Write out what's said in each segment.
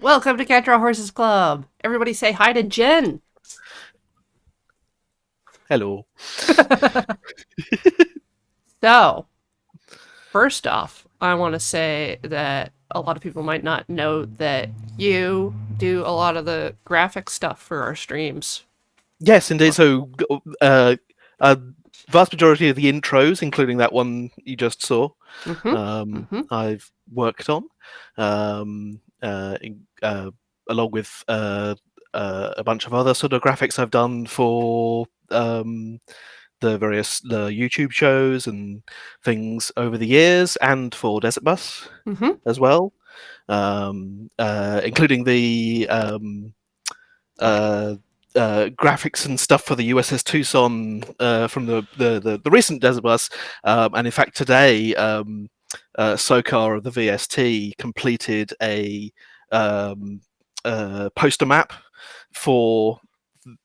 Welcome to Can't Draw Horses Club. Everybody say hi to Jen. Hello. So, first off, I want to say that a lot of people might not know that you do a lot of the graphic stuff for our streams. Yes, indeed. So, a vast majority of the intros, including that one you just saw, Mm-hmm. Mm-hmm. I've worked on, along with a bunch of other sort of graphics I've done for the YouTube shows and things over the years, and for Desert Bus Mm-hmm. as well, including the uh, graphics and stuff for the USS Tucson from the recent Desert Bus. And in fact, today, SOCAR of the VST completed a poster map for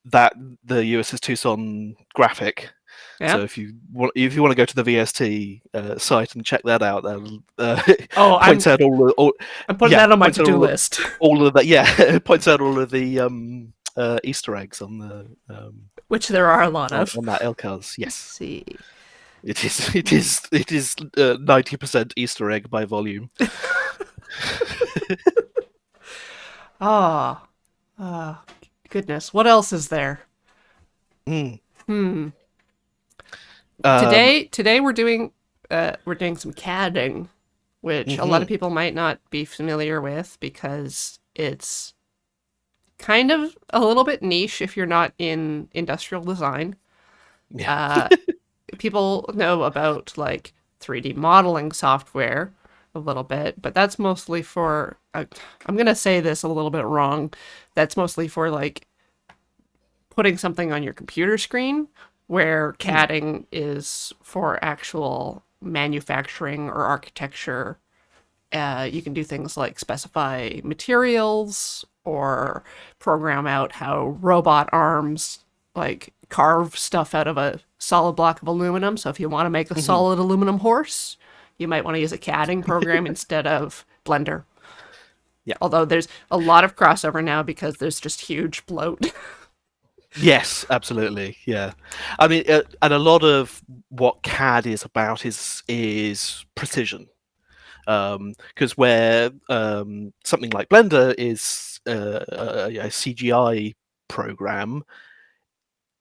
that the USS Tucson graphic. Yeah. So if you want to go to the VST site and check that out, Oh, points out I'm putting that on my points out to-do list. all of that. Yeah, points out all of the Easter eggs on the Which there are a lot of. on that LCARS. Let's Yes, see. it is 90% Easter egg by volume. Ah, goodness. What else is there? Mm. Hmm. Um, Today we're doing some CADing, which a lot of mhm. people might not be familiar with because it's kind of a little bit niche if you're not in industrial design. Yeah. Uh, People know about like 3D modeling software a little bit, but that's mostly for, I'm going to say this a little bit wrong. That's mostly for like putting something on your computer screen, where Mm. CADing is for actual manufacturing or architecture. You can do things like specify materials or program out how robot arms like carve stuff out of a solid block of aluminum. So if you want to make a Mhm. solid aluminum horse, you might want to use a CADing program instead of Blender. Yeah. Although there's a lot of crossover now because there's just huge bloat. Yes, absolutely. Yeah, I mean, and a lot of what CAD is about is precision. Because where something like Blender is a CGI program,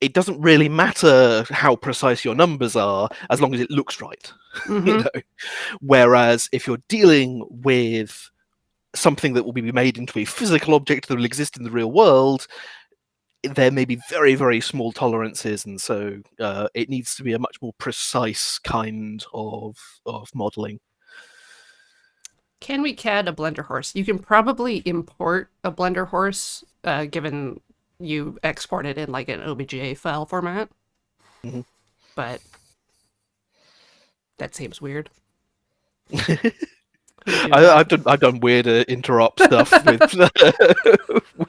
it doesn't really matter how precise your numbers are as long as it looks right. you Mm-hmm. know. Whereas if you're dealing with something that will be made into a physical object that will exist in the real world, there may be very, very small tolerances, and so it needs to be a much more precise kind of modeling. Can we CAD a Blender horse? You can probably import a Blender horse, given you export it in like an OBJ file format, Mhm. but that seems weird. Who would do I've that? done weird interop stuff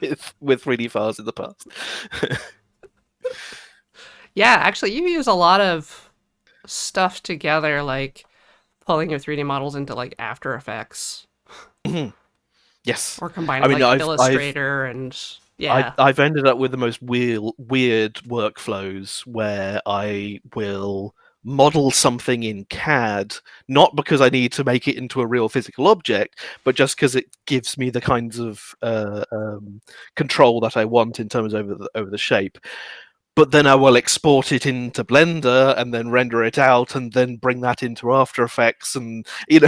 with with 3D files in the past. Yeah, actually, you use a lot of stuff together, like pulling your 3D models into like After Effects Yes, or I combining mean like I've Illustrator and I, yeah. I've ended up with the most weird workflows where I will model something in CAD, not because I need to make it into a real physical object, but just because it gives me the kinds of control that I want in terms over the shape. But then I will export it into Blender and then render it out and then bring that into After Effects, and it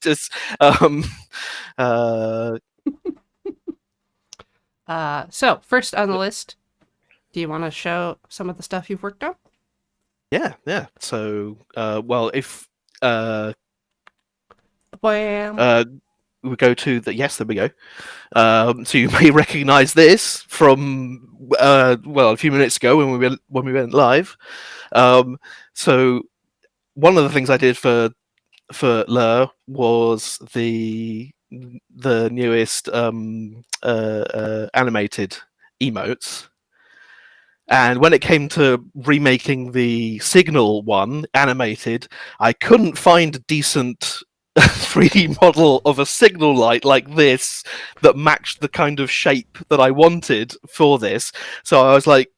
just um, uh, So first on the list, do you want to show some of the stuff you've worked on? yeah. So, well, if uh, Bam. uh, we go to the yes, there we go. So you may recognise this from well, a few minutes ago when we went live. Um, so one of the things I did for Lur was the newest animated emotes. And when it came to remaking the Signal one animated, I couldn't find decent 3D model of a signal light like this that matched the kind of shape that I wanted for this. So I was like,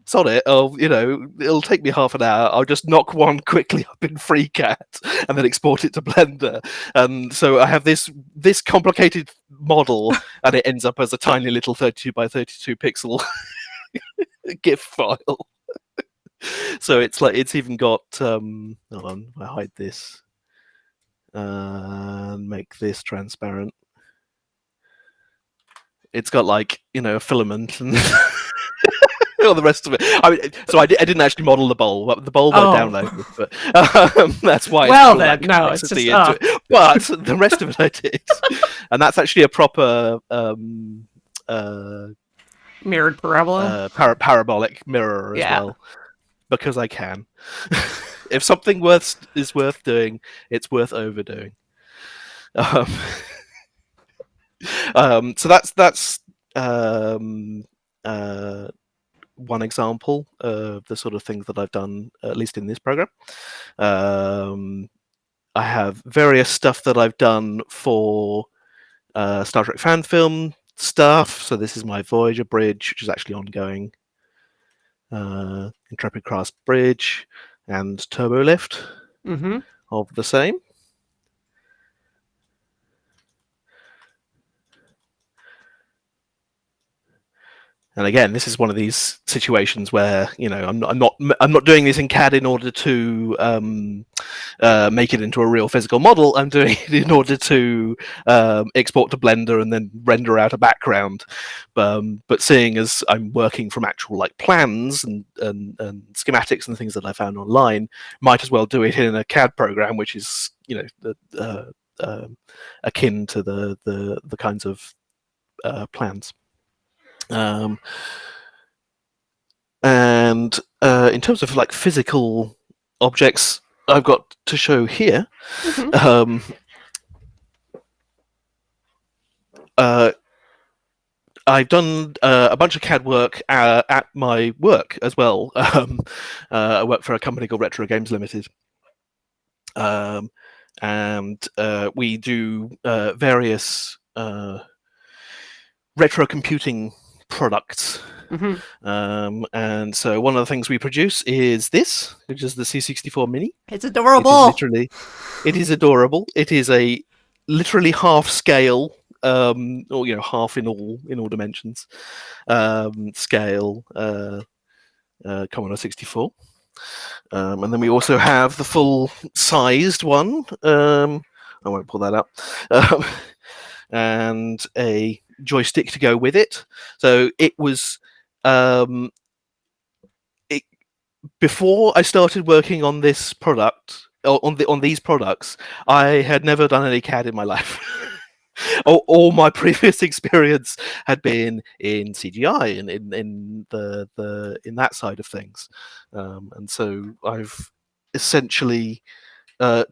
sod it, it'll take me half an hour. I'll just knock one quickly up in FreeCAD and then export it to Blender. And so I have this complicated model, and it ends up as a tiny little 32 by 32 pixel GIF file. So it's even got hold on, I hide this and make this transparent. It's got a filament and all the rest of it. I didn't actually model the bowl. The bowl I Oh, downloaded, but that's why it's well got all that then, no, it's just complexity into it. But the rest of it I did, and that's actually a proper mirrored parabola. parabolic mirror as Yeah. well, because I can. If something is worth doing, it's worth overdoing. Um, so that's one example of the sort of things that I've done, at least in this program. I have various stuff that I've done for Star Trek fan film stuff. So this is my Voyager bridge, which is actually ongoing. Intrepid Class bridge and turbo lift of the same. And again, this is one of these situations where I'm not doing this in CAD in order to make it into a real physical model. I'm doing it in order to export to Blender and then render out a background. But seeing as I'm working from actual plans and schematics and things that I found online, might as well do it in a CAD program, which is akin to the kinds of plans. And in terms of physical objects, I've got to show here. I've done a bunch of CAD work at my work as well. I work for a company called Retro Games Limited. And we do various retro computing products. And so one of the things we produce is this, which is the C64 Mini. It's adorable. It is adorable. It is a literally half scale, or half in all dimensions, scale Commodore 64. And then we also have the full sized one. I won't pull that up. And a joystick to go with it. So it was before I started working on this product, on these products, I had never done any CAD in my life. All my previous experience had been in CGI and in that side of things, and so I've essentially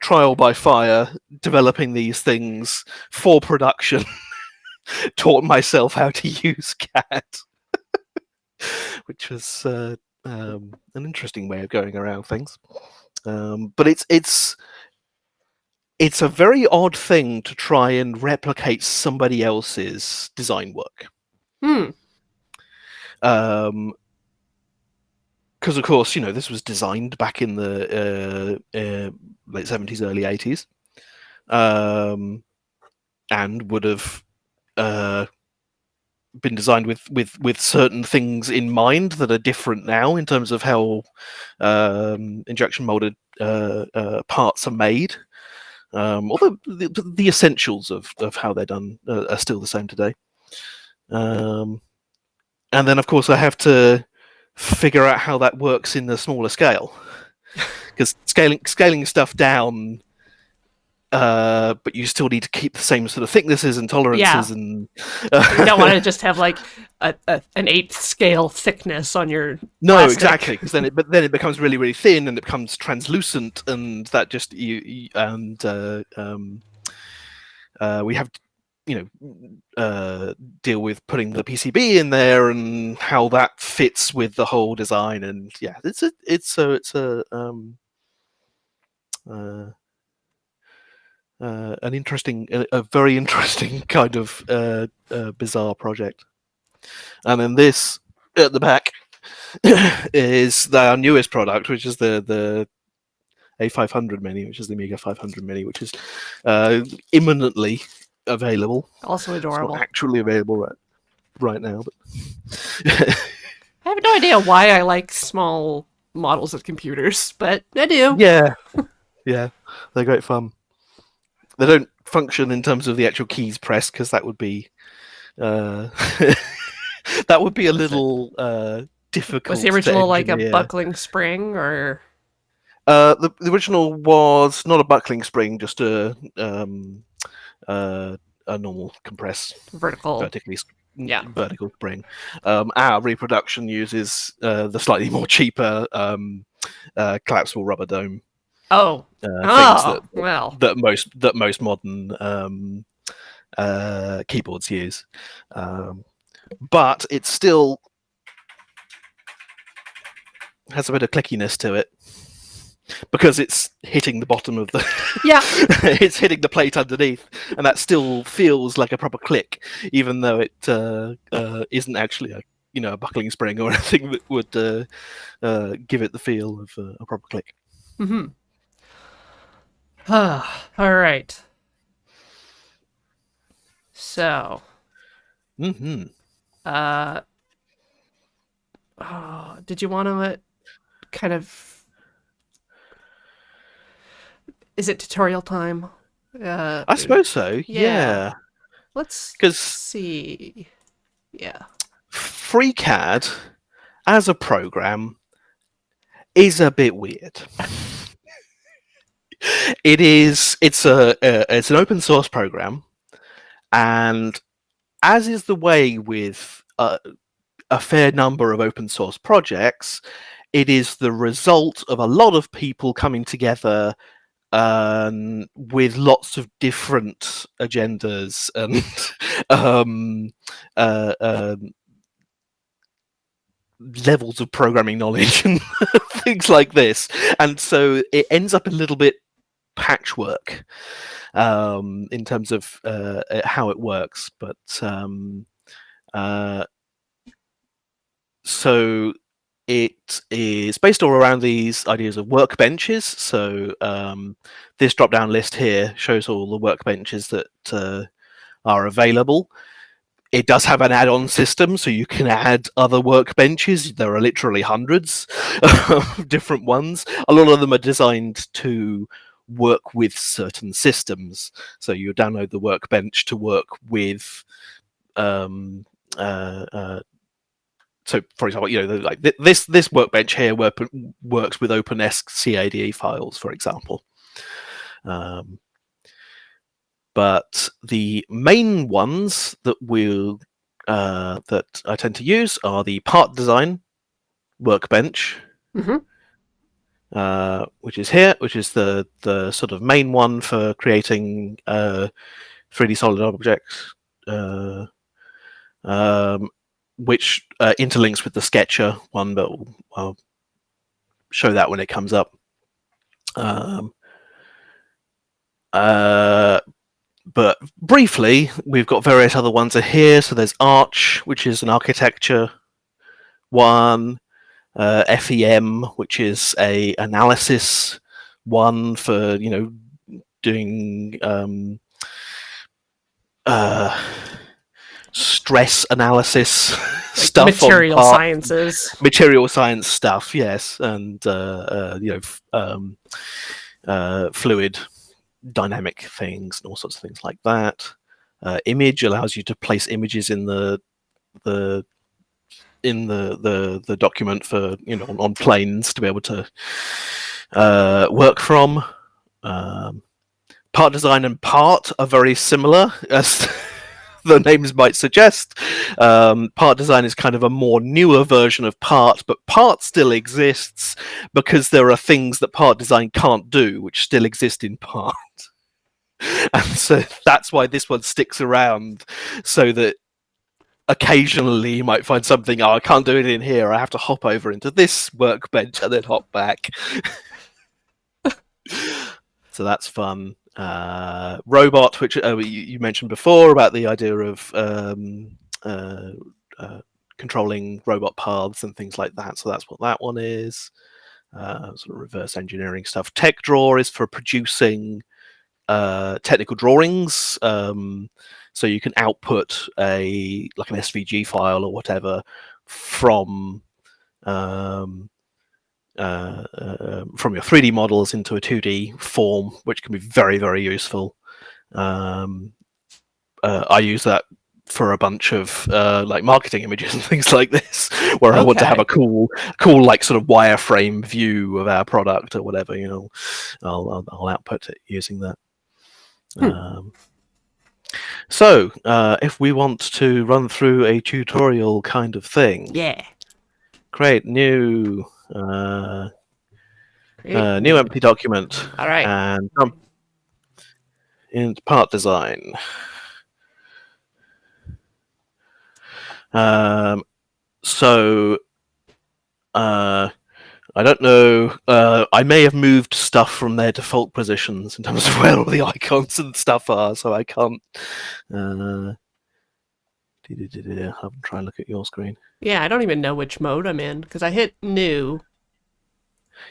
trial by fire developing these things for production. Taught myself how to use CAD, which was an interesting way of going around things. But it's a very odd thing to try and replicate somebody else's design work. Because of course, this was designed back in the late 70s, early 80s, and would have been designed with certain things in mind that are different now in terms of how injection molded parts are made. Although the essentials of how they're done are still the same today. And then, of course, I have to figure out how that works in a smaller scale, because scaling stuff down, but you still need to keep the same sort of thicknesses and tolerances. Yeah. And you don't want to just have an 8th scale thickness on your no, plastic. exactly, because then it becomes really, really thin and it becomes translucent, and that just we have deal with putting the PCB in there and how that fits with the whole design. And yeah, it's a an interesting, a very interesting kind of bizarre project. And then this at the back is our newest product, which is the A500 Mini, which is the Amiga 500 Mini, which is imminently available. Also It's not adorable. actually available right now, but I have no idea why I like small models of computers, but I do. yeah, yeah, they're great fun. They don't function in terms of the actual keys pressed because that would be uh, that would be a Was it little was the difficult to original like a engineer. buckling spring or The original was not a buckling spring, just a normal compress, vertical? vertically Yeah. vertical spring. Our reproduction uses the slightly more cheaper collapsible rubber dome Oh. things Oh, well. that most modern keyboards use. Um, but it still has a bit of clickiness to it because it's hitting the bottom of the Yeah. it's hitting the plate underneath, and that still feels like a proper click, even though it isn't actually a buckling spring or anything that would give it the feel of a proper click. Mhm. All right. So, Hmm. uh oh, did you want to kind of is it tutorial time? Uh I suppose so. yeah. Yeah, Let's because see. Yeah. FreeCAD as a program is a bit weird. It's an open source program, and as is the way with a fair number of open source projects, it is the result of a lot of people coming together with lots of different agendas and um, uh, levels of programming knowledge and things like this. And so it ends up a little bit patchwork in terms of how it works. But uh, so it is based all around these ideas of workbenches. So this drop-down list here shows all the workbenches that are available. It does have an add-on system, so you can add other workbenches. There are literally hundreds of different ones. A lot of them are designed to work with certain systems. So you download the workbench to work with um, so for example, like this workbench here works with OpenESC CAD files, for example. Um, but the main ones that I tend to use are the part design workbench, Mhm. which is here, which is the sort of main one for creating 3D solid objects, um, which interlinks with the Sketcher one, but I'll show that when it comes up. Um, uh, but briefly, we've got various other ones here. So there's Arch, which is an architecture one, FEM, which is a analysis one for doing uh, stress analysis Like the stuff on material part sciences. material science stuff. Yes, and fluid dynamic things and all sorts of things like that. Image allows you to place images in the the document for on planes to be able to work from. Um, Part design and part are very similar, as the names might suggest. Part design is kind of a more newer version of part, but part still exists because there are things that part design can't do, which still exist in part. And so that's why this one sticks around, so that occasionally you might find something, I can't do it in here, I have to hop over into this workbench and then hop back. So that's fun. Robot, which you mentioned before about the idea of uh, uh, controlling robot paths and things like that. So that's what that one is. Sort of reverse engineering stuff. Tech Draw is for producing technical drawings. So you can output like an SVG file or whatever from from your 3D models into a 2D form, which can be very, very useful. I use that for a bunch of like marketing images and things like this, where I want to have Okay. a cool like sort of wireframe view of our product or whatever. I'll output it using that. Hmm. So if we want to run through a tutorial kind of thing, Yeah. create new Great. new empty document All right. and jump into part design. So I don't know. I may have moved stuff from their default positions in terms of where all the icons and stuff are, so I can't. I'm trying to look at your screen. Yeah, I don't even know which mode I'm in because I hit new.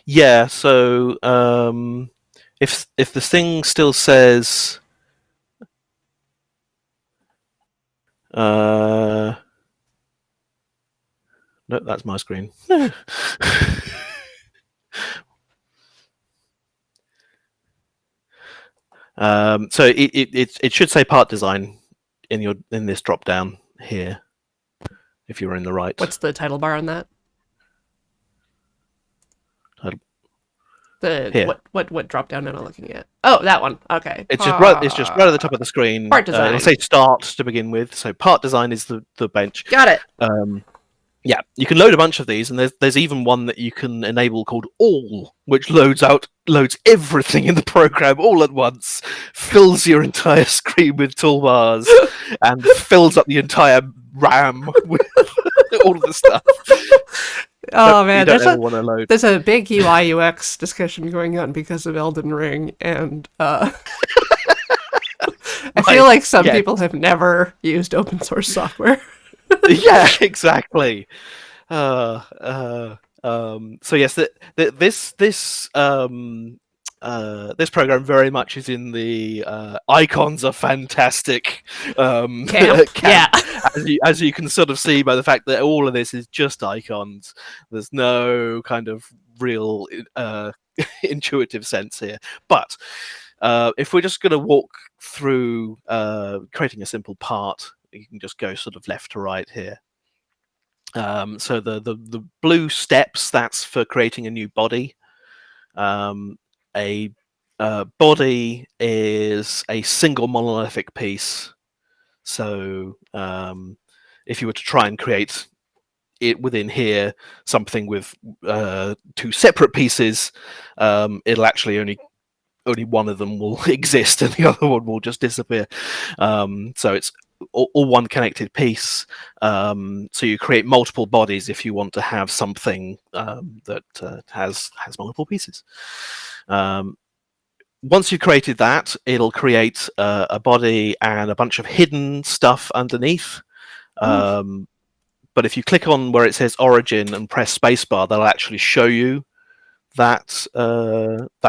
Yeah. So if the thing still says no, that's my screen. So it should say part design in this drop down here if you're in the right. What's the title bar on that? Title. The Here. what drop down am I looking at? Oh, that one. Okay. It's just right at the top of the screen. Part It'll design. say start to begin with. So part design is the bench. Got it. Yeah, you can load a bunch of these, and there's even one that you can enable called all, which loads everything in the program all at once, fills your entire screen with toolbars, and fills up the entire RAM with all of the stuff. Oh man, you don't ever want to load. there's a big UI UX discussion going on because of Elden Ring, and I feel like some people have never used open source software. Yeah, exactly. So yes, this program very much is in the icons are fantastic Camp. Yeah. as you can sort of see by the fact that all of this is just icons. There's no kind of real intuitive sense here. But if we're just going to walk through creating a simple part, you can just go sort of left to right here. So the blue steps, that's for creating a new body. A body is a single monolithic piece. So if you were to try and create it within here, something with two separate pieces, it'll actually only one of them will exist and the other one will just disappear. So it's all one connected piece. So you create multiple bodies if you want to have something that has multiple pieces. Once you've created that, it'll create a body and a bunch of hidden stuff underneath. But if you click on where it says origin and press spacebar, that'll actually show you that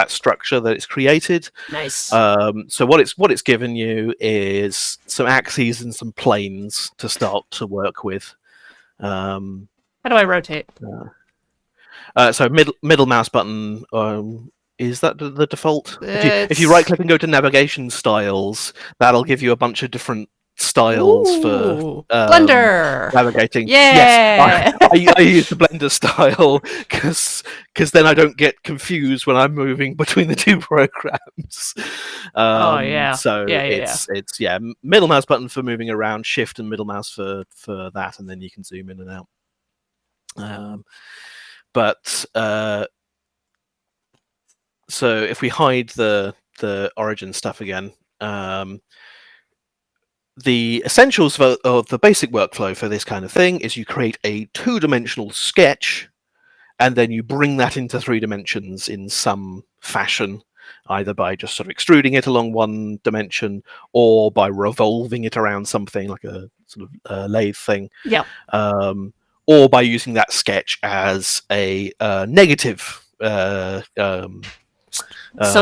structure that it's created. Nice. So what it's given you is some axes and some planes to start to work with. How do I rotate? So middle mouse button. Is that the default? If you right click and go to navigation styles, that'll give you a bunch of different styles for Blender navigating. Yeah. Yes, I use the Blender style because then I don't get confused when I'm moving between the two programs. Oh yeah. So yeah. it's middle mouse button for moving around, shift and middle mouse for that, and then you can zoom in and out. But so if we hide the origin stuff again. The essentials of the basic workflow for this kind of thing is you create a two-dimensional sketch and then you bring that into 3 dimensions in some fashion. either by just sort of extruding it along one dimension or by revolving it around something like a sort of lathe thing, Yep. or by using that sketch as a negative So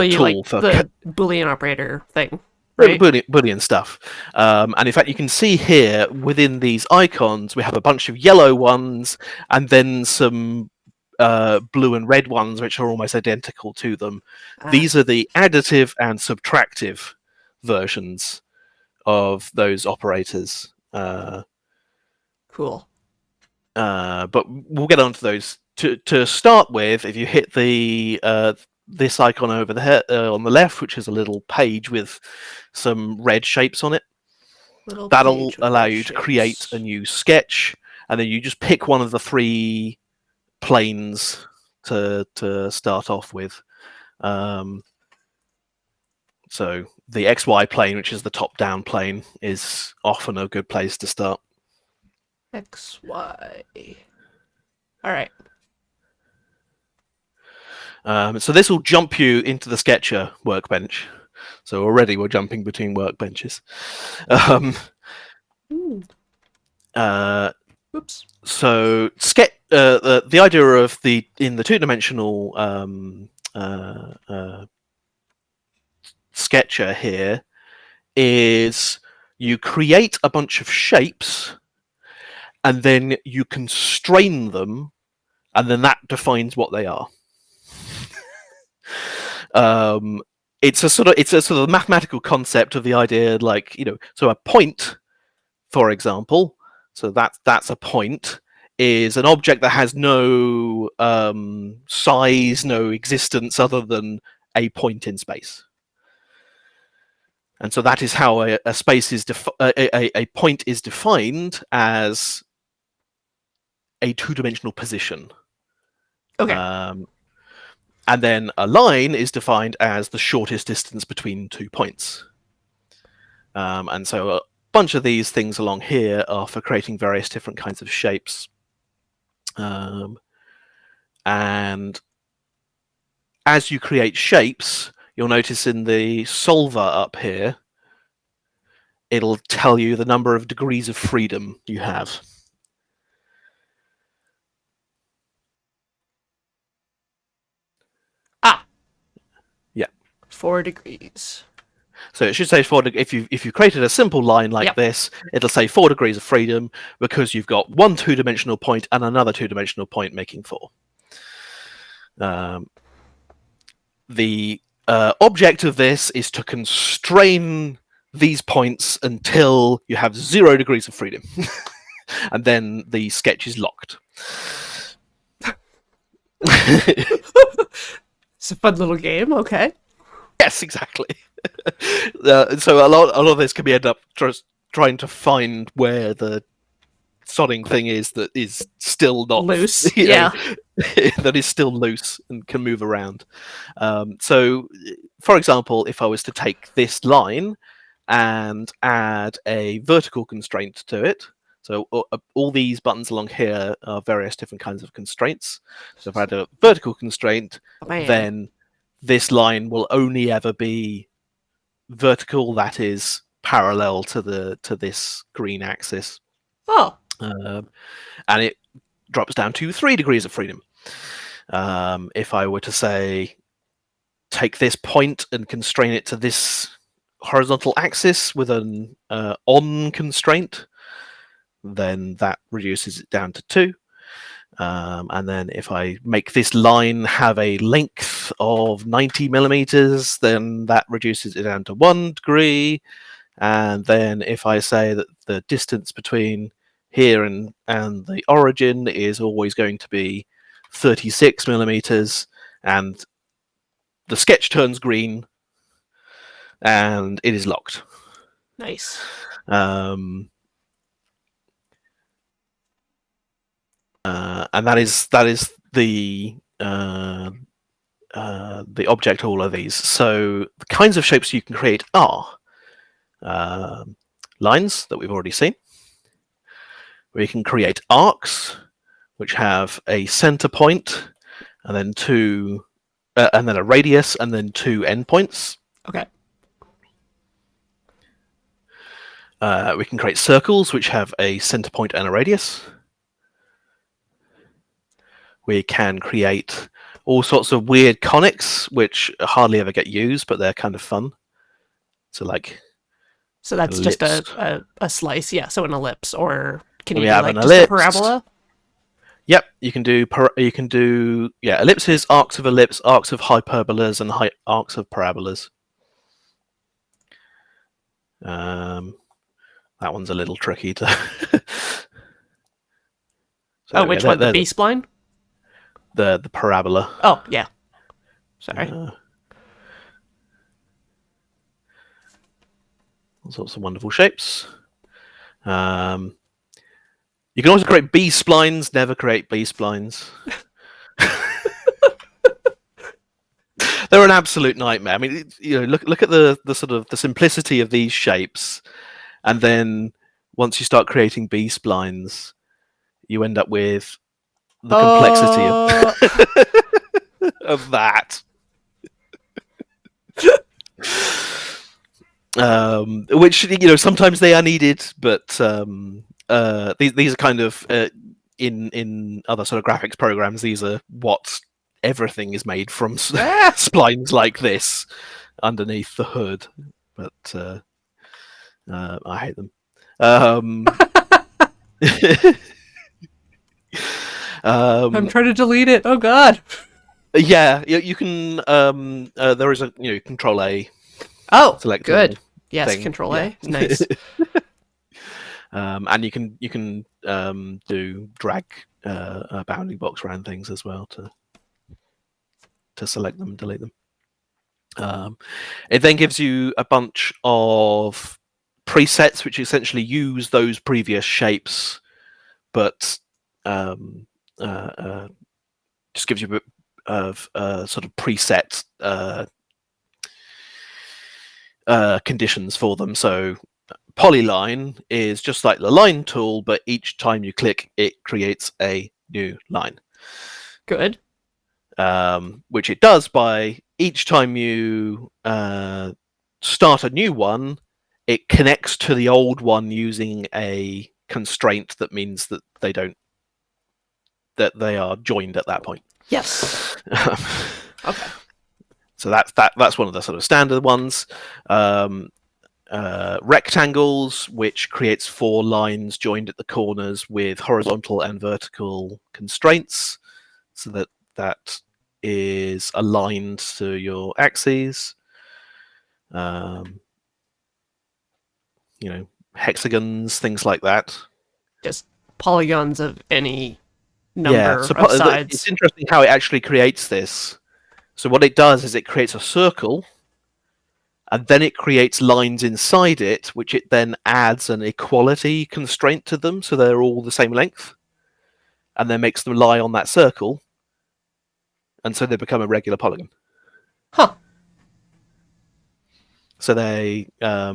you like tool for the Boolean operator thing, right? Boolean stuff. And in fact, you can see here within these icons, we have a bunch of yellow ones and then some blue and red ones, which are almost identical to them. Ah, These are the additive and subtractive versions of those operators. cool. But we'll get onto those. To start with, if you hit the this icon over there on the left, which is a little page with some red shapes on it, Little that'll page with allow red you to create a shapes. new sketch, and then you just pick one of the three planes to start off with. Um, so the XY plane, which is the top-down plane, is often a good place to start. X, Y. All right. So this will jump you into the Sketcher workbench. So already we're jumping between workbenches. Um, Ooh. uh, Oops. so the idea of in the two-dimensional Sketcher here is you create a bunch of shapes and then you constrain them, and then that defines what they are. Um, it's a sort of mathematical concept of the idea, like, so a point, for example, so that's a point, is an object that has no size, no existence other than a point in space. And so that is how a space is a point is defined as a two-dimensional position. Okay. Um, and then a line is defined as the shortest distance between 2 points. And so a bunch of these things along here are for creating various different kinds of shapes. And as you create shapes, you'll notice in the solver up here, it'll tell you the number of degrees of freedom you have. Ah, Yeah. 4 degrees. So it should say if you created a simple line like Yep. this, it'll say 4 degrees of freedom because you've got one two-dimensional point and another two-dimensional point making 4. The object of this is to constrain these points until you have 0 degrees of freedom, and then the sketch is locked. It's a fun little game. Okay. Yes, exactly. So a lot of this can be end up just trying to find where the sodding thing is that is still not Loose. Yeah. that is still loose and can move around. So, for example, if I was to take this line and add a vertical constraint to it, so all these buttons along here are various different kinds of constraints. So if I add a vertical constraint, Man. then this line will only ever be vertical, that is parallel to this green axis. Oh. And it drops down to 3 degrees of freedom. If I were to say, take this point and constrain it to this horizontal axis with an on constraint, then that reduces it down to 2. And then if I make this line have a length of 90 millimeters, then that reduces it down to 1 degree. And then if I say that the distance between here and the origin is always going to be 36 millimeters, and the sketch turns green, and it is locked. Nice. And that is the object of all of these. So the kinds of shapes you can create are lines that we've already seen. We can create arcs, which have a center point and then two and then a radius, and then 2 endpoints. Okay. We can create circles which have a center point and a radius. We can create all sorts of weird conics, which hardly ever get used, but they're kind of fun. So, like So that's just ellipse. a slice, yeah. So an ellipse, or can And you we do have like an just a ellipse. parabola? Yep, you can do ellipses, arcs of ellipse, arcs of hyperbolas, and arcs of parabolas. That one's a little tricky to. Oh, So yeah, which one? The they're B spline? the parabola. Oh, yeah. Sorry. All sorts of wonderful shapes. You can also create B splines. Never create B splines. They're an absolute nightmare. I mean, look at the sort of the simplicity of these shapes, and then once you start creating B splines, you end up with the complexity of Uh, of that. Which sometimes they are needed, but these are kind of in other sort of graphics programs. These are what everything is made from splines like this underneath the hood. But I hate them. I'm um, trying to delete it. Oh God. yeah, you can. There is a Control A Oh, selecting good. Yes, thing. Control Yeah. A. Nice. And you can do drag a bounding box around things as well to select them and delete them. It then gives you a bunch of presets which essentially use those previous shapes, but um, just gives you a bit of sort of preset conditions for them. So polyline is just like the line tool, but each time you click, it creates a new line. Good. Which it does by each time you start a new one, it connects to the old one using a constraint that means that they are joined at that point. Yes. Okay. So that's one of the sort of standard ones. Rectangles, which creates 4 lines joined at the corners with horizontal and vertical constraints, so that is aligned to your axes. Hexagons, things like that. Just polygons of any Yeah, number so of it's sides. interesting how it actually creates this. So what it does is it creates a circle, and then it creates lines inside it, which it then adds an equality constraint to them, so they're all the same length, and then makes them lie on that circle, and so they become a regular polygon. Huh. So they uh,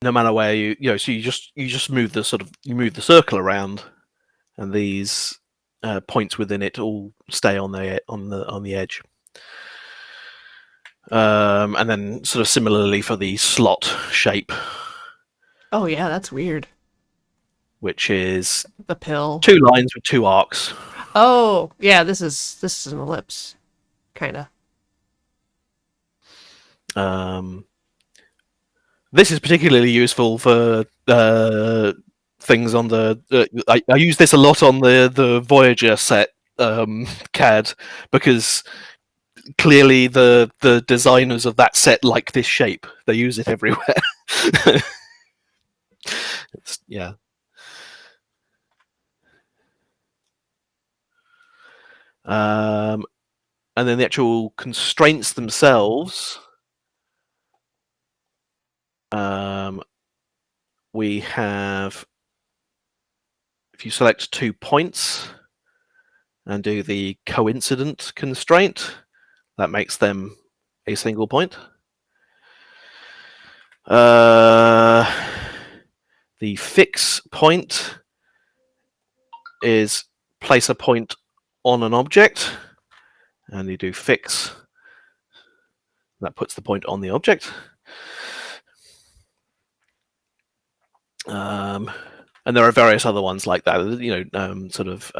no matter where so you just move the circle around, and these points within it all stay on the edge. And then sort of similarly for the slot shape, Oh yeah, that's weird. which is The pill. 2 lines with 2 arcs. Oh yeah, this is an ellipse, kind of. Um, this is particularly useful for things on the. I use this a lot on the Voyager set CAD, because clearly the designers of that set like this shape. They use it everywhere. Yeah. And then the actual constraints themselves. We have, if you select 2 points and do the coincident constraint, that makes them a single point. The fix point is place a point on an object, and you do fix. That puts the point on the object. And there are various other ones like that, sort of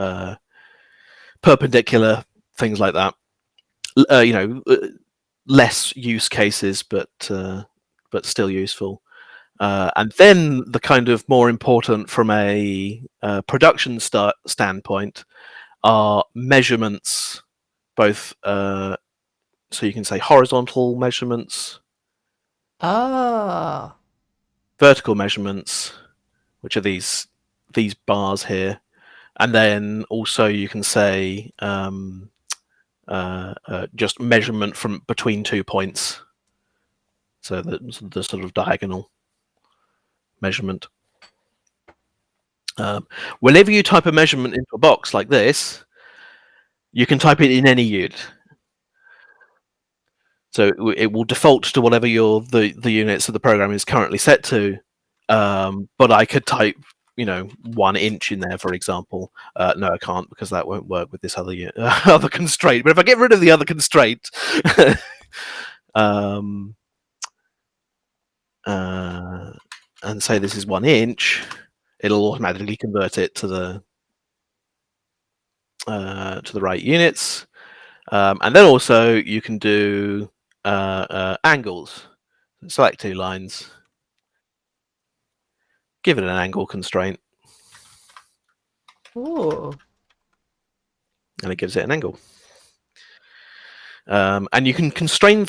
perpendicular things like that. Less use cases, but still useful. And then the kind of more important from a production standpoint are measurements, both so you can say horizontal measurements, Ah. vertical measurements, which are these bars here, and then also you can say just measurement from between 2 points, so the sort of diagonal measurement. Whenever you type a measurement into a box like this, you can type it in any unit. So it will default to whatever the units of the program is currently set to. But I could type 1 inch in there, for example. No, I can't, because that won't work with this other other constraint. But if I get rid of the other constraint, and say this is 1 inch, it'll automatically convert it to the right units. And then also you can do angles. Select 2 lines, give it an angle constraint, Ooh. and it gives it an angle. And you can constrain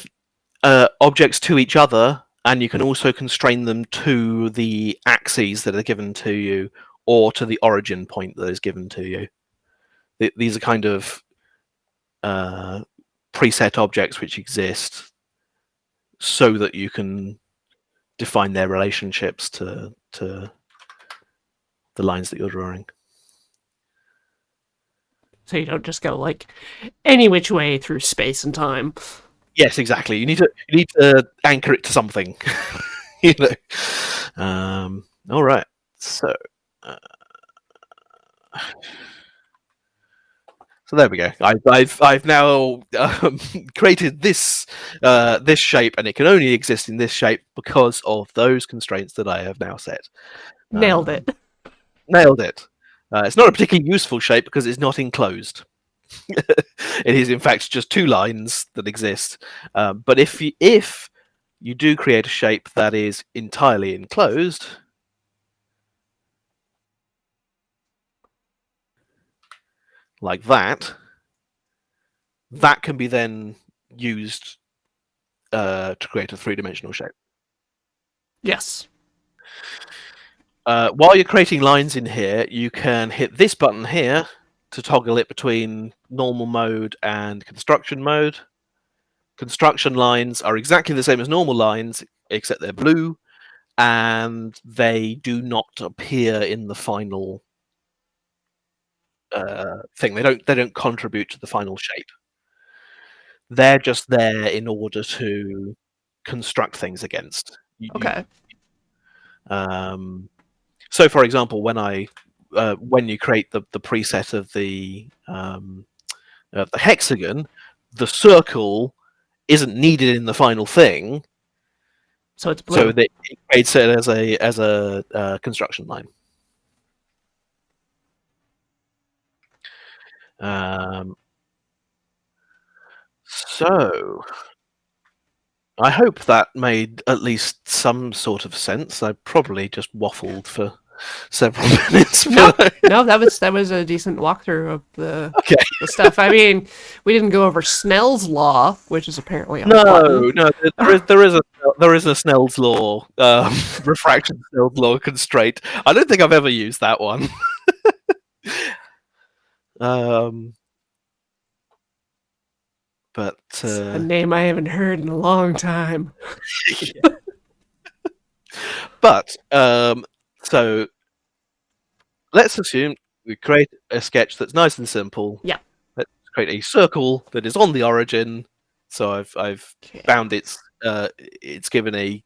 objects to each other, and you can also constrain them to the axes that are given to you, or to the origin point that is given to you. These are kind of preset objects which exist so that you can define their relationships to the lines that you're drawing. So you don't just go like any which way through space and time. Yes, exactly. You need to anchor it to something. you know. All right. So. So there we go. I've now created this shape, and it can only exist in this shape because of those constraints that I have now set. Nailed it. Nailed it. It's not a particularly useful shape because it's not enclosed. It is in fact just 2 lines that exist. But if you do create a shape that is entirely enclosed, like that can be then used to create a 3-dimensional shape. Yes. While you're creating lines in here, you can hit this button here to toggle it between normal mode and construction mode. Construction lines are exactly the same as normal lines, except they're blue, and they do not appear in the final thing. They don't contribute to the final shape. They're just there in order to construct things against. Okay. So, for example, when you create the preset of the hexagon, the circle isn't needed in the final thing, So it's blue. so that it creates it as a construction line. So I hope that made at least some sort of sense. I probably just waffled for several minutes. No, that was a decent walkthrough of the Okay. the stuff. I mean, we didn't go over Snell's law, which is apparently on a button. No, there is a Snell's law, refraction Snell's law constraint. I don't think I've ever used that one. But A name I haven't heard in a long time. But so let's assume we create a sketch that's nice and simple. Yeah. Let's create a circle that is on the origin. So I've Okay. found it's given a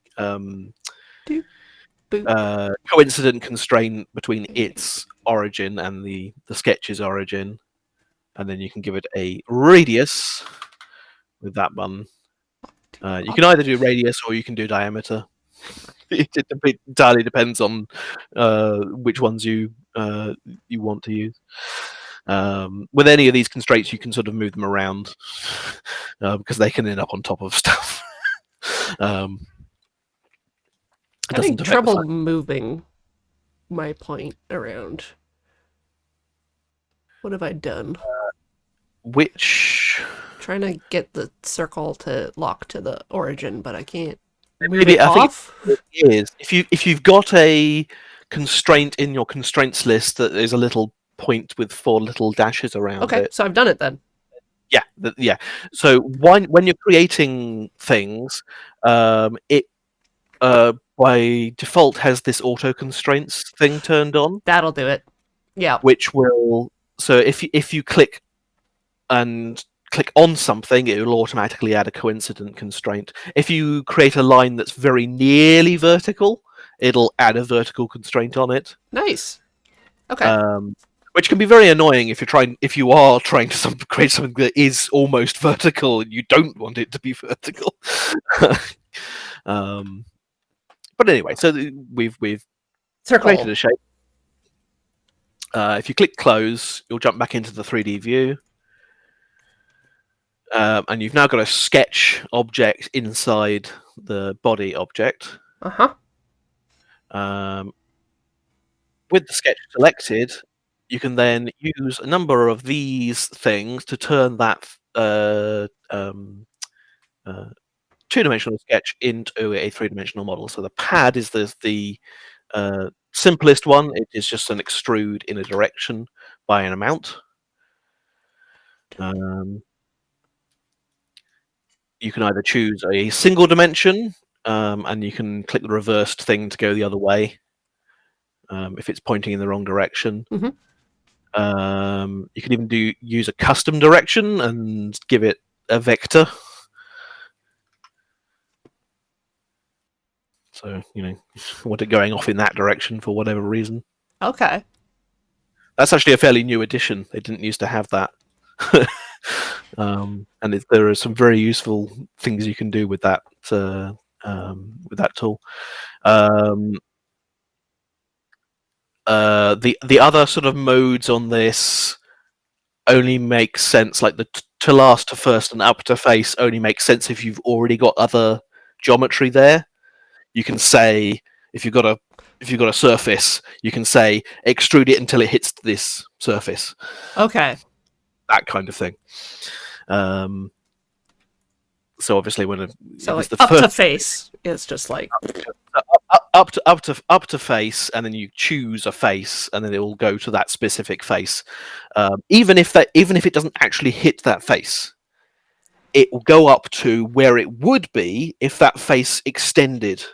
Boop. coincident constraint between its origin and the sketch's origin, and then you can give it a radius with that button. You can either do radius or you can do diameter. It entirely depends on which ones you want to use. With any of these constraints, you can sort of move them around because they can end up on top of stuff. It Having doesn't affect the trouble size. moving my point around. What have I done? Which Trying to get the circle to lock to the origin, but I can't move it maybe I think off. it is if you've got a constraint in your constraints list that is a little point with 4 little dashes around Okay, it. so I've done it then. Yeah, yeah. So when you're creating things, it by default has this auto constraints thing turned on, That'll do it. Yeah. which will so if you click and click on something, it will automatically add a coincident constraint. If you create a line that's very nearly vertical, it'll add a vertical constraint on it. Nice. Okay. Which can be very annoying if you are trying to create something that is almost vertical and you don't want it to be vertical. But anyway, so we've created Circle. a shape. If you click close, you'll jump back into the 3D view. And you've now got a sketch object inside the body object. Uh-huh. With the sketch selected, you can then use a number of these things to turn that two-dimensional sketch into a three-dimensional model. So the pad is the simplest one. It is just an extrude in a direction by an amount. You can either choose a single dimension, and you can click the reversed thing to go the other way if it's pointing in the wrong direction. Mm-hmm. You can even use a custom direction and give it a vector. So, want it going off in that direction for whatever reason. Okay. That's actually a fairly new addition. They didn't used to have that. And there are some very useful things you can do with that tool. The other sort of modes on this only make sense, like the to last, to first, and up to face only makes sense if you've already got other geometry there. You can say if you've got a surface, you can say extrude it until it hits this surface. Okay. That kind of thing. So obviously, when So like the up first to face is just like up to face, and then you choose a face, and then it will go to that specific face. Even if it doesn't actually hit that face, it will go up to where it would be if that face extended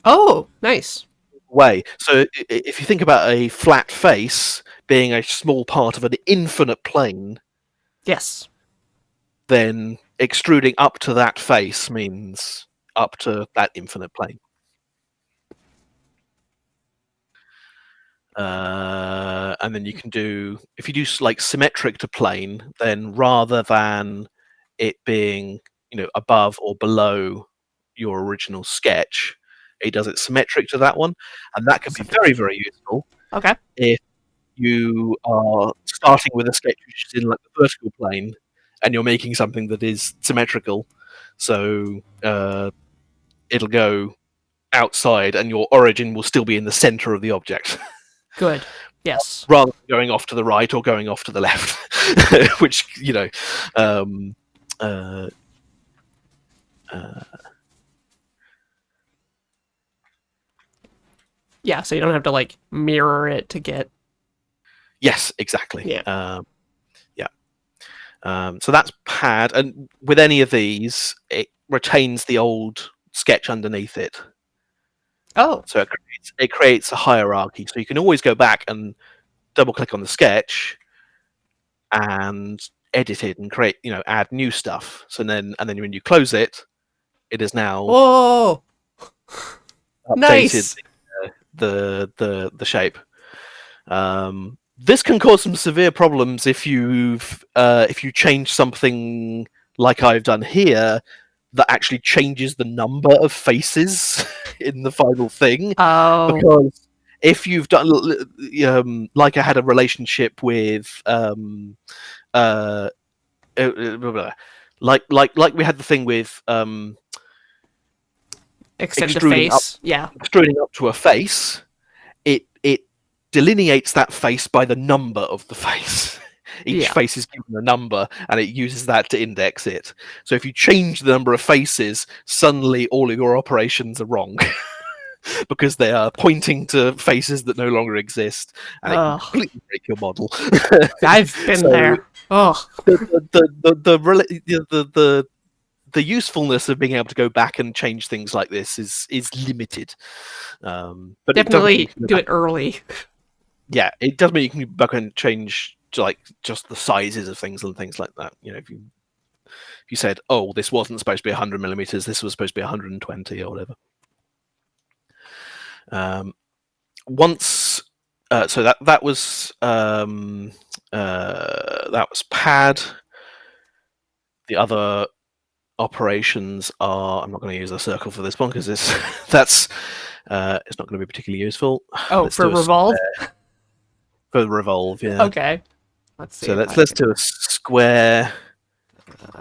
oh, nice. way. So if you think about a flat face being a small part of an infinite plane, Yes. then extruding up to that face means up to that infinite plane. And then you can do, if you do like symmetric to plane, then rather than it being above or below your original sketch, it does it symmetric to that one, and that can be very, very useful Okay. if you are starting with a sketch which is in like the vertical plane and you're making something that is symmetrical. So it'll go outside and your origin will still be in the center of the object. Good. Yes. Rather than going off to the right or going off to the left, which Yeah, so you don't have to like mirror it to get. yes, exactly. Yeah. So that's pad, and with any of these, it retains the old sketch underneath it. Oh. So it creates a hierarchy. So you can always go back and double click on the sketch and edit it and create, add new stuff. So then when you close it, it is now Whoa. updated Nice. the shape. This can cause some severe problems if you change something like I've done here that actually changes the number of faces in the final thing, Oh, because if you've done like I had a relationship with uh, like we had the thing with extend the extruding up face. Yeah. to a face, it delineates that face by the number of the face. Each Yeah. face is given a number, and it uses that to index it. So if you change the number of faces, suddenly all of your operations are wrong because they are pointing to faces that no longer exist, and it can Oh, completely break your model. I've been So there. Oh, the usefulness of being able to go back and change things like this is limited. But it does mean you definitely can go do back. it early. Yeah, it does mean you can go back and change like just the sizes of things and things like that. If you said, oh, this wasn't supposed to be 100 millimeters, this was supposed to be 120 or whatever. Once, so that was pad. The other operations are, I'm not going to use a circle for this one because that's it's not going to be particularly useful. Oh, Let's for do a revolve? for the revolve, yeah. Okay. Let's see So if let's I let's can. do a square,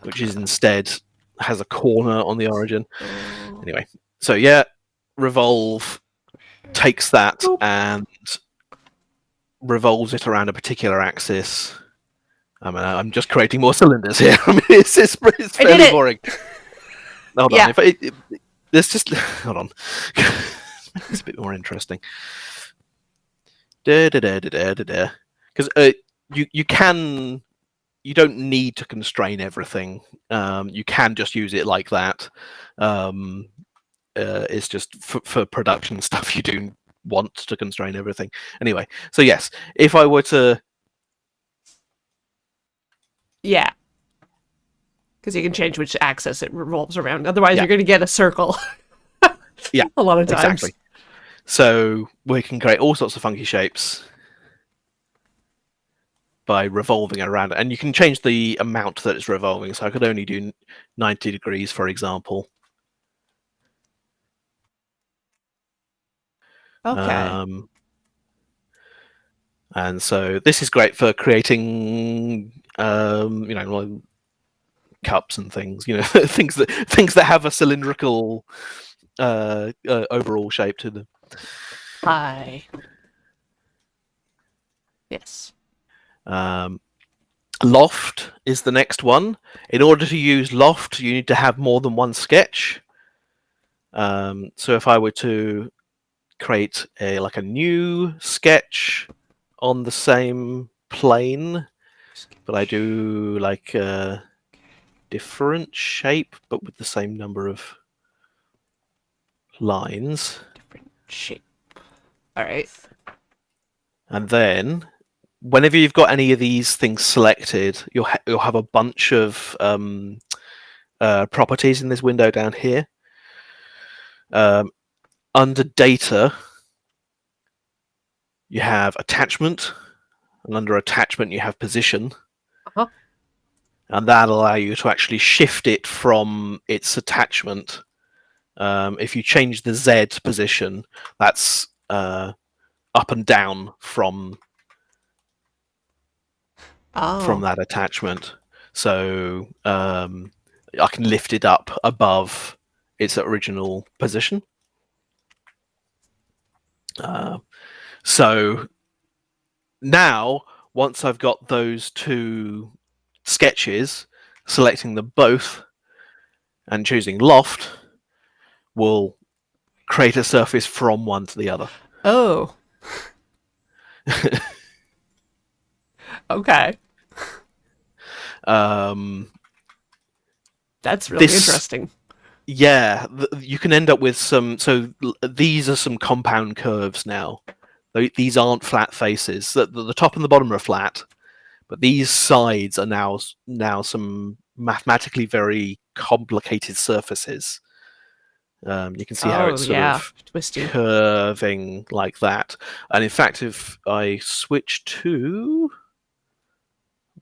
which is instead has a corner on the origin. Oh, Anyway, so yeah, revolve takes that boop. and revolves it around a particular axis. I mean, I'm just creating more cylinders here. I mean, it's I did fairly it. boring. Hold on, Yeah. if let's just hold on. It's a bit more interesting. Because you don't need to constrain everything. You can just use it like that. It's just for production stuff you do want to constrain everything. Anyway, so yes, if I were to Yeah. Because you can change which axis it revolves around. Otherwise, yeah you're going to get a circle yeah a lot of times. exactly. So we can create all sorts of funky shapes by revolving it around, and you can change the amount that it's revolving. So I could only do 90 degrees, for example. Okay. Um, and so this is great for creating, like cups and things. things that have a cylindrical overall shape to them. Hi. Yes. Um, Loft is the next one. In order to use Loft, you need to have more than one sketch. So if I were to create a new sketch on the same plane, but I do like a different shape, but with the same number of lines, Different shape. All right. and then whenever you've got any of these things selected, you'll have a bunch of properties in this window down here. Under data, you have attachment, and under attachment, you have position, Uh-huh. and that'll allow you to actually shift it from its attachment. If you change the Z position, that's up and down from Oh. that attachment. So I can lift it up above its original position. So now, once I've got those two sketches, selecting them both and choosing loft will create a surface from one to the other. Oh. Okay. Um, That's really this interesting. Yeah, you can end up with some. So these are some compound curves now. These aren't flat faces. The top and the bottom are flat, but these sides are now some mathematically very complicated surfaces. You can see how Oh it's sort yeah, of twisty. curving like that. And in fact, if I switch to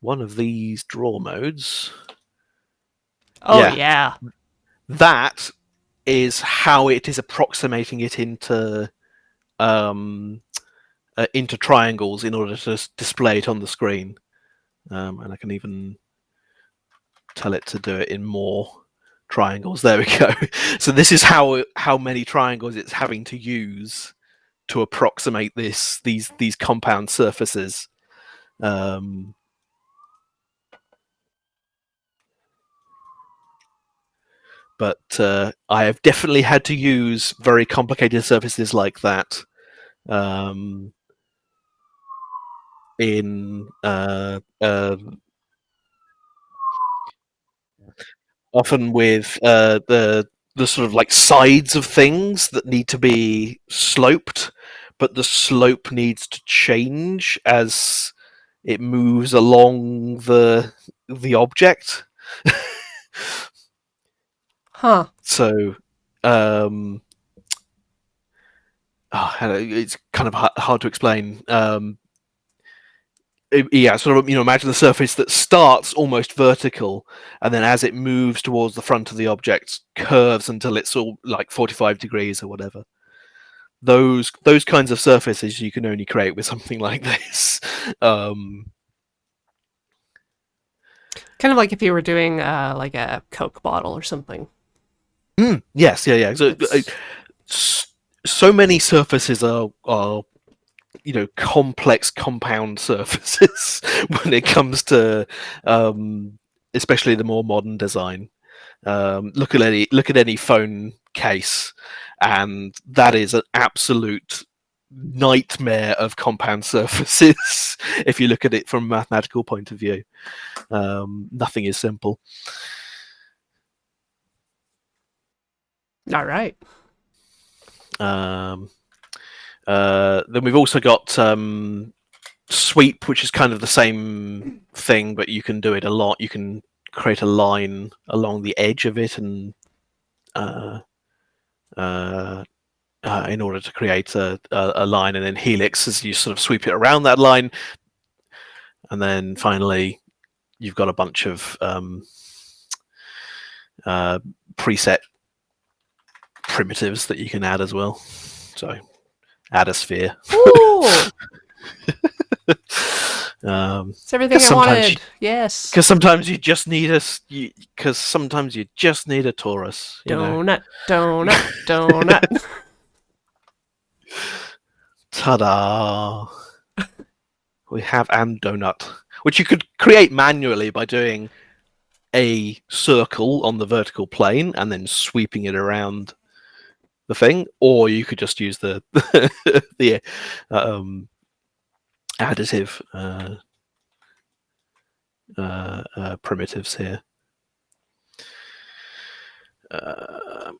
one of these draw modes, Oh yeah, yeah. that is how it is approximating it into triangles in order to display it on the screen. And I can even tell it to do it in more triangles. There we go. So this is how many triangles it's having to use to approximate these compound surfaces. Um, but I have definitely had to use very complicated surfaces like that um, in often with the sort of like sides of things that need to be sloped, but the slope needs to change as it moves along the object. Huh. So um, it's kind of hard to explain. Yeah, sort of, imagine the surface that starts almost vertical, and then as it moves towards the front of the object, curves until it's all like 45 degrees or whatever. Those kinds of surfaces you can only create with something like this. Um, Kind of like if you were doing like a Coke bottle or something. yes, yeah. It's So many surfaces are complex compound surfaces when it comes to especially the more modern design. Look at any phone case, and that is an absolute nightmare of compound surfaces. If you look at it from a mathematical point of view, nothing is simple. all right. Um, then we've also got sweep, which is kind of the same thing, but you can do it a lot. You can create a line along the edge of it, and uh, uh, in order to create a line, and then helix as you sort of sweep it around that line, and then finally you've got a bunch of preset primitives that you can add as well. So add a sphere. Ooh, it's everything Because I sometimes wanted. Yes. because sometimes you just need because sometimes you just need a torus. Donut, donut, donut. Ta-da! We have and donut, which you could create manually by doing a circle on the vertical plane and then sweeping it around the thing, or you could just use the the additive primitives here. Uh,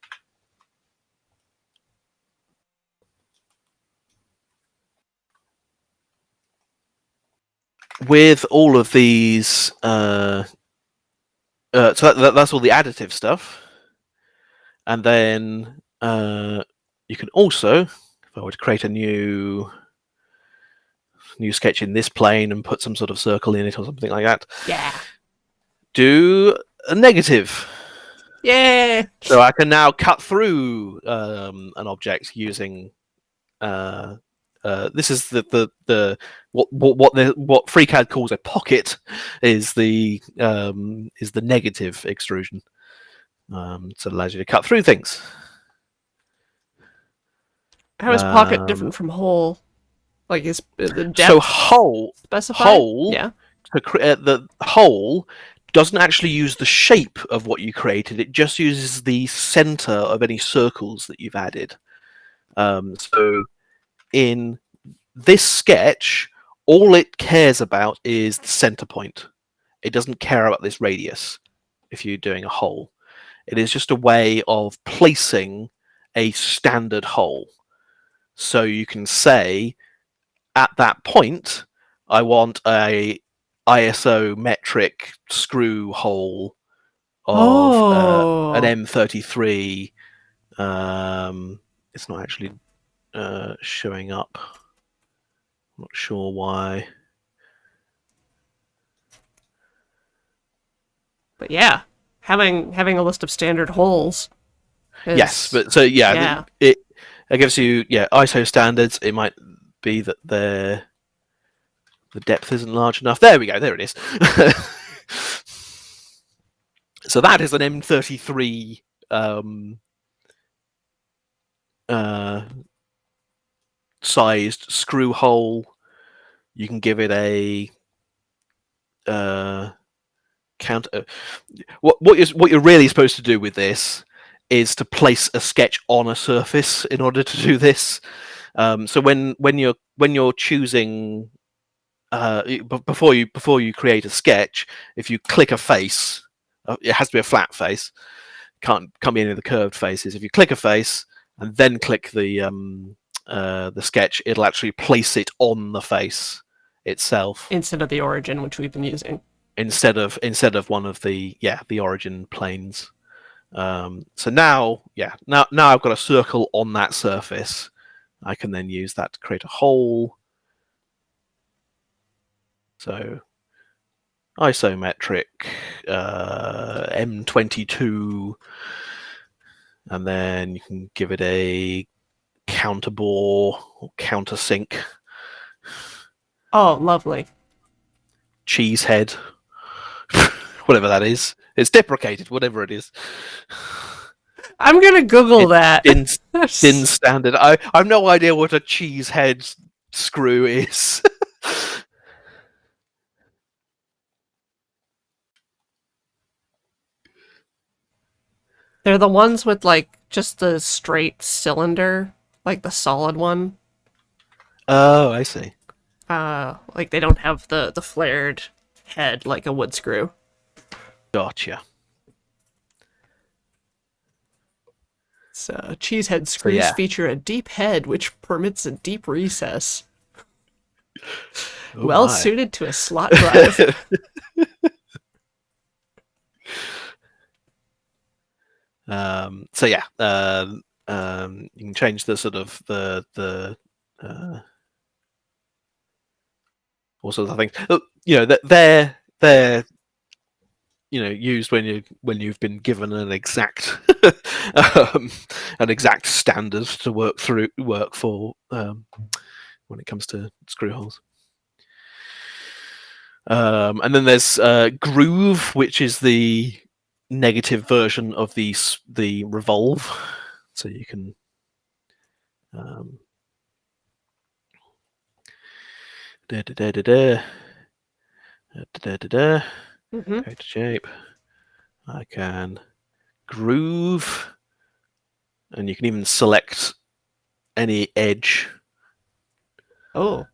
with all of these, so that's all the additive stuff, and then you can also, if I were to create a new sketch in this plane and put some sort of circle in it or something like that, Yeah. do a negative. Yeah. So I can now cut through an object using this is the what FreeCAD calls a pocket is the negative extrusion. So it allows you to cut through things. How is pocket Um, different from hole? Like, is the so depth specified? hole Yeah. the hole doesn't actually use the shape of what you created. It just uses the center of any circles that you've added. So in this sketch, all it cares about is the center point. It doesn't care about this radius if you're doing a hole. It is just a way of placing a standard hole. So you can say at that point, I want a isometric screw hole of an Oh. M33 It's not actually showing up. I'm not sure why. But yeah, having a list of standard holes Yes, is but so yeah, yeah. it gives you ISO standards. It might be that the depth isn't large enough. There we go. There it is. So that is an M33 uh, sized screw hole. You can give it a counter. What you're really supposed to do with this is to place a sketch on a surface in order to do this. So when you're choosing before you create a sketch, if you click a face, it has to be a flat face. Can't be any of the curved faces. If you click a face and then click the sketch, it'll actually place it on the face itself Instead of the origin, which we've been using. instead of one of the origin planes. So now I've got a circle on that surface. I can then use that to create a hole. So isometric M22, and then you can give it a counterbore or countersink Oh, lovely. cheesehead, whatever that is. It's deprecated, whatever it is. I'm gonna Google It's that. din standard. I have no idea what a cheesehead screw is. They're the ones with like just the straight cylinder, like the solid one. Oh, I see. Like they don't have the flared head like a wood screw. Gotcha. So cheesehead So screws yeah. feature a deep head which permits a deep recess, Oh well my. suited to a slot drive. So yeah, you can change the sort of all sorts of things. They're used when you've been given an exact um, an exact standard to work for when it comes to screw holes. And then there's groove, which is the negative version of the revolve. So you can da da da da da da da da. Mm-hmm. Go to shape. I can groove, and you can even select any edge. Oh,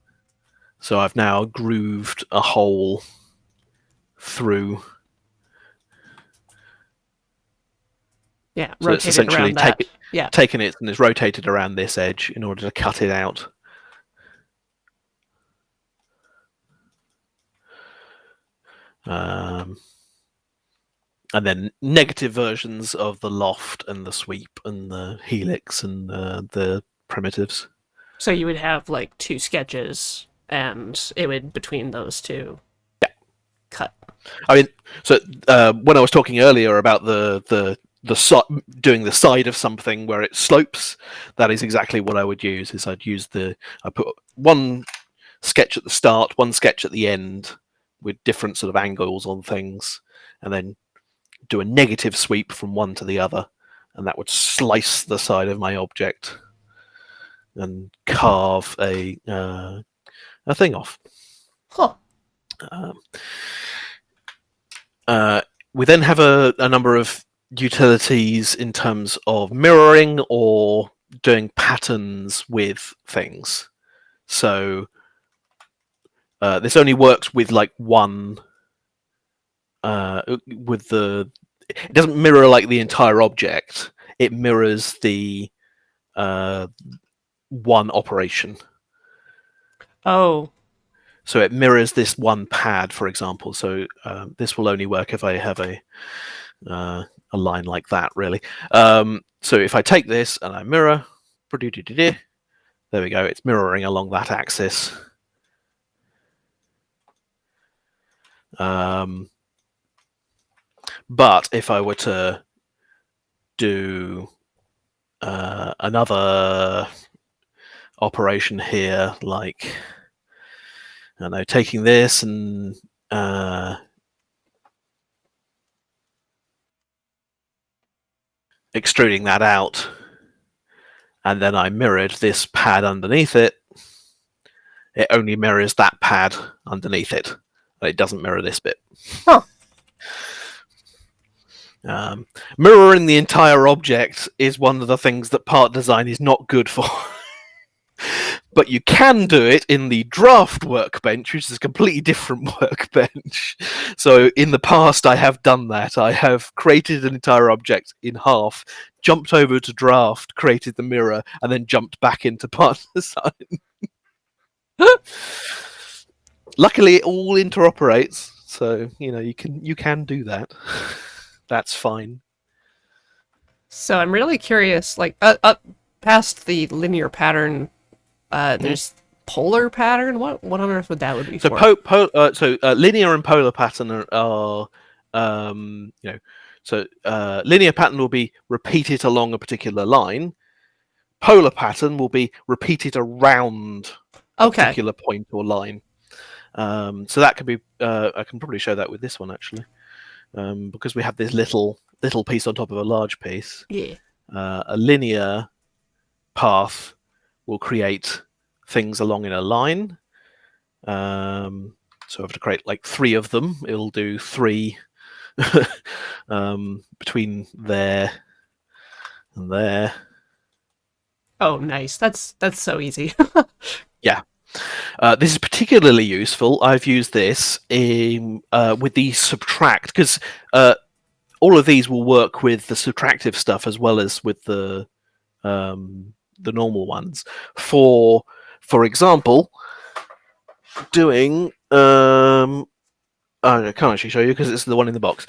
So I've now grooved a hole through. yeah, So it's rotate it essentially around that. Yeah. taken it and it's rotated around this edge in order to cut it out. Um, and then negative versions of the loft and the sweep and the helix and the primitives. So you would have like two sketches, and it would between those two Yeah. cut. I mean, so when I was talking earlier about doing the side of something where it slopes, that is exactly what I would use. I put one sketch at the start, one sketch at the end, with different sort of angles on things, and then do a negative sweep from one to the other, and that would slice the side of my object and carve a thing off. Huh. Um, we then have a number of utilities in terms of mirroring or doing patterns with things. So this only works with like one. It doesn't mirror like the entire object. It mirrors the one operation. Oh, So it mirrors this one pad, for example. So this will only work if I have a line like that, really. So if I take this and I mirror, there we go, it's mirroring along that axis. But if I were to do another operation here, like, I don't know, taking this and extruding that out, and then I mirrored this pad underneath it, it only mirrors that pad underneath it. It doesn't mirror this bit. Huh. Mirroring the entire object is one of the things that part design is not good for. But you can do it in the draft workbench, which is a completely different workbench. So in the past, I have done that. I have created an entire object in half, jumped over to draft, created the mirror, and then jumped back into part design. Luckily, it all interoperates, so you can do that. That's fine. So I'm really curious, like up past the linear pattern, there's polar pattern. What on earth would that be So for? linear and polar pattern are linear pattern will be repeated along a particular line. Polar pattern will be repeated around a particular point or line. So that could be. I can probably show that with this one actually, because we have this little piece on top of a large piece. Yeah. A linear path will create things along in a line. So I have to create like 3 of them. It'll do 3 between there and there. Oh, nice. That's so easy. Yeah. This is particularly useful. I've used this in with the subtract, because all of these will work with the subtractive stuff as well as with the normal ones. For example, doing I can't actually show you because it's the one in the box.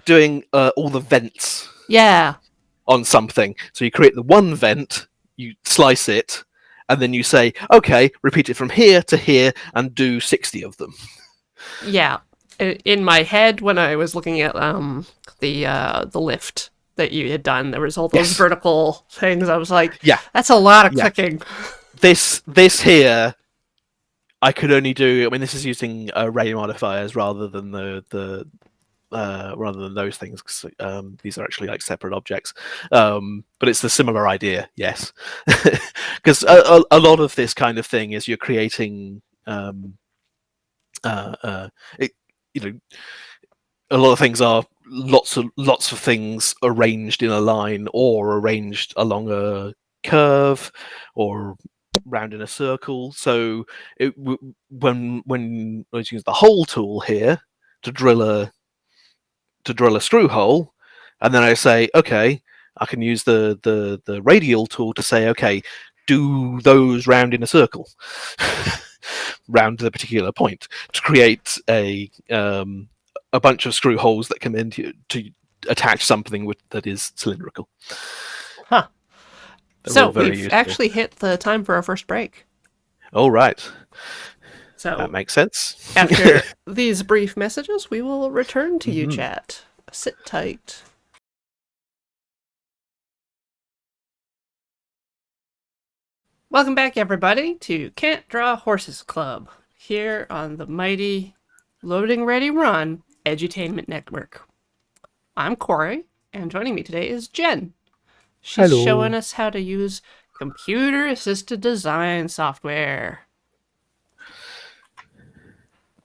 Doing all the vents. Yeah. On something. So you create the one vent, you slice it, and then you say, okay, repeat it from here to here and do 60 of them. Yeah. In my head, when I was looking at the lift that you had done, there was all those vertical things. I was like, yeah, that's a lot of clicking. This here, I could only do. I mean, this is using ray modifiers rather than rather than those things, because these are actually like separate objects. But it's the similar idea, yes. Because a lot of this kind of thing is you're creating, a lot of things are lots of things arranged in a line or arranged along a curve or round in a circle. So when I use the hole tool here to drill a screw hole, and then I say, okay, I can use the radial tool to say, okay, do those round in a circle, round to the particular point, to create a bunch of screw holes that come in to attach something that is cylindrical. Huh. So we've actually hit the time for our first break. Oh, right. So that makes sense. After these brief messages, we will return to you, chat. Sit tight. Welcome back, everybody, to Can't Draw Horses Club, here on the mighty Loading Ready Run Edutainment Network. I'm Corey, and joining me today is Jen. She's showing us how to use computer-assisted design software.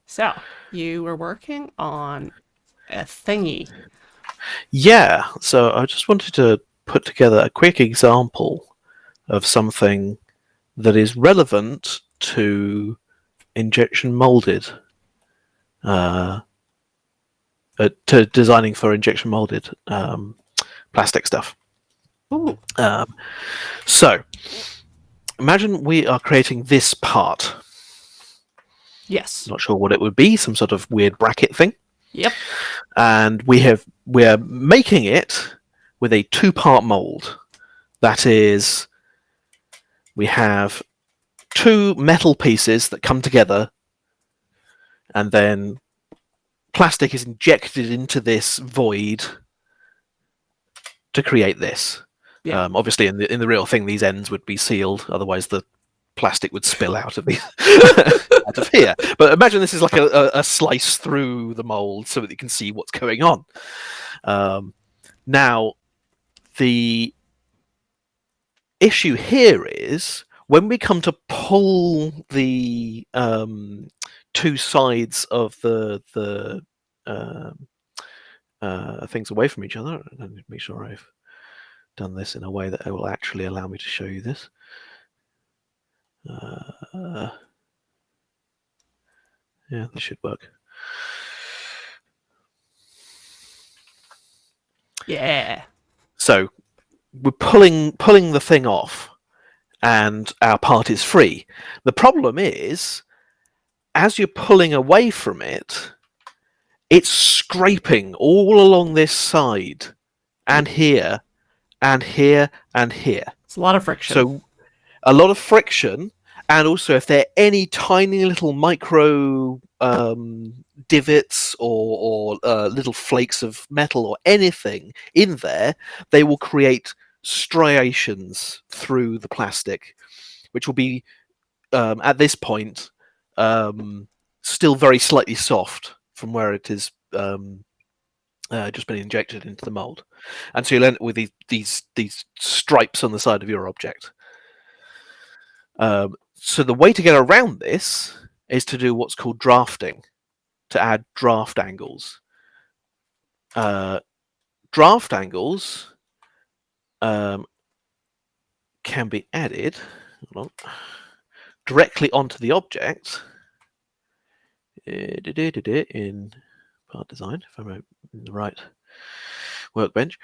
So, you were working on a thingy. Yeah, so I just wanted to put together a quick example of something that is relevant to injection molded, to designing for injection molded plastic stuff. Ooh. So, imagine we are creating this part. Yes. Not sure what it would be, some sort of weird bracket thing. Yep. And we're making it with a two-part mold. That is, we have two metal pieces that come together, and then plastic is injected into this void to create this. Yeah. Obviously, in the real thing, these ends would be sealed, otherwise the plastic would spill out of these out of here. But imagine this is like a slice through the mold so that you can see what's going on. Now, the issue here is when we come to pull the two sides of the things away from each other. Let me make sure I've done this in a way that will actually allow me to show you this. Yeah, this should work. Yeah. So we're pulling the thing off, and our part is free. The problem is, as you're pulling away from it, it's scraping all along this side, and here, and here, and here. It's a lot of friction. So a lot of friction, and also if there are any tiny little micro divots or little flakes of metal or anything in there, they will create striations through the plastic, which will be at this point still very slightly soft from where it is just been injected into the mold, and so you'll end up with these stripes on the side of your object. So the way to get around this is to do what's called drafting, to add draft angles. Draft angles can be added directly onto the object in part design, if I'm in the right workbench,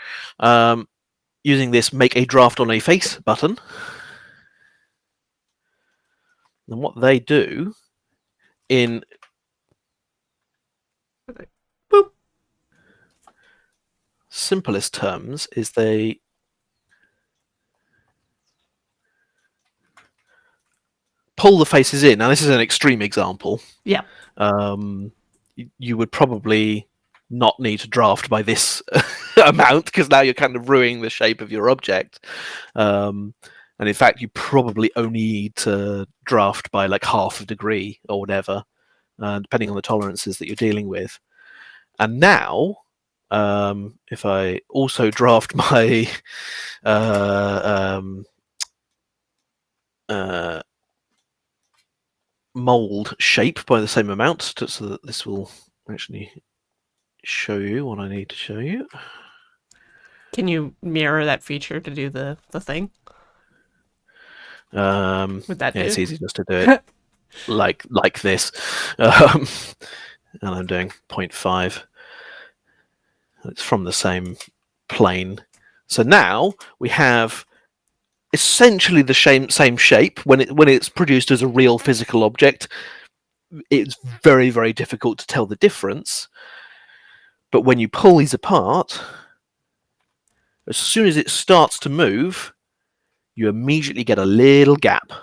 using this make a draft on a face button. And what they do in Boop. simplest terms is they pull the faces in. Now, this is an extreme example. Yeah. You would probably not need to draft by this amount, because now you're kind of ruining the shape of your object. And in fact, you probably only need to draft by like half a degree or whatever, depending on the tolerances that you're dealing with. And now, if I also draft my mold shape by the same amount, so that this will actually show you what I need to show you. Can you mirror that feature to do the thing? Would that Yeah, do? it's easy just to do it like this. And I'm doing 0.5. It's from the same plane. So now we have essentially the same shape. When it's produced as a real physical object, it's very, very difficult to tell the difference. But when you pull these apart, as soon as it starts to move, you immediately get a little gap.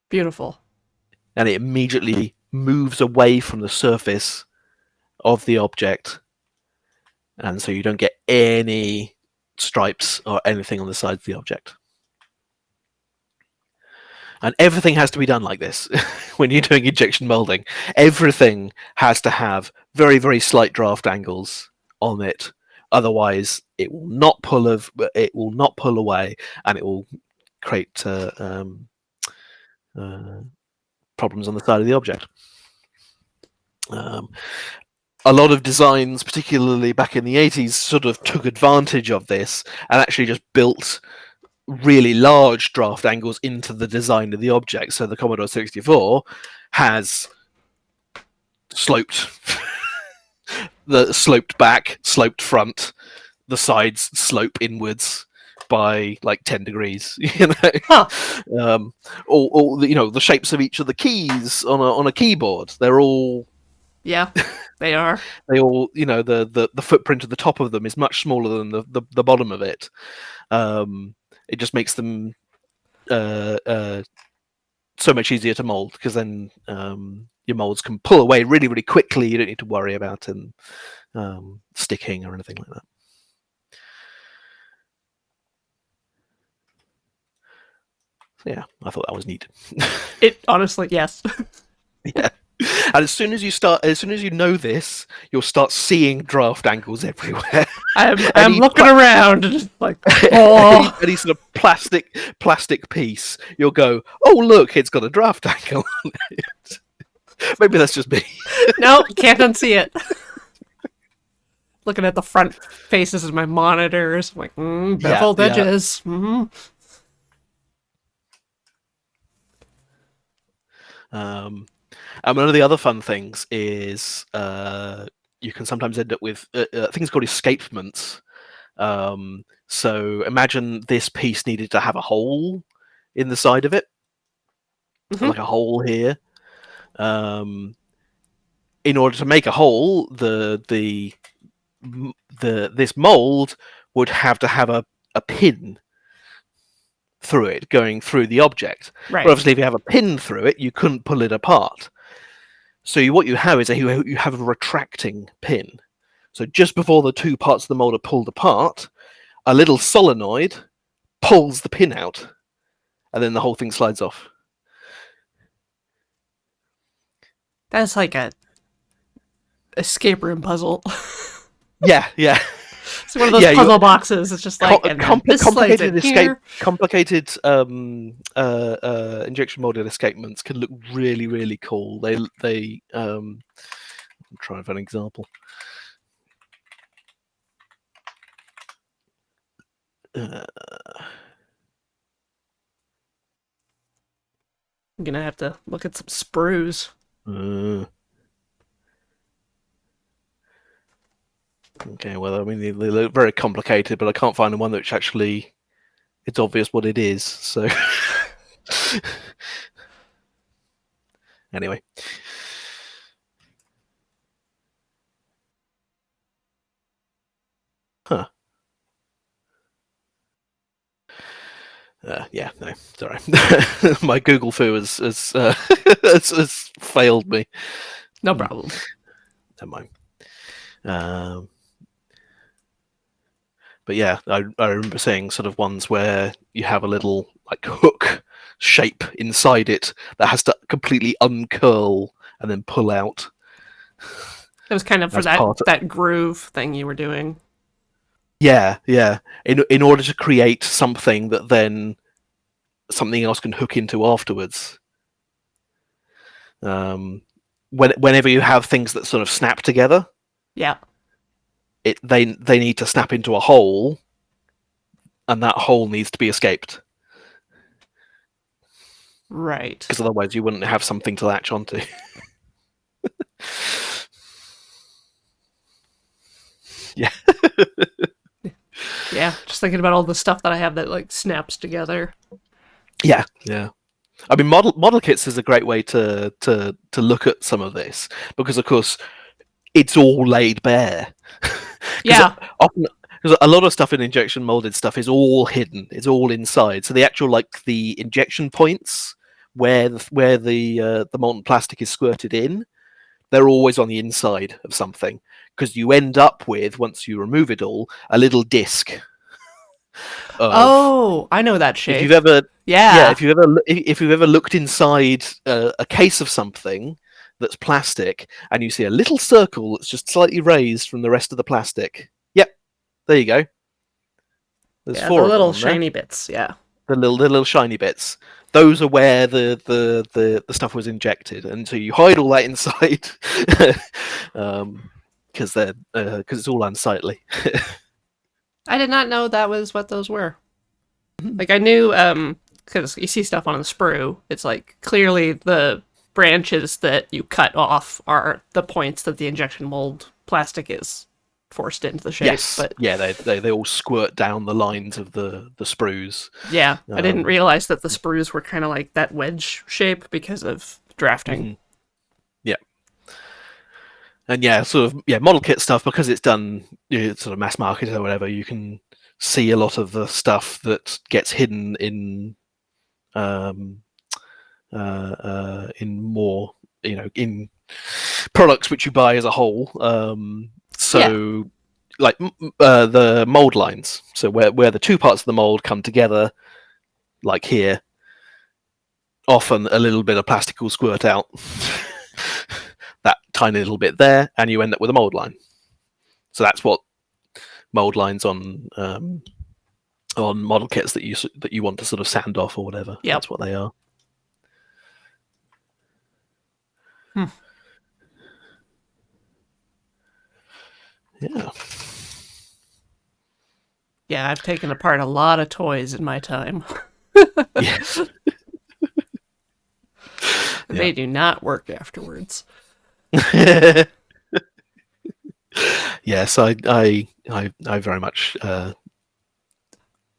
Beautiful. And it immediately moves away from the surface of the object. And so you don't get any stripes or anything on the side of the object. And everything has to be done like this when you're doing injection molding. Everything has to have very, very slight draft angles on it. Otherwise, it will not pull away, and it will create problems on the side of the object. A lot of designs, particularly back in the 80s, sort of took advantage of this and actually just built really large draft angles into the design of the object. So the Commodore 64 has sloped back, sloped front, the sides slope inwards by like 10 degrees, Huh. Or the shapes of each of the keys on a keyboard, they're all Yeah, they are. They all, the footprint at the top of them is much smaller than the bottom of it. It just makes them so much easier to mold, because then your molds can pull away really, really quickly. You don't need to worry about them sticking or anything like that. So yeah, I thought that was neat. It honestly, yes. Yeah. And as soon as you know this, you'll start seeing draft angles everywhere. I'm looking around and just like, oh, any sort of plastic piece, you'll go, oh look, it's got a draft angle on it. Maybe that's just me. no, can't unsee it. Looking at the front faces of my monitors, I'm like, Yeah, beveled yeah. edges. Mm-hmm. And one of the other fun things is you can sometimes end up with things called escapements. So imagine this piece needed to have a hole in the side of it, Mm-hmm. like a hole here. In order to make a hole, this mold would have to have a pin through it, going through the object. But Right. obviously, if you have a pin through it, you couldn't pull it apart. So what you have is you have a retracting pin. So just before the two parts of the mold are pulled apart, a little solenoid pulls the pin out, and then the whole thing slides off. That's like a escape room puzzle. Yeah, yeah. It's one of those Yeah, puzzle boxes. It's just like, and then this slides in here. complicated injection molded escapements can look really, really cool. I'm trying for an example. I'm gonna have to look at some sprues. Okay, well, I mean, they look very complicated, but I can't find one which actually it's obvious what it is. So, anyway, huh? Yeah, no, sorry, my Google foo has failed me. No problem. Never mind. But yeah, I remember seeing sort of ones where you have a little like hook shape inside it that has to completely uncurl and then pull out. It was kind of for As part of, that groove thing you were doing. yeah, yeah. In order to create something that then something else can hook into afterwards. Whenever you have things that sort of snap together, Yeah. they need to snap into a hole, and that hole needs to be escaped, Right. because otherwise you wouldn't have something to latch onto. Yeah. Yeah. Just thinking about all the stuff that I have that like snaps together. Yeah, yeah. I mean, model kits is a great way to look at some of this, because, of course, it's all laid bare. Because Yeah. often, because a lot of stuff in injection molded stuff is all hidden. It's all inside. So the actual the injection points where the molten plastic is squirted in, they're always on the inside of something, because you end up with, once you remove it all, a little disc of, Oh, I know that if you've shape. ever, yeah, Yeah. if you've ever looked inside a case of something that's plastic, and you see a little circle that's just slightly raised from the rest of the plastic. Yep, there you go. There's Yeah, the four of them little on there. shiny bits. Yeah. The little shiny bits. Those are where the stuff was injected, and so you hide all that inside, because it's all unsightly. I did not know that was what those were. Like I knew because you see stuff on the sprue, it's like clearly the branches that you cut off are the points that the injection mold plastic is forced into the shape. Yes, But yeah, they all squirt down the lines of the sprues. yeah, I didn't Um, realize that the sprues were kind of like that wedge shape because of drafting. mhm. Yeah. And yeah, sort of model kit stuff, because it's done, sort of mass market or whatever. You can see a lot of the stuff that gets hidden um, in more, in products which you buy as a whole. Yeah. So like the mold lines. So where the two parts of the mold come together, like here, often a little bit of plastic will squirt out. That tiny little bit there, and you end up with a mold line. So that's what mold lines on model kits that you want to sort of sand off or whatever. Yep. That's what they are. Hmm. Yeah. Yeah, I've taken apart a lot of toys in my time. Yes. They do not work afterwards. Yes, I very much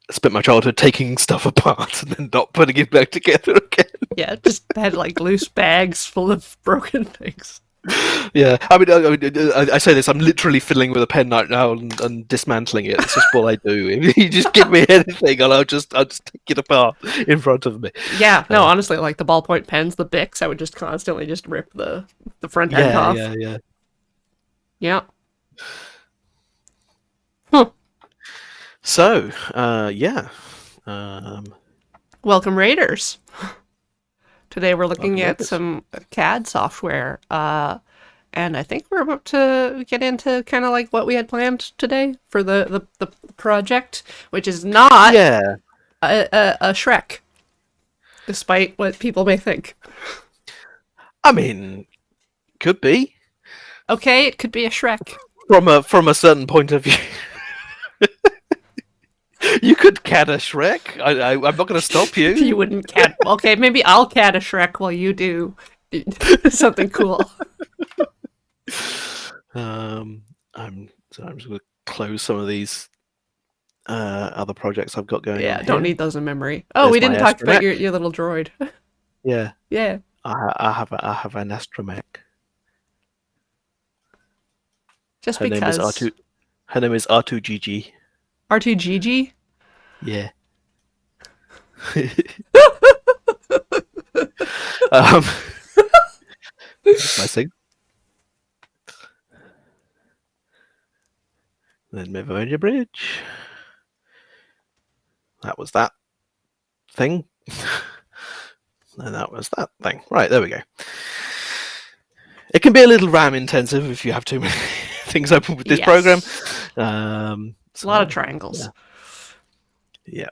spent my childhood taking stuff apart and then not putting it back together again. Yeah, just had like loose bags full of broken things. Yeah, I say this. I'm literally fiddling with a pen right now and dismantling it. It's just what I do. If you just give me anything, and I'll just take it apart in front of me. Yeah, no, honestly, like the ballpoint pens, the Bics, I would just constantly just rip the front end Yeah, off. yeah, yeah. Yeah. Huh. So, yeah. Um, Welcome, Raiders. Today we're looking welcome, at Raiders. some CAD software, and I think we're about to get into kind of like what we had planned today for the project, which is not Yeah, a Shrek, despite what people may think. I mean, could be Okay, it could be a Shrek. from a certain point of view. You could CAD a Shrek. I'm not going to stop you. You wouldn't CAD. Okay, maybe I'll CAD a Shrek while you do something cool. I'm just going to close some of these other projects I've got going on Yeah, don't here. need those in memory. Oh, we There's my didn't talk about astromech. your little droid. Yeah, Yeah, I have an astromech. just Her name is because. R2. Her name is R2GG. R2GG? Yeah. um, that's my thing. Then Mavonia Bridge. That was that thing. And that was that thing. Right, there we go. It can be a little RAM intensive if you have too many things open with this program. Yes. A So, lot of triangles. yeah.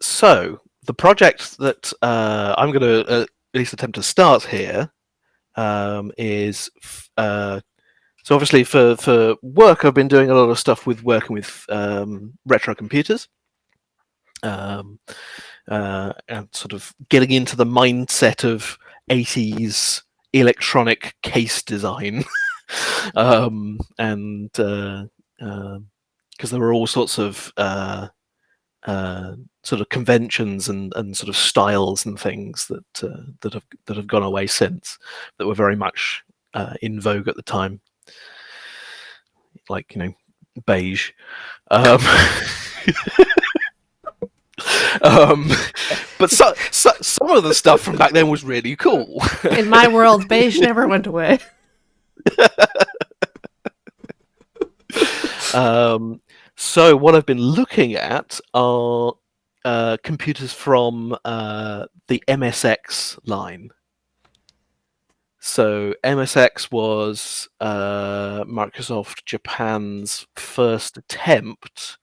So the project that I'm going to at least attempt to start here is so obviously for work I've been doing a lot of stuff with working with retro computers. And sort of getting into the mindset of 80s electronic case design. And because there were all sorts of sort of conventions and sort of styles and things that have gone away since, that were very much in vogue at the time, like beige. Um, but some of the stuff from back then was really cool. In my world, beige never went away. So what I've been looking at are computers from the MSX line. So MSX was Microsoft Japan's first attempt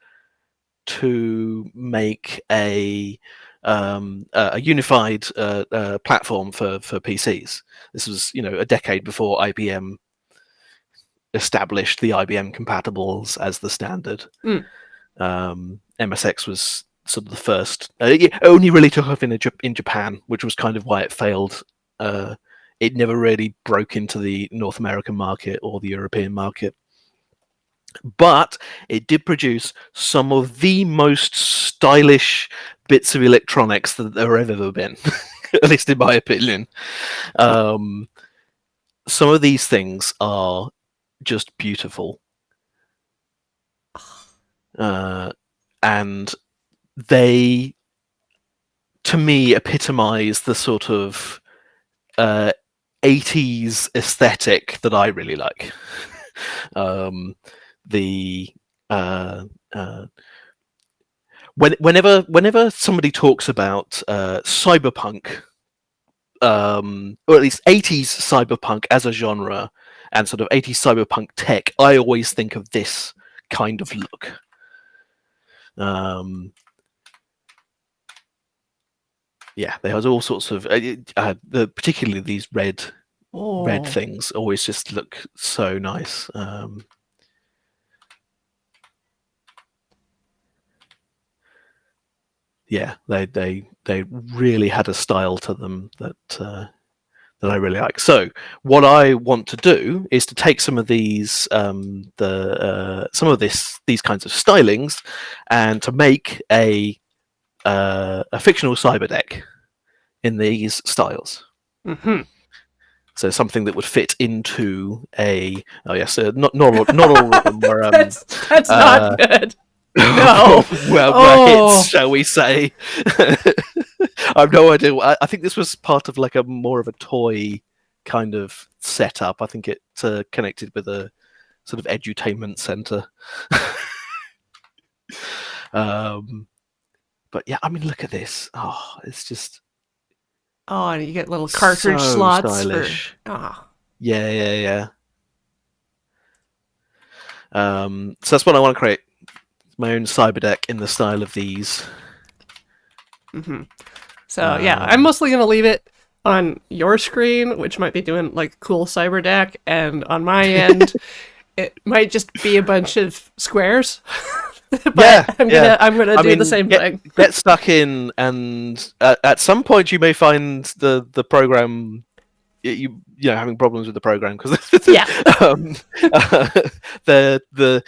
to make a unified platform for PCs. This was, a decade before IBM established the IBM compatibles as the standard. Mm. MSX was sort of the first. It only really took off in Japan, which was kind of why it failed. It never really broke into the North American market or the European market. But it did produce some of the most stylish bits of electronics that there have ever been, at least in my opinion. some of these things are just beautiful, uh, and they, to me, epitomize the sort of uh, 80s aesthetic that I really like. The uh, uh, whenever somebody talks about cyberpunk, or at least 80s cyberpunk as a genre, and sort of 80s cyberpunk tech, I always think of this kind of look. Um, yeah, there's all sorts of particularly these red Oh, things always just look so nice. Yeah, they really had a style to them that I really like. So what I want to do is to take some of these some of these kinds of stylings, and to make a fictional cyber deck in these styles. mm-hmm. So something that would fit into a, oh yes, not all of them were That's not uh, good. No. were hits, Oh, shall we say? I've no idea. I think this was part of like a more of a toy kind of setup. I think it connected with a sort of edutainment center. um, but yeah, I mean, look at this. Oh, it's just oh, and you get little cartridge so slots for. stylish. Ah, Yeah, yeah, yeah. So that's what I want to create. My own cyber deck in the style of these. mm-hmm. So yeah, I'm Um, mostly gonna leave it on your screen, which might be doing like cool cyber deck, and on my end, it might just be a bunch of squares. But yeah, yeah. I'm gonna I do the mean, same thing. get stuck in, and at some point you may find the program, you know, having problems with the program, because Yeah. um, the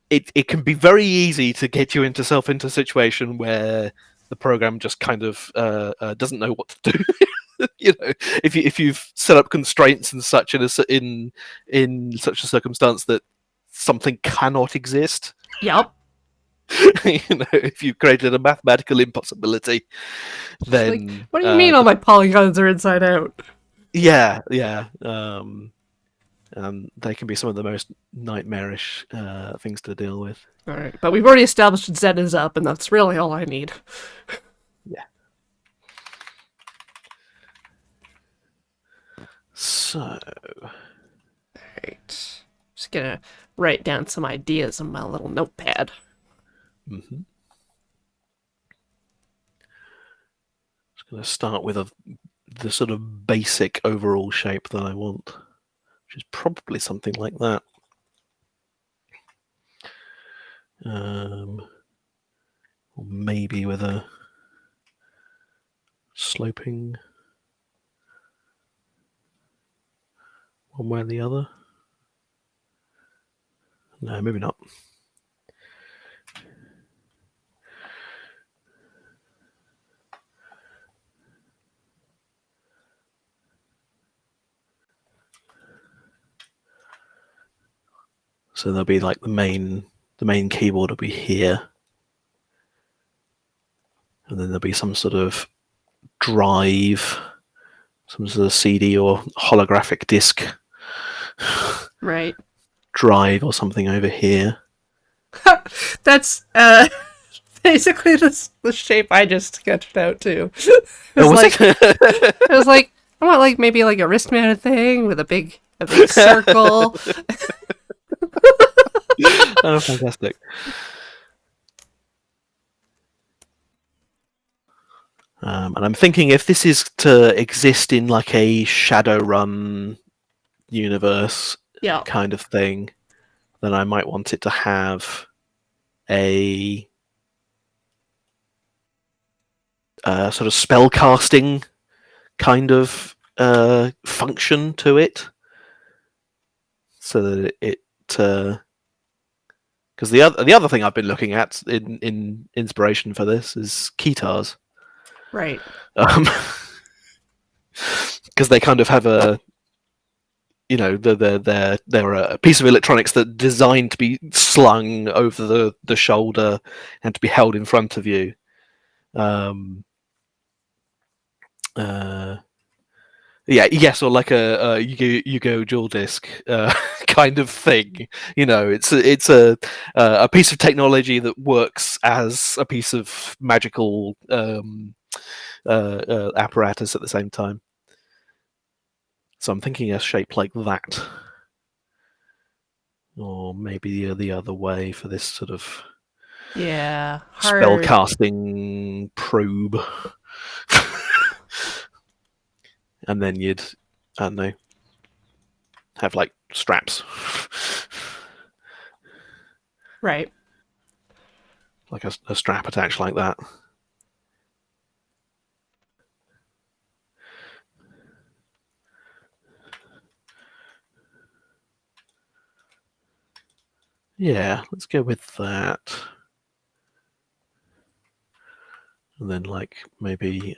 it can be very easy to get you into a situation where the program just kind of doesn't know what to do. You know, if you've set up constraints and such in such a circumstance that something cannot exist. Yep. You know, if you've created a mathematical impossibility, Like, then what do you mean all my polygons are inside out? yeah, yeah, they can be some of the most nightmarish things to deal with. All right, but we've already established that Z is up, and that's really all I need. Yeah. So, Right. Just gonna write down some ideas on my little notepad. mhm. Just going to start with the sort of basic overall shape that I want, which is probably something like that. Or maybe with a sloping one way or the other. No, maybe not. So there'll be like the main keyboard will be here, and then there'll be some sort of drive, some sort of CD or holographic disc Right. drive or something over here. That's basically the shape I just sketched out too. Oh, It's was like it? it was like I want like maybe like a wrist mounted thing with a big circle. Oh, fantastic. And I'm thinking if this is to exist in like a Shadowrun universe Yeah. kind of thing, then I might want it to have a sort of spell casting kind of function to it, so that it because the other thing I've been looking at in inspiration for this is keytars, Right. because they kind of have they're a piece of electronics that designed to be slung over the shoulder and to be held in front of you. Um, uh, yeah, yes, or like a Yugo dual disc kind of thing. It's a piece of technology that works as a piece of magical apparatus at the same time. So I'm thinking a shape like that, or maybe the other way for this sort of Yeah, spell hard. casting probe, and then you'd, I don't know, have like straps, Right. like a strap attached like that. Yeah, let's go with that. And then like maybe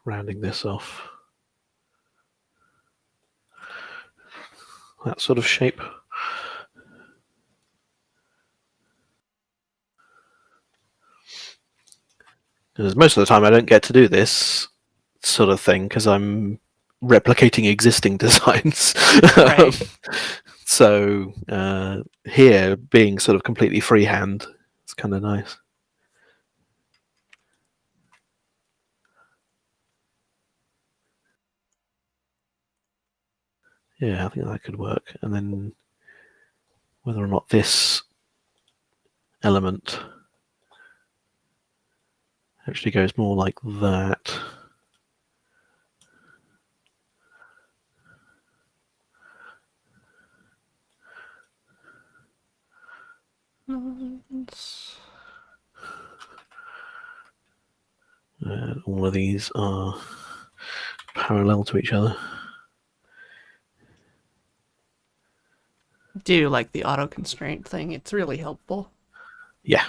rounding this off. That sort of shape. Because most of the time I don't get to do this sort of thing because I'm replicating existing designs. Right. So here, being sort of completely freehand, it's kind of nice. Yeah, I think that could work. And then whether or not this element actually goes more like that. All of these are parallel to each other. Do like the auto constraint thing. It's really helpful. Yeah.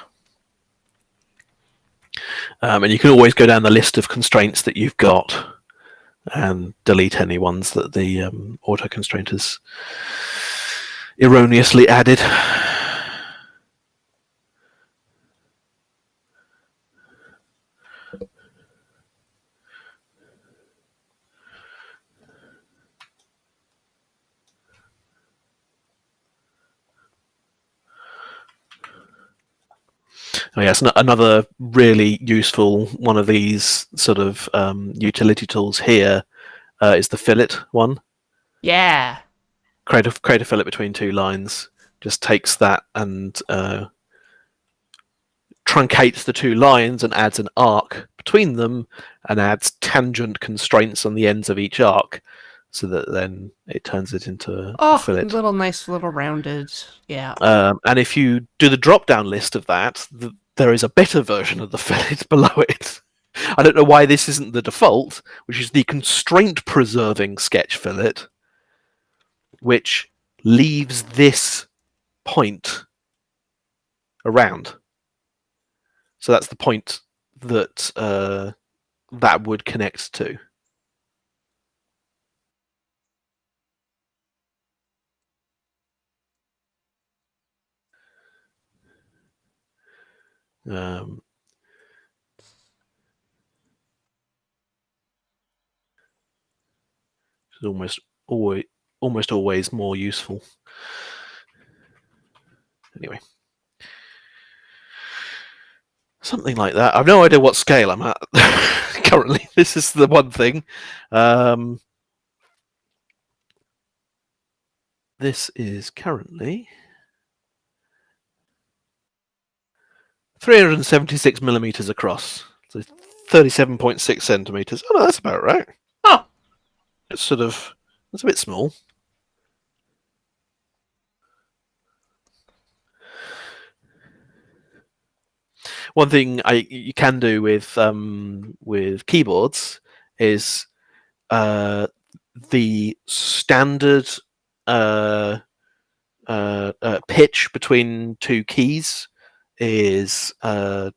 And you can always go down the list of constraints that you've got and delete any ones that the auto constraint has erroneously added. Oh, yes, another really useful one of these sort of utility tools here is the fillet one. Yeah. Create a fillet between two lines. Just takes that and truncates the two lines and adds an arc between them and adds tangent constraints on the ends of each arc so that then it turns it into a Oh, fillet. little nice, little rounded. Yeah. And if you do the drop down list of that, there is a better version of the fillet below it. I don't know why this isn't the default, which is the constraint preserving sketch fillet, which leaves this point around. So that's the point that that would connect to. Um, it's almost always more useful. Anyway, something like that. I've no idea what scale I'm at currently. This is the one thing. This is currently 376 millimeters across, so 37.6 centimeters. Oh, no, that's about right. Oh, It's a bit small. One thing you can do with keyboards is the standard uh, pitch between two keys is 3/4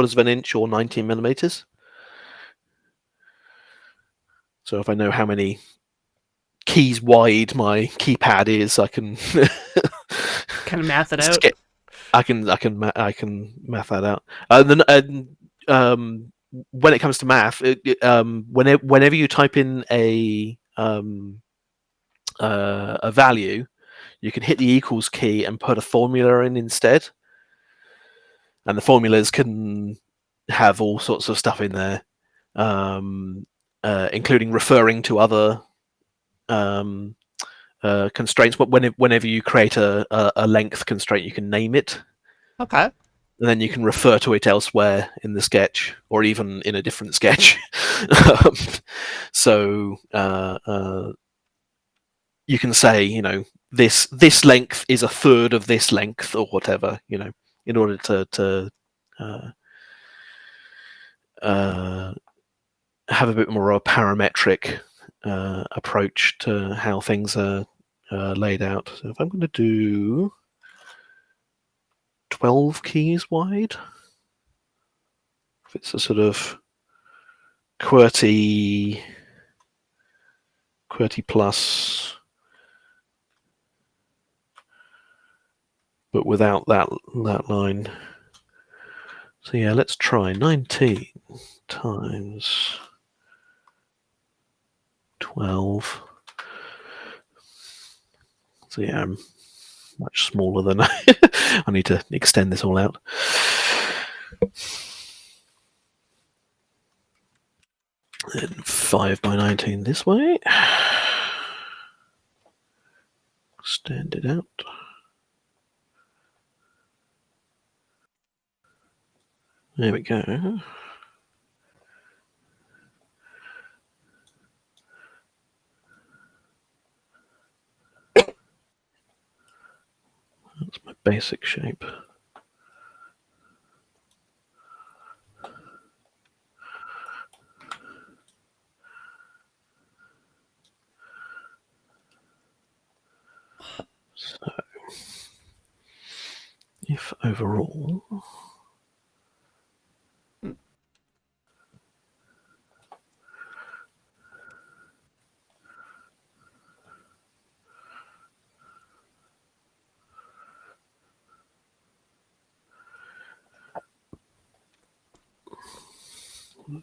of an inch or 19 millimeters. So if I know how many keys wide my keypad is, I can Kind of math it out. skip. I can math that out. And when it comes to math, whenever you type in a value, you can hit the equals key and put a formula in instead, and the formulas can have all sorts of stuff in there, including referring to other um, constraints. But whenever you create a length constraint, you can name it, Okay. and then you can refer to it elsewhere in the sketch or even in a different sketch. um, so you can say, this length is a third of this length or whatever, in order to uh, uh, have a bit more of a parametric approach to how things are laid out. So if I'm going to do 12 keys wide, if it's a sort of QWERTY plus, but without that line. So yeah, let's try 19 times 12. So yeah, I'm much smaller than I need to extend this all out. Then 5 by 19 this way. Extend it out. There we go. That's my basic shape. So, if overall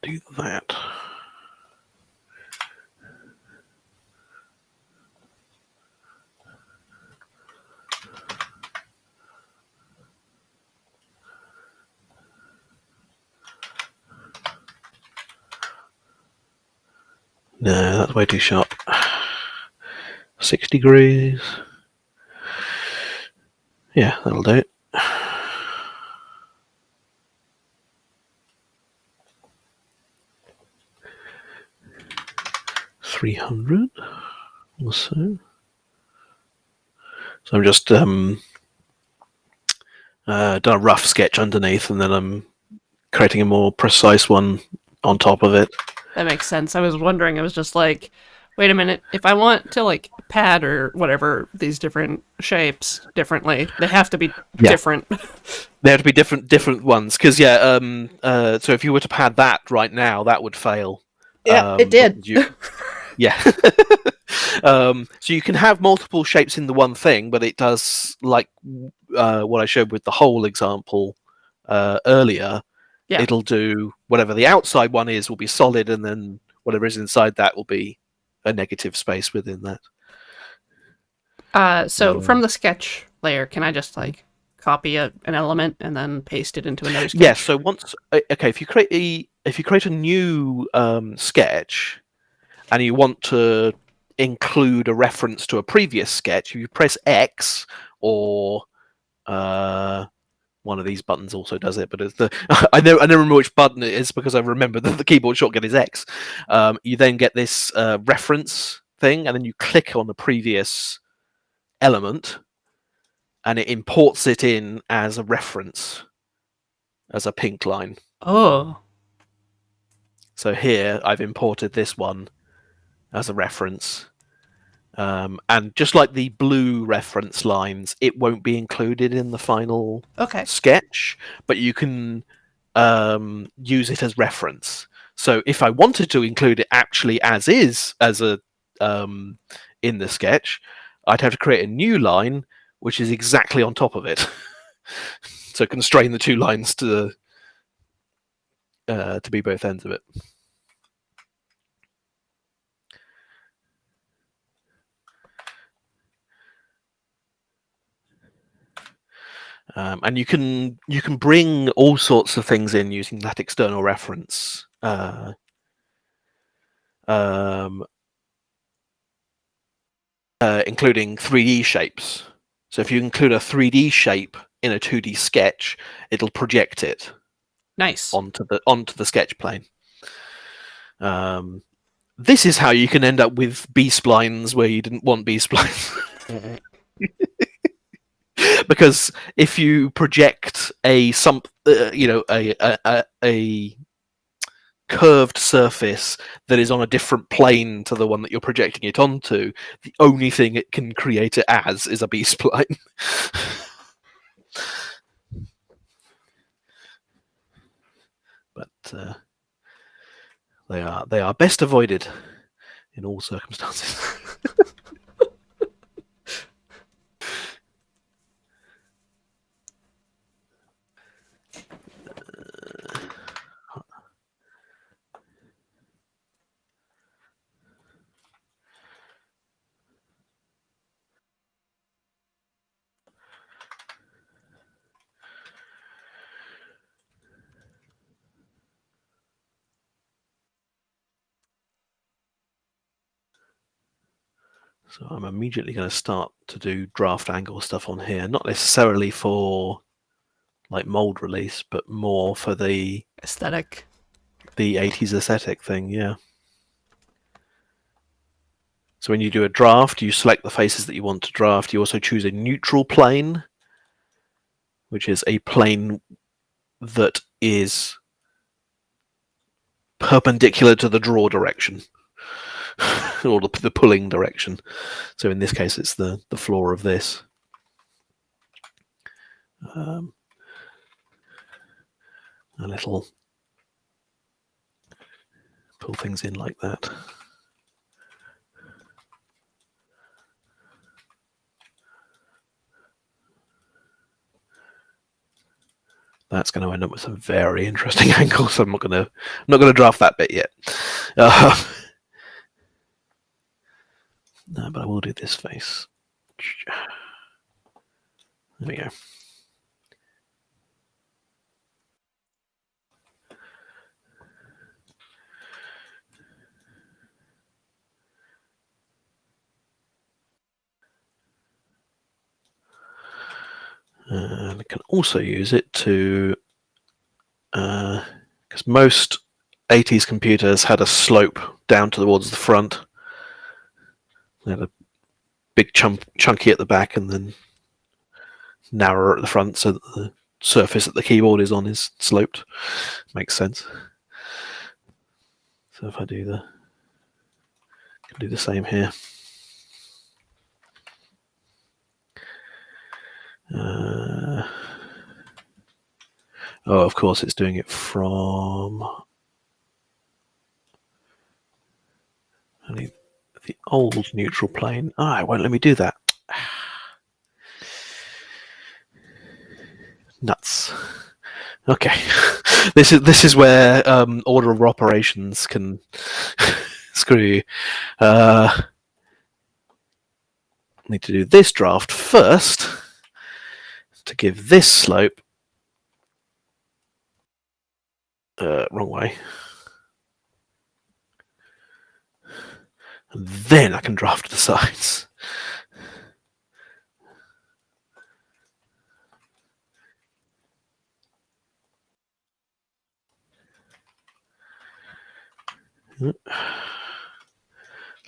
do that. No, that's way too sharp. 6 degrees. Yeah, that'll do it. 300 or so. So I'm just done a rough sketch underneath, and then I'm creating a more precise one on top of it. That makes sense. I was wondering, I was just like, wait a minute, if I want to like pad or whatever these different shapes differently, they have to be Yeah, different. they have to be different ones because so if you were to pad that right now, that would fail. Yeah, it did. Because yeah. So you can have multiple shapes in the one thing, but it does, like what I showed with the whole example earlier. Yeah. It'll do whatever the outside one is will be solid, and then whatever is inside that will be a negative space within that. So from the sketch layer, can I just like copy an element and then paste it into another Yes. sketch? So once, okay, if you create a new sketch and you want to include a reference to a previous sketch, if you press X or one of these buttons also does it, but it's the I never remember which button it is because I remember that the keyboard shortcut is X. You then get this reference thing, and then you click on the previous element, and it imports it in as a reference, as a pink line. Oh, So here I've imported this one as a reference. And just like the blue reference lines, it won't be included in the final okay. sketch, but you can use it as reference. So if I wanted to include it actually as is as a in the sketch, I'd have to create a new line which is exactly on top of it. So constrain the two lines to be both ends of it. And you can bring all sorts of things in using that external reference, um, including 3D shapes. So if you include a 3D shape in a 2D sketch, it'll project it Nice. onto the sketch plane. This is how you can end up with B splines where you didn't want B splines. Because if you project a curved surface that is on a different plane to the one that you're projecting it onto, the only thing it can create it as is a B spline. But they are best avoided in all circumstances. So I'm immediately going to start to do draft angle stuff on here, not necessarily for like mold release, but more for the Aesthetic. 80s aesthetic thing. Yeah. So when you do a draft, you select the faces that you want to draft. You also choose a neutral plane, which is a plane that is perpendicular to the draw direction or the pulling direction. So in this case, it's the floor of this. A little pull things in like that. That's going to end up with some very interesting angles. I'm not going to draft that bit yet. No, but I will do this face. There we go. And I can also use it to, because most 80s computers had a slope down towards the front. They had a big chunky at the back and then narrower at the front, so that the surface that the keyboard is on is sloped. Makes sense. So if I do can do the same here. Oh, of course, it's doing it from only the old neutral plane. Ah, it won't let me do that. Nuts. Okay, this is where order of operations can screw you. Need to do this draft first to give this slope. Wrong way. And then I can draft the sides.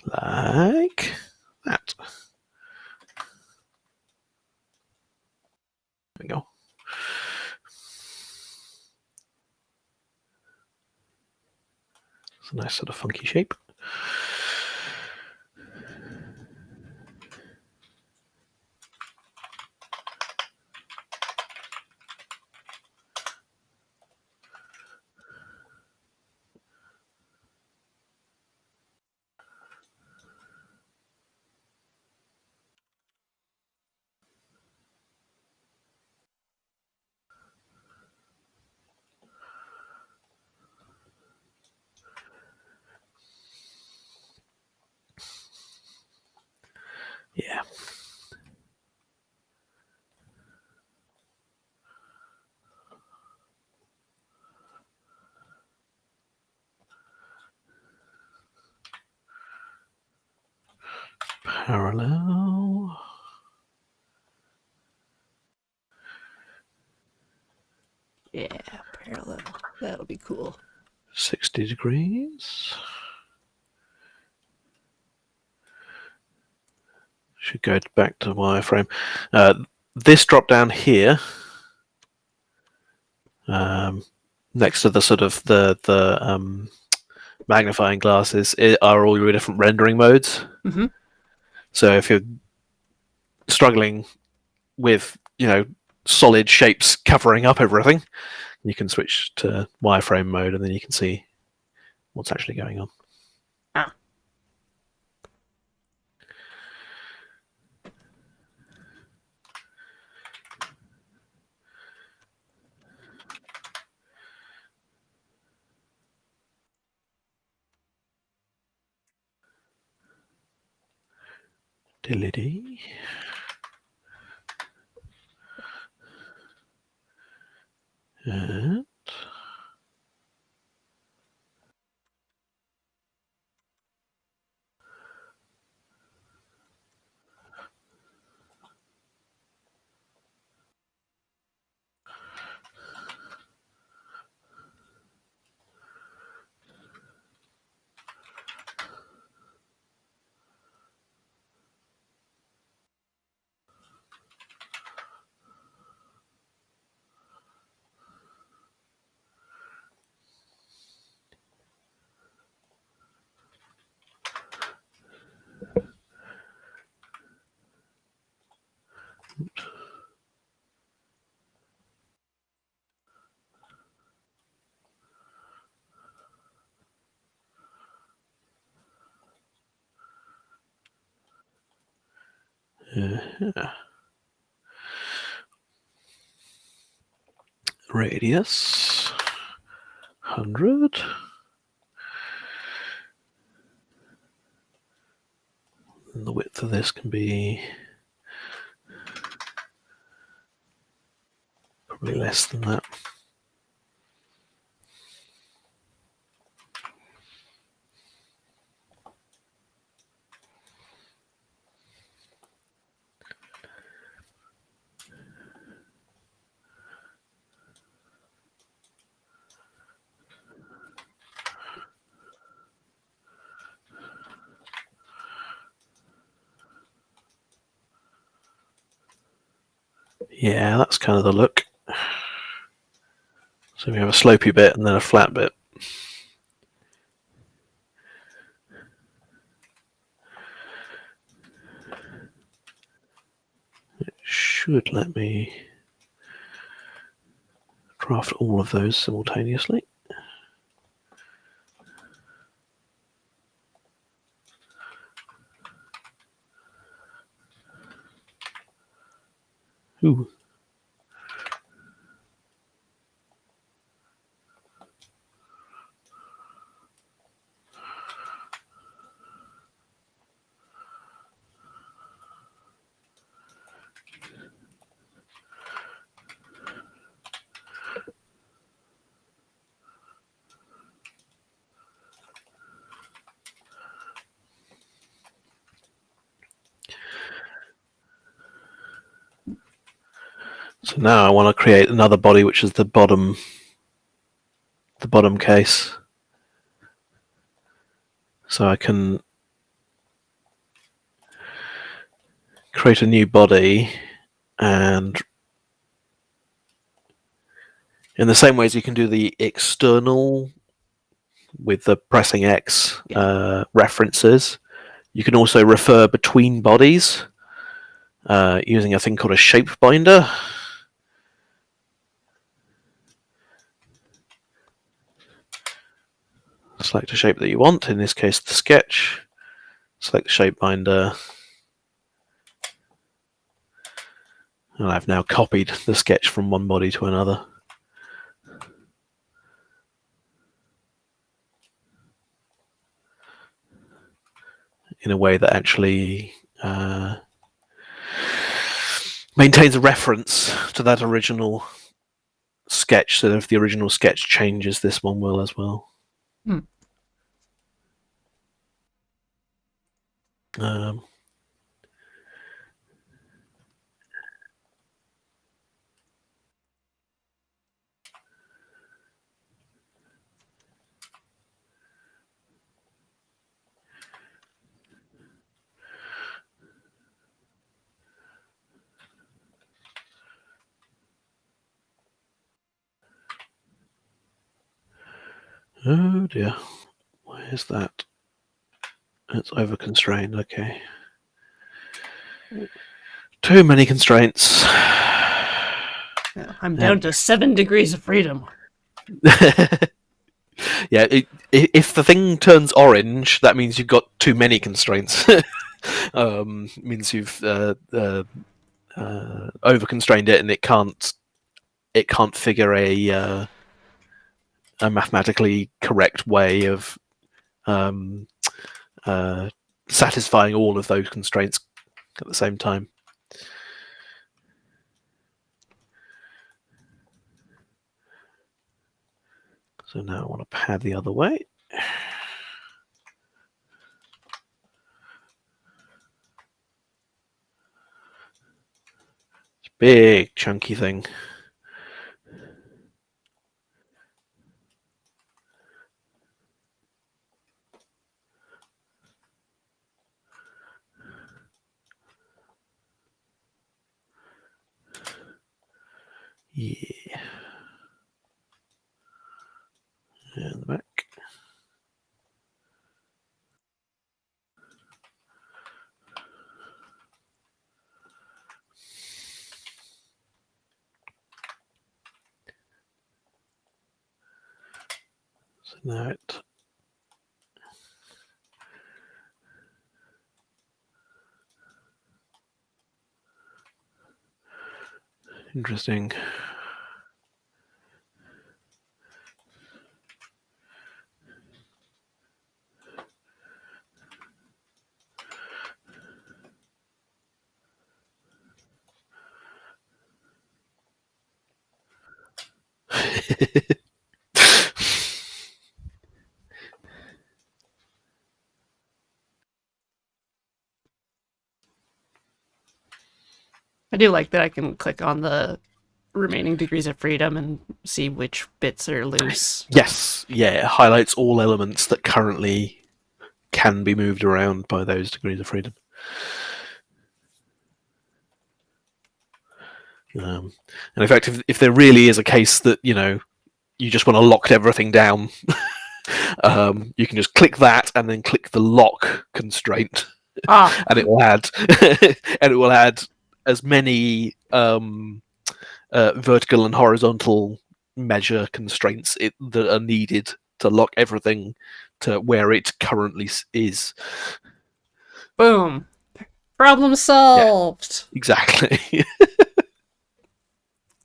Like that. There we go. It's a nice sort of funky shape. parallel. Yeah, parallel. That would be cool. 60 degrees. Should go back to wireframe. This drop down here, next to the sort of the magnifying glasses, are all your different rendering modes. Mm-hmm. So if you're struggling with, solid shapes covering up everything, you can switch to wireframe mode, and then you can see what's actually going on. Ah. Diddly-dee. And radius 100. And the width of this can be probably less than that. Yeah, that's kind of the look. So we have a slopey bit and then a flat bit. It should let me draft all of those simultaneously. Ooh. So now I want to create another body, which is the bottom case. So I can create a new body, and in the same way as you can do the external with the pressing X references, you can also refer between bodies using a thing called a shape binder. Select a shape that you want, in this case the sketch, select the shape binder, and I've now copied the sketch from one body to another. In a way that actually maintains a reference to that original sketch, so that if the original sketch changes, this one will as well. Hmm. Oh dear. Where's that? It's over constrained. Okay. Too many constraints. Yeah, I'm There down we to 7 degrees of freedom. go. Yeah, if the thing turns orange, that means you've got too many constraints. Means you've over constrained it, and it can't figure a mathematically correct way of um, uh, satisfying all of those constraints at the same time. So now I want to pad the other way. Big chunky thing. Yeah. And the back. So now it. Interesting. I do like that I can click on the remaining degrees of freedom and see which bits are loose. Yes, yeah, it highlights all elements that currently can be moved around by those degrees of freedom. And in fact, if there really is a case that you just want to lock everything down, you can just click that and then click the lock constraint, Ah, and it will add and it will add as many vertical and horizontal measure constraints that are needed to lock everything to where it currently is. boom. Problem Yeah, solved. exactly.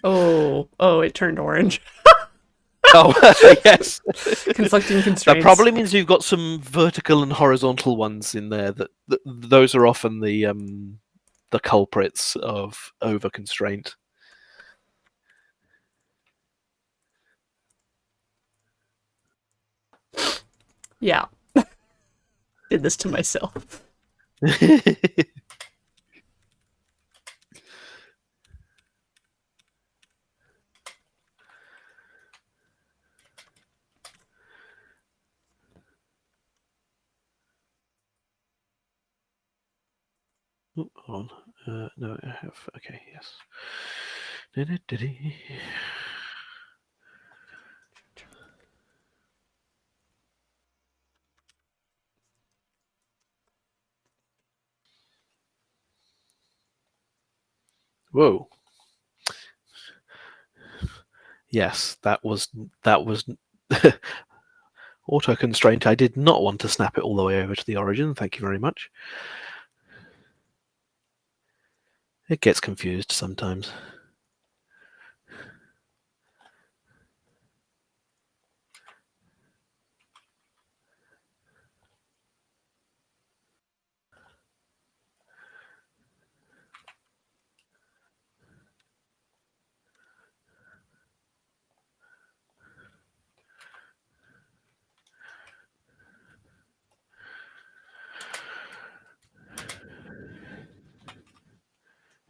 Oh, it turned orange. Oh, yes. Conflicting That constraints. probably means you've got some vertical and horizontal ones in there. That those are often the culprits of over constraint. Yeah, did this to myself. Hold on. No, I have. Okay, yes. Whoa. Yes, that was auto constraint. I did not want to snap it all the way over to the origin. Thank you very much. It gets confused sometimes.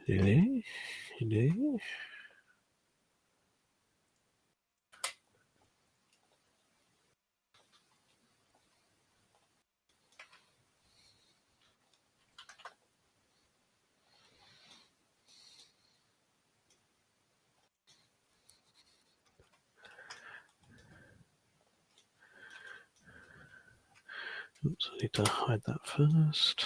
Really? Really? Oops, I need to hide that first.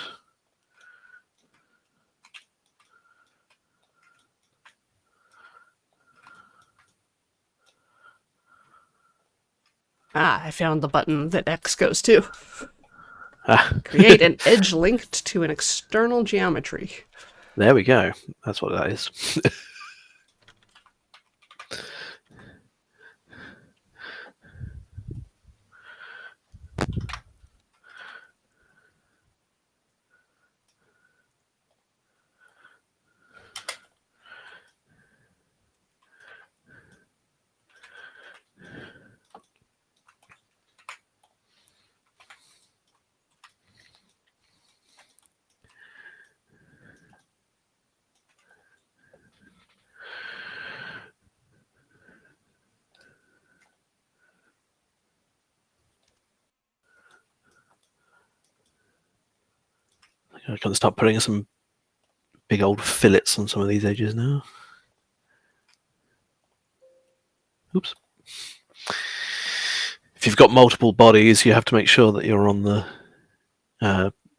Ah, I found the button that X goes to. Ah, Create an edge linked to an external geometry. there we go. That's what that is. I can start putting some big old fillets on some of these edges now. Oops. If you've got multiple bodies, you have to make sure that you're on the.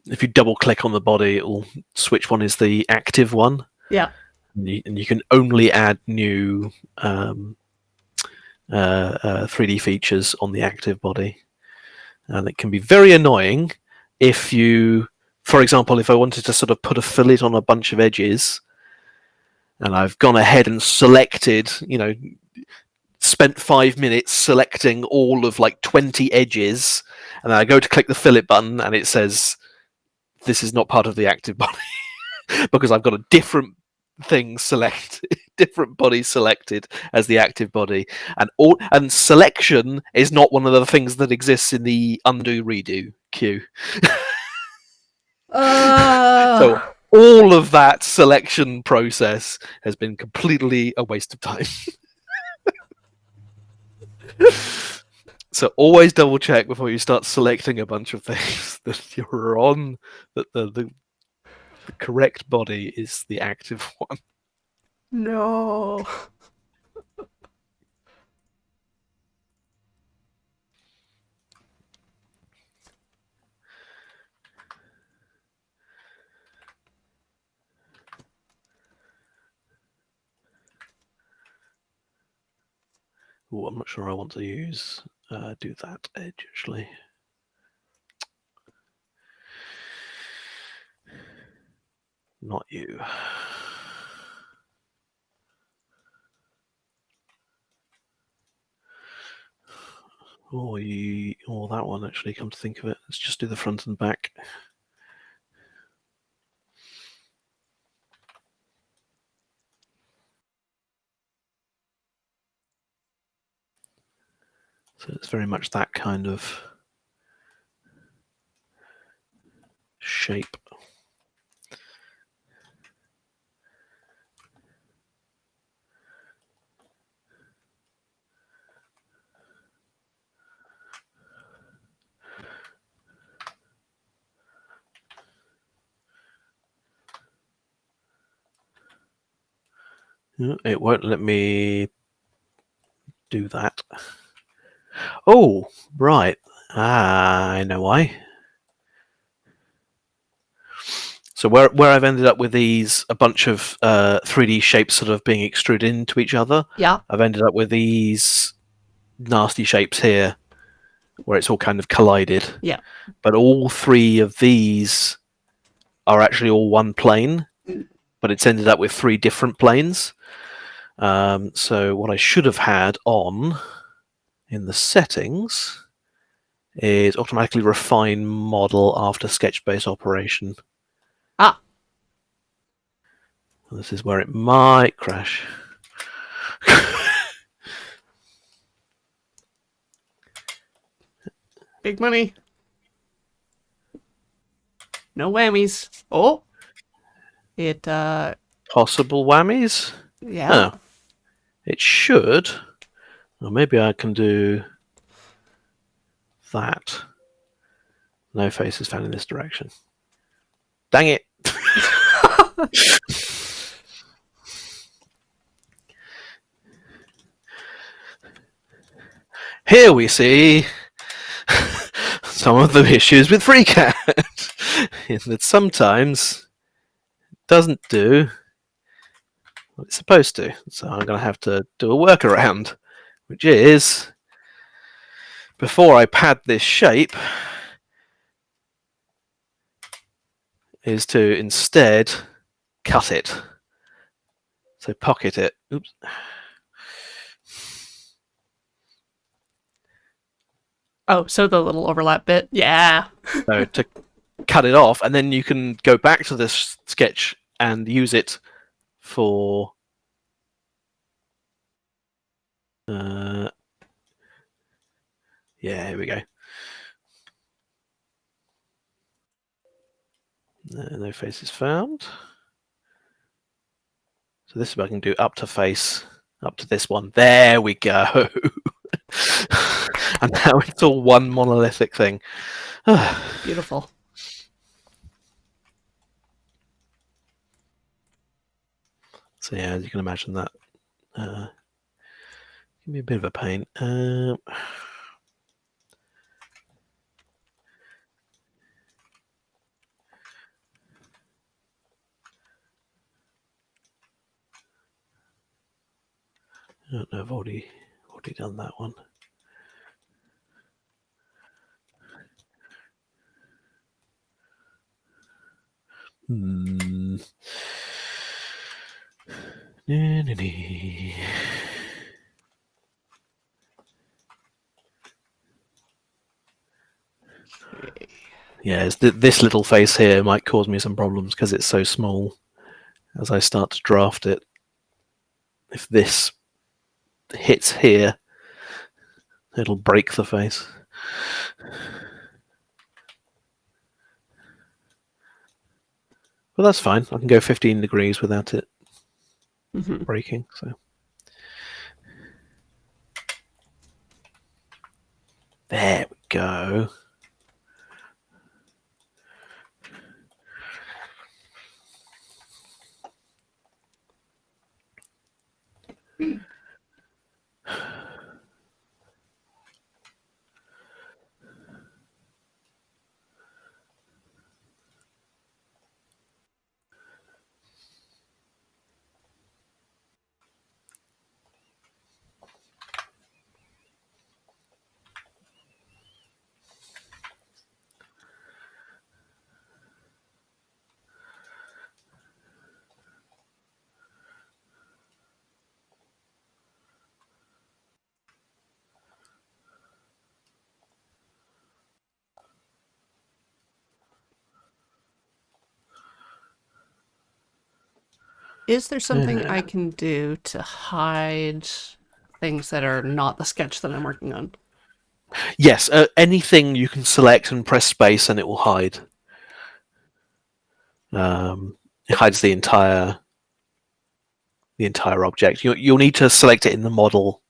If you double click on the body, it will switch one is the active one. Yeah. And you can only add new 3D features on the active body. And it can be very annoying if you, for example, if I wanted to sort of put a fillet on a bunch of edges, and I've gone ahead and selected, spent 5 minutes selecting all of like 20 edges, and then I go to click the fillet button and it says, this is not part of the active body because I've got a different thing selected, different body selected as the active body, and selection is not one of the things that exists in the undo redo queue. So all of that selection process has been completely a waste of time. So always double check before you start selecting a bunch of things that you're on, that the correct body is the active one. No. Ooh, I'm not sure I want to do that edge actually. Not you. Or that one actually, come to think of it. Let's just do the front and back. So it's very much that kind of shape. It won't let me do that. Oh, right. I know why. So where I've ended up with a bunch of 3D shapes sort of being extruded into each other, Yeah. I've ended up with these nasty shapes here where it's all kind of collided. Yeah. But all three of these are actually all one plane, but it's ended up with three different planes. So what I should have had on in the settings is automatically refine model after sketch base operation. Ah. This is where it might crash. Big money. No whammies. Oh. It Possible whammies? yeah. Oh, it should. Or maybe I can do that. No face is found in this direction. Dang it. Here we see some of the issues with FreeCAD in that sometimes it doesn't do what it's supposed to. So I'm going to have to do a workaround, which is before I pad this shape, is to instead cut it. So pocket it. Oops. Oh, so the little overlap bit. Yeah. So to cut it off, and then you can go back to this sketch and use it for yeah, here we go. No faces found. So this is what I can do up to face, up to this one. There we go. And now it's all one monolithic thing. Beautiful. So yeah, as you can imagine that can be a bit of a pain. I don't know, I've already done that one. Okay. Yeah, this little face here might cause me some problems because it's so small as I start to draft it. If this hits here, it'll break the face. But that's fine. I can go 15 degrees without it breaking. So there we go. Is there something I can do to hide things that are not the sketch that I'm working on? Yes, anything you can select and press space and it will hide. It hides the entire object. You'll need to select it in the model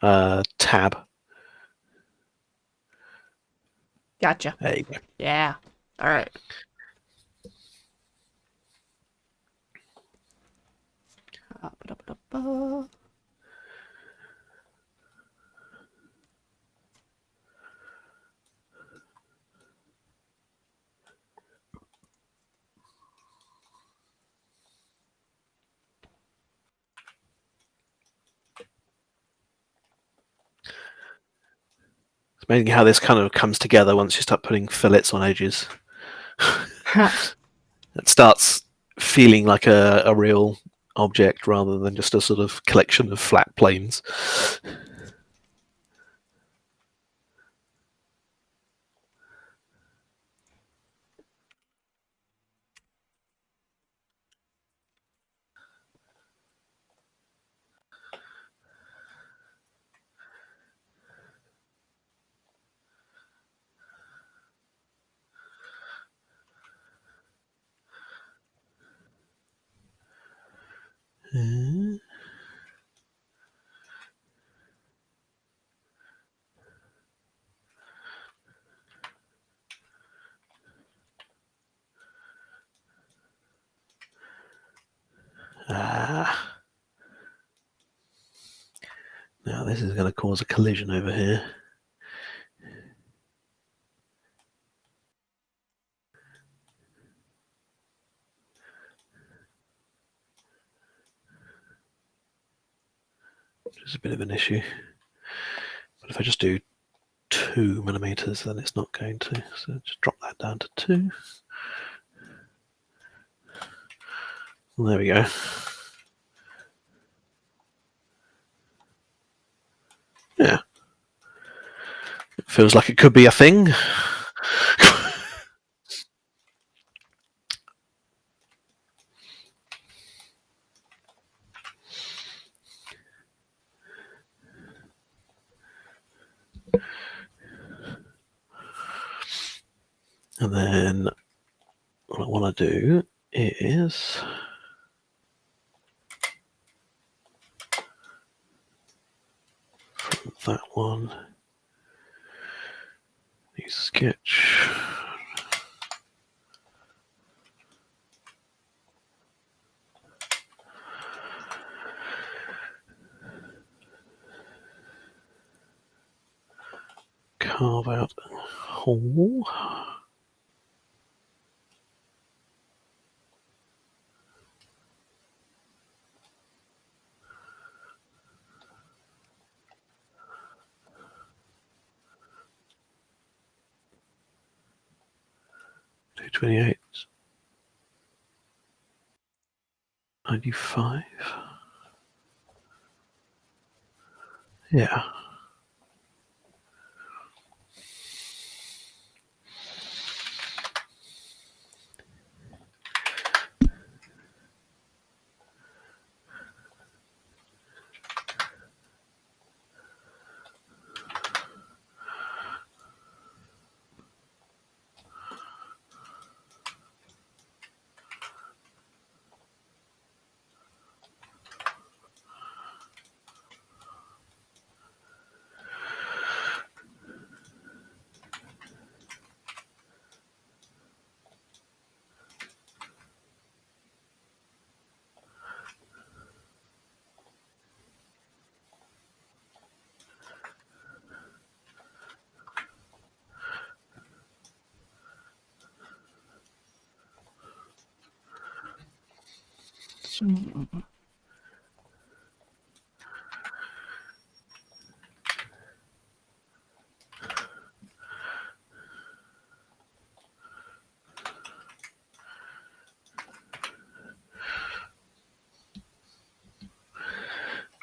tab. Gotcha. There you go. Yeah. All right. Ba-da-ba-da-ba. It's amazing how this kind of comes together once you start putting fillets on edges. It starts feeling like a real object rather than just a sort of collection of flat planes. Now this is going to cause a collision over here. which is a bit of an issue. But if I just do 2 millimeters, then it's not going to. So just drop that down to 2. And there we go. Yeah. It feels like it could be a thing. And then what I want to do is from that one, use sketch. Carve out a hole. Two 28. 95. Yeah. It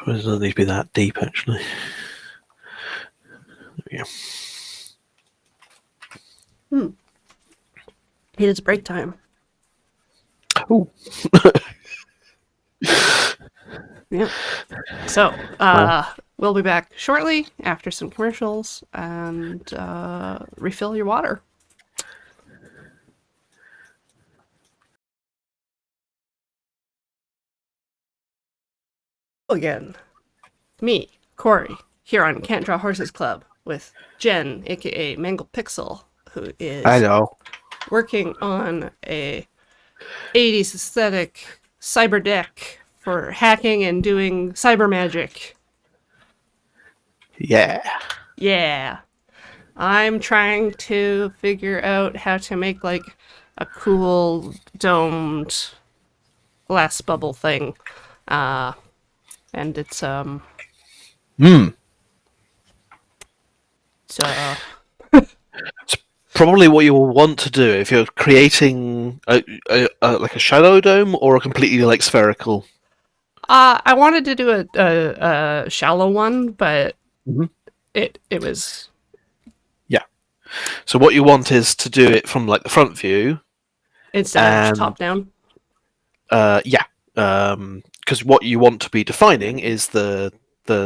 doesn't need to be that deep, actually. There we go. It is break time. Oh, Yeah. So, we'll be back shortly after some commercials and refill your water. Again, me, Corey, here on Can't Draw Horses Club with Jen, aka Mangle Pixel, who I is know. working on a 80s aesthetic cyber deck for hacking and doing cyber magic. Yeah. Yeah. I'm trying to figure out how to make like a cool domed glass bubble thing. And it's so Probably what you will want to do if you're creating like a shadow dome or a completely like spherical. I wanted to do a shallow one, but Mhm. it was Yeah. So what you want is to do it from like the front view, instead of just and top down. yeah, because what you want to be defining is the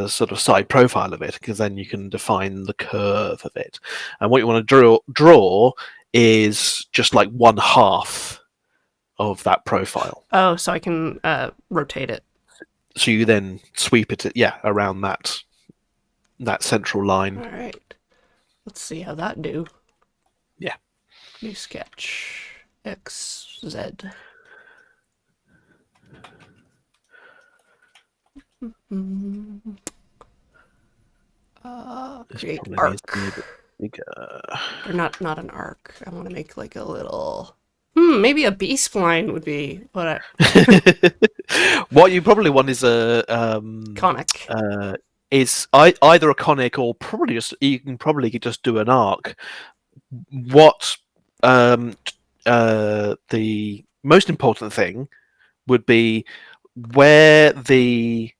sort of side profile of it, because then you can define the curve of it. And what you want to draw is just like one half of that profile. Oh, so I can rotate it. So you then sweep it, yeah, around that central line. All right. Let's see how that do. Yeah. New sketch. XZ. This Create probably needs to be a arc. bit bigger. Or not an arc. I want to make like a little Maybe a B spline would be what I What you probably want is a conic. either a conic or probably just you can probably just do an arc. What the most important thing would be where the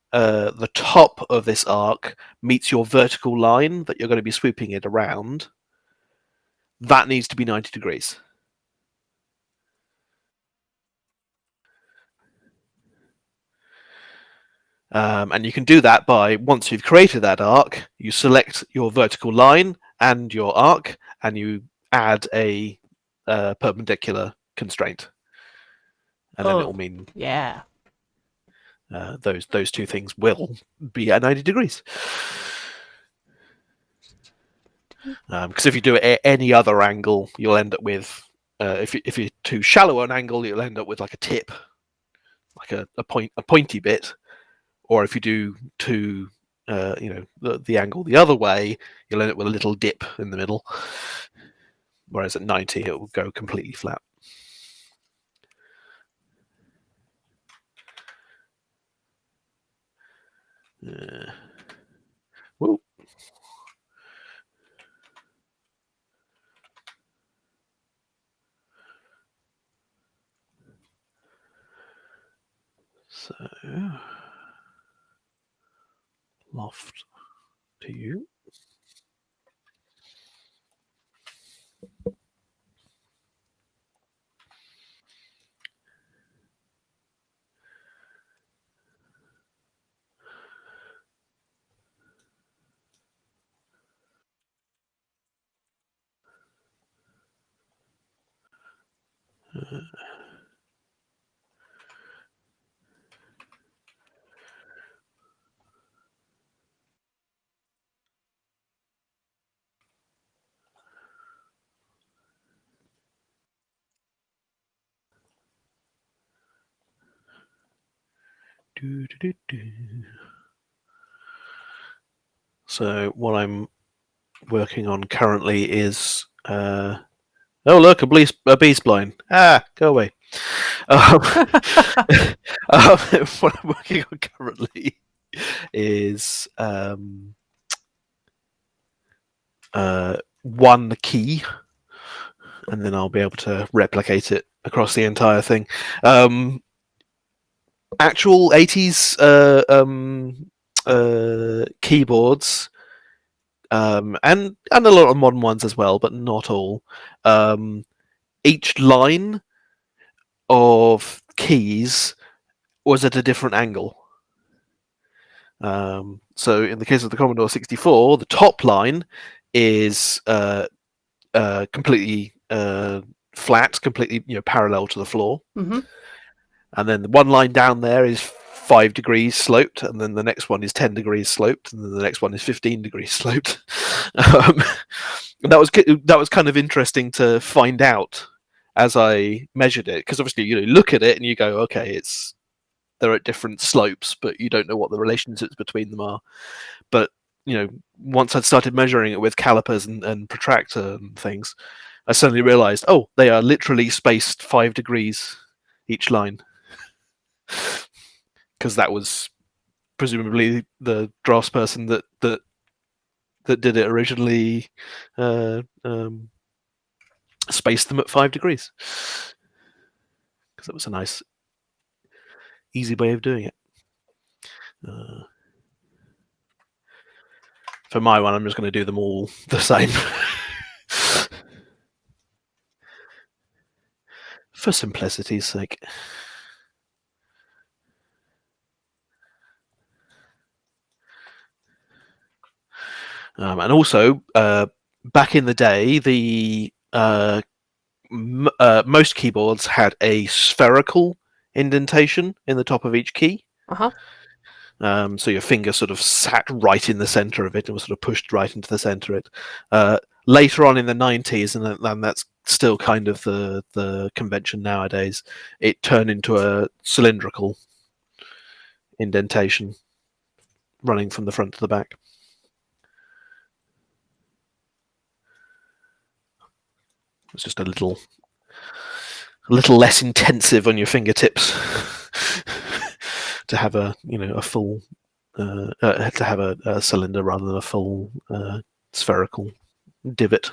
top of this arc meets your vertical line that you're going to be swooping it around. That needs to be 90 degrees. And you can do that by, once you've created that arc, you select your vertical line and your arc, and you add a perpendicular constraint, and then it will Oh, mean yeah. those two things will be at 90 degrees. Because if you do it at any other angle, you'll end up with if you're too shallow an angle, you'll end up with like a tip, like a pointy bit. Or if you do too the angle the other way, you'll end up with a little dip in the middle. Whereas at 90, it will go completely flat. Uh, whoa. So, loft to you. Uh, do, do, do, do. So what I'm working on currently is oh look, a bee spline. Ah, go away. Um, what I'm working on currently is one key, and then I'll be able to replicate it across the entire thing. Actual 80s keyboards, and a lot of modern ones as well, but not all. Each line of keys was at a different angle. So in the case of the Commodore 64, the top line is completely flat, completely parallel to the floor, Mm-hmm. and then the one line down there is 5 degrees sloped, and then the next one is 10 degrees sloped, and then the next one is 15 degrees sloped. um, and that was kind of interesting to find out as I measured it, because obviously you look at it and you go, okay, they're at different slopes, but you don't know what the relationships between them are. But once I'd started measuring it with calipers and protractor and things, I suddenly realized, oh, they are literally spaced 5 degrees each line, because that was presumably the draftsperson that did it originally uh, um, spaced them at 5 degrees, because that was a nice, easy way of doing it. Uh, for my one, I'm just going to do them all the same. For simplicity's sake. And also, back in the day, the most keyboards had a spherical indentation in the top of each key. Uh-huh. So your finger sort of sat right in the center of it and was sort of pushed right into the center of it. Later on in the 90s, and that's still kind of the convention nowadays, it turned into a cylindrical indentation running from the front to the back. It's just a little a little less intensive on your fingertips to have a full to have a cylinder rather than a full spherical divot.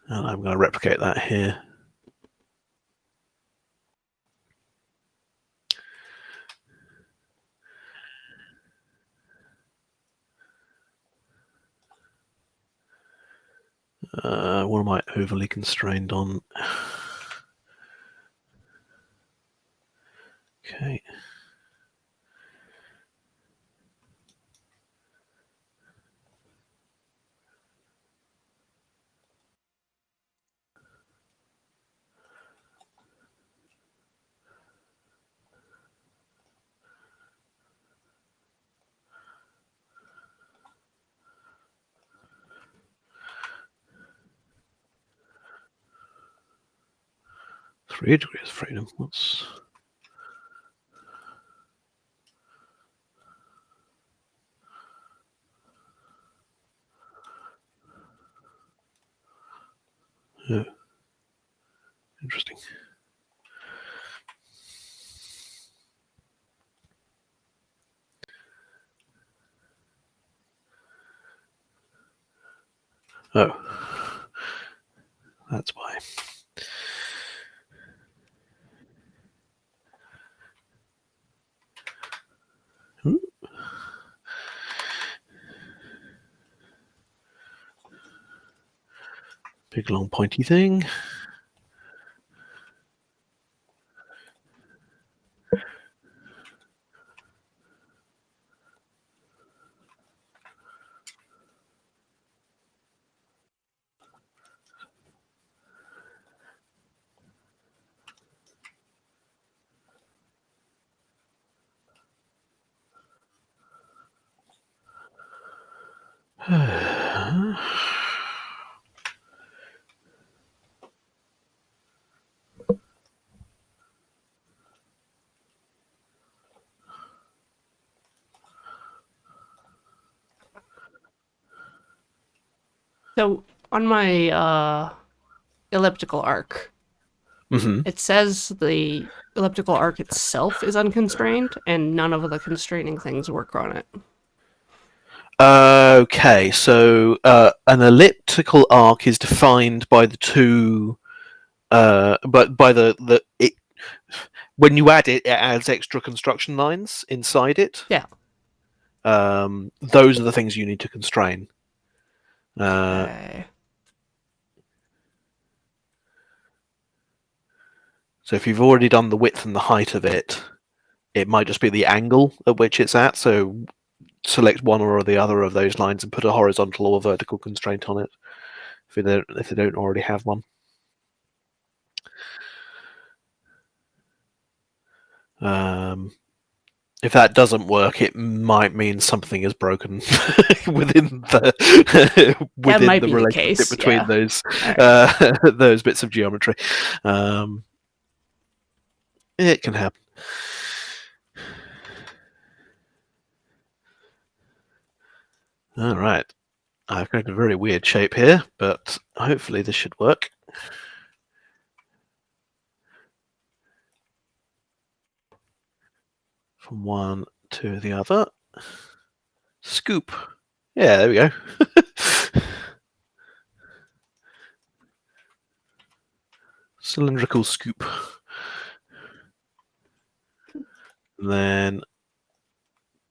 And I'm going to replicate that here. What am I overly constrained on? Okay. Three degrees of freedom. What's interesting? Oh, that's why. Hmm? Big long pointy thing. So on my elliptical arc, Mm-hmm. it says the elliptical arc itself is unconstrained, and none of the constraining things work on it. Okay, so an elliptical arc is defined by the two, but by the it, when you add it, it adds extra construction lines inside it. Yeah. Those are the things you need to constrain. Okay. So if you've already done the width and the height of it, it might just be the angle at which it's at. So select one or the other of those lines and put a horizontal or vertical constraint on it if they don't already have one. If that doesn't work, it might mean something is broken within the That within might the be the relationship case. between Yeah. All right. those bits of geometry. It can happen. All right, I've got a very weird shape here, but hopefully this should work. From one to the other. Scoop. Yeah, there we go. Cylindrical scoop. And then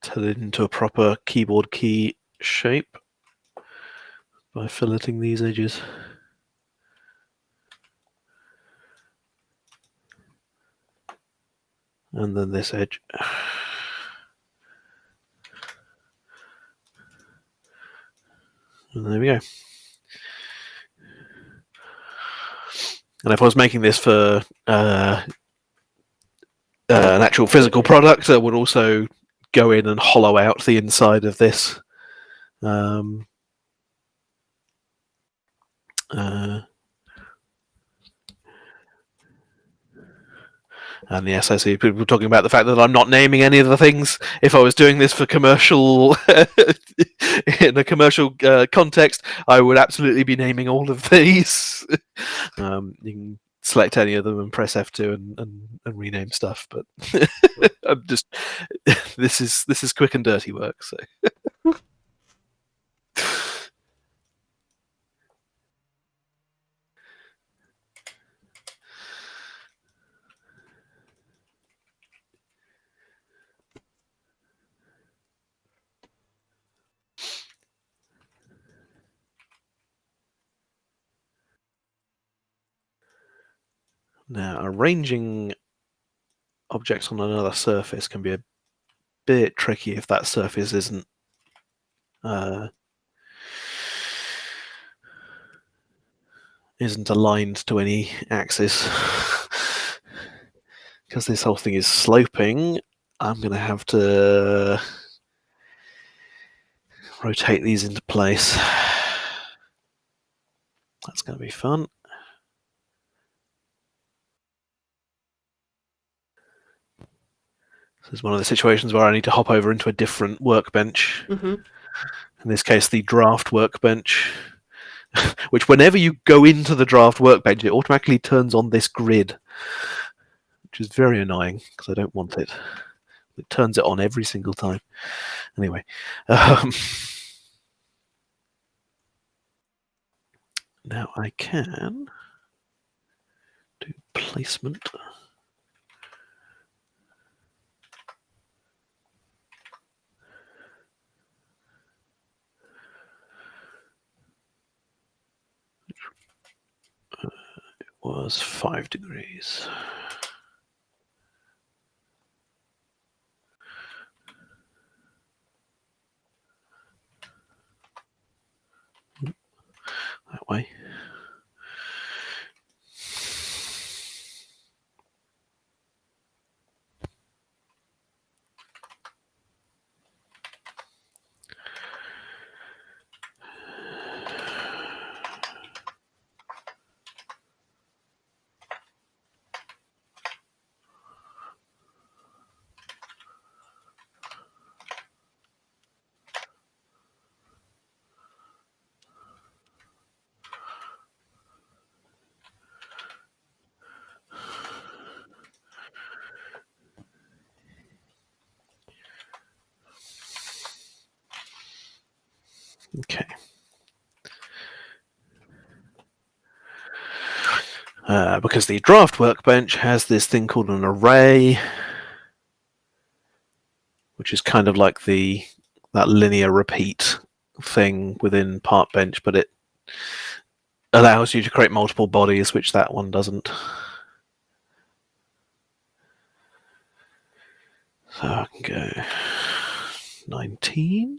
turn it into a proper keyboard key shape by filleting these edges. And then this edge. And there we go. And if I was making this for an actual physical product, I would also go in and hollow out the inside of this. Um, uh, And yes, I see people talking about the fact that I'm not naming any of the things. If I was doing this for commercial, in a commercial context, I would absolutely be naming all of these. You can select any of them and press F2 and rename stuff. But I'm just this is quick and dirty work. So now arranging objects on another surface can be a bit tricky if that surface uh, isn't aligned to any axis. Because this whole thing is sloping, I'm going to have to rotate these into place. That's going to be fun. This is one of the situations where I need to hop over into a different workbench. Mm-hmm. In this case, the draft workbench, which whenever you go into the draft workbench, it automatically turns on this grid, which is very annoying because I don't want it. It turns it on every single time. Anyway, now I can do placement. Was 5 degrees. That way. Okay. Because the draft workbench has this thing called an array, which is kind of like that linear repeat thing within part bench, but it allows you to create multiple bodies, which that one doesn't. So I can go 19.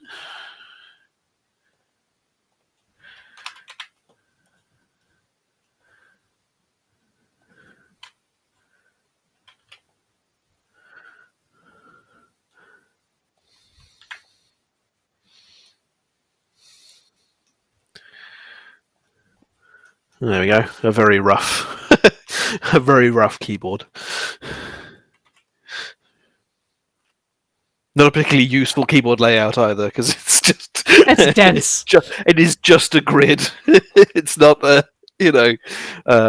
There we go. A very rough, a very rough keyboard. Not a particularly useful keyboard layout either, because it's just It's dense. It is just a grid. It's not a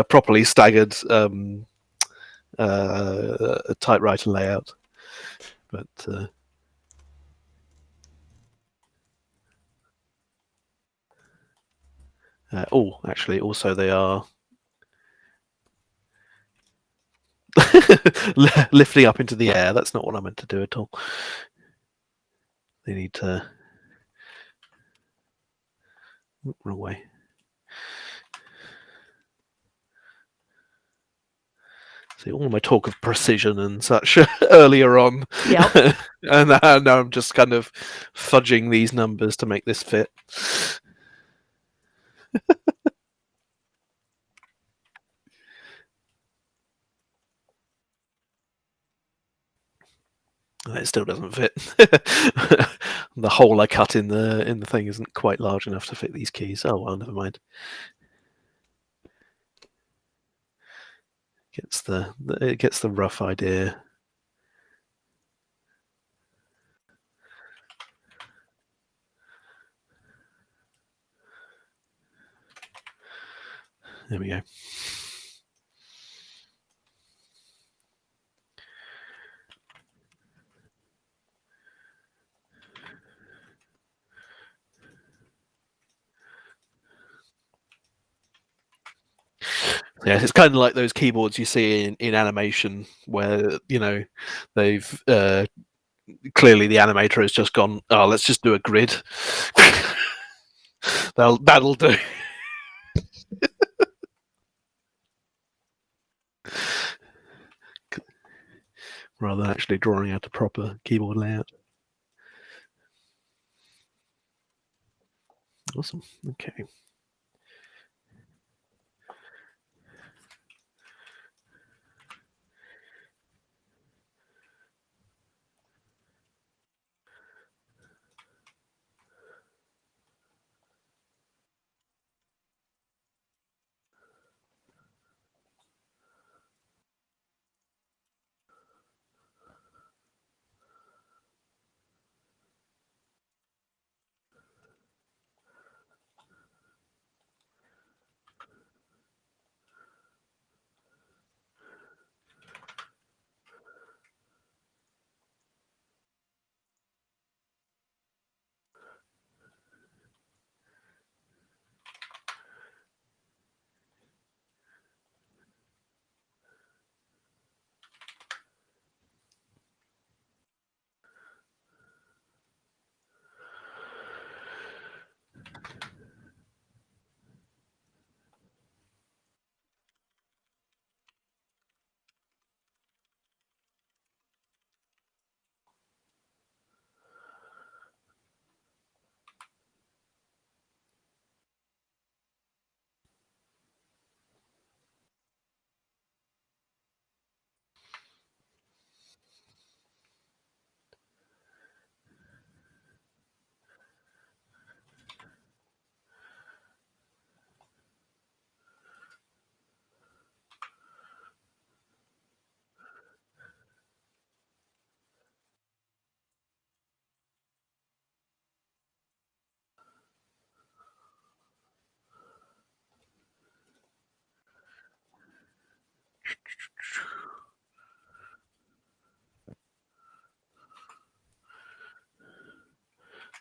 properly staggered typewriter layout. But actually, also they are lifting up into the air. That's not what I meant to do at all. They need to. Wrong way. See, all my talk of precision and such earlier on. Yep. And now I'm just kind of fudging these numbers to make this fit. It still doesn't fit. The hole I cut in the thing isn't quite large enough to fit these keys. Oh well, never mind. It gets the rough idea. There we go. Yeah, it's kind of like those keyboards you see in animation where they've clearly the animator has just gone, oh, let's just do a grid. That'll do. Rather than actually drawing out a proper keyboard layout. Awesome. Okay.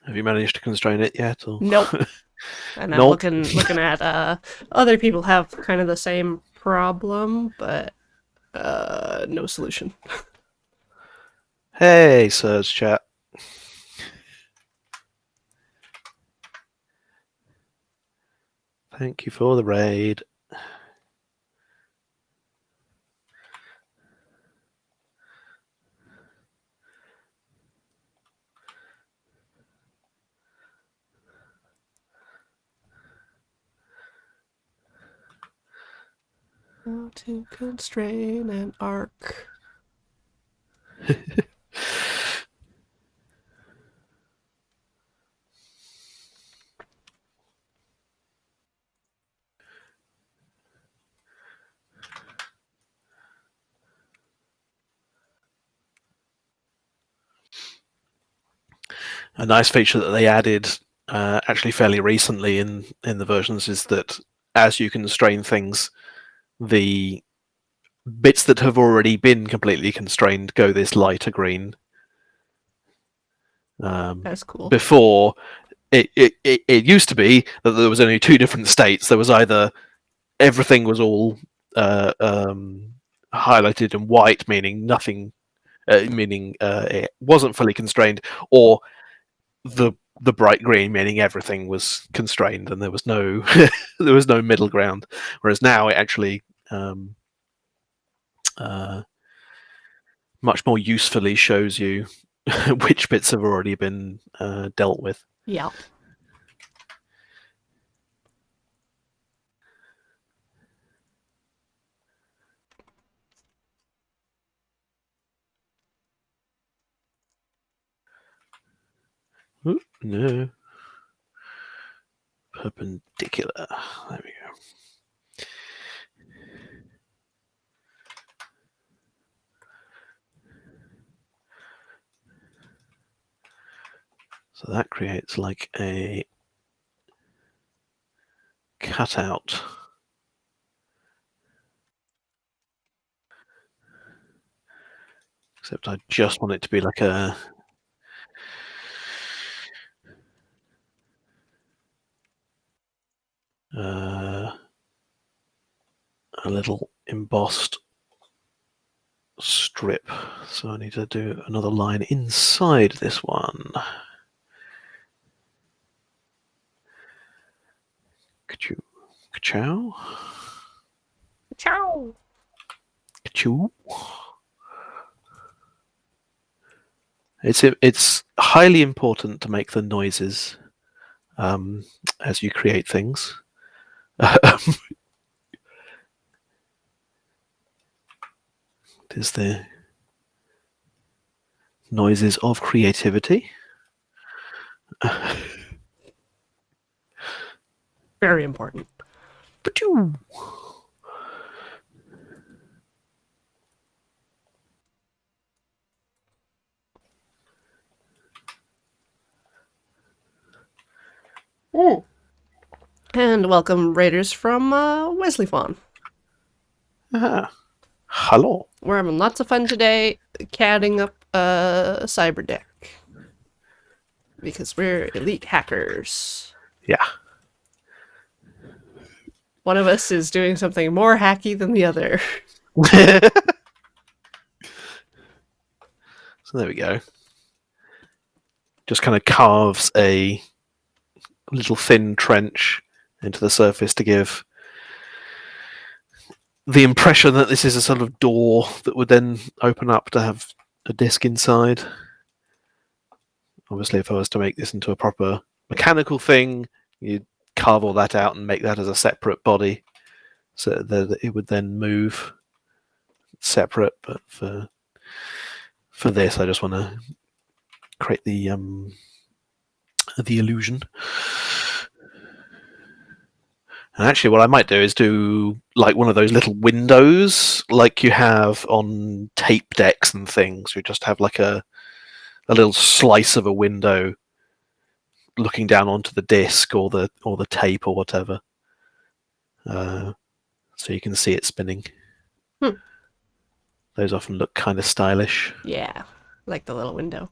Have you managed to constrain it yet? Or Nope. And I'm nope. looking at other people have kind of the same problem, but no solution. Hey, Surge chat. Thank you for the raid. How to constrain an arc. A nice feature that they added actually fairly recently in the versions is that as you constrain things, the bits that have already been completely constrained go this lighter green. That's cool. Before, it used to be that there was only two different states. There was either everything was all highlighted in white, meaning nothing, meaning it wasn't fully constrained, or the bright green, meaning everything was constrained and there was no there was no middle ground. Whereas now it actually uh, much more usefully shows you which bits have already been dealt with. Yeah. Ooh, no. Perpendicular. There we go. So that creates like a cutout. Except I just want it to be like a little embossed strip. So I need to do another line inside this one. Ka-choo. Ka-chow. Ciao. Ka-choo. It's highly important to make the noises as you create things. There's the noises of creativity. Very important. Ka-choo. And welcome, Raiders from Wesley Fawn. Ah, hello. We're having lots of fun today CADing up a cyber deck. Because we're elite hackers. Yeah. One of us is doing something more hacky than the other. So there we go. Just kind of carves a little thin trench into the surface to give the impression that this is a sort of door that would then open up to have a disc inside. Obviously, if I was to make this into a proper mechanical thing, you'd carve all that out and make that as a separate body so that it would then move separate. But for this, I just want to create the illusion. And actually, what I might do is do like one of those little windows, like you have on tape decks and things. You just have like a little slice of a window looking down onto the disc or the tape or whatever, so you can see it spinning. Those often look kind of stylish. Yeah, like the little window.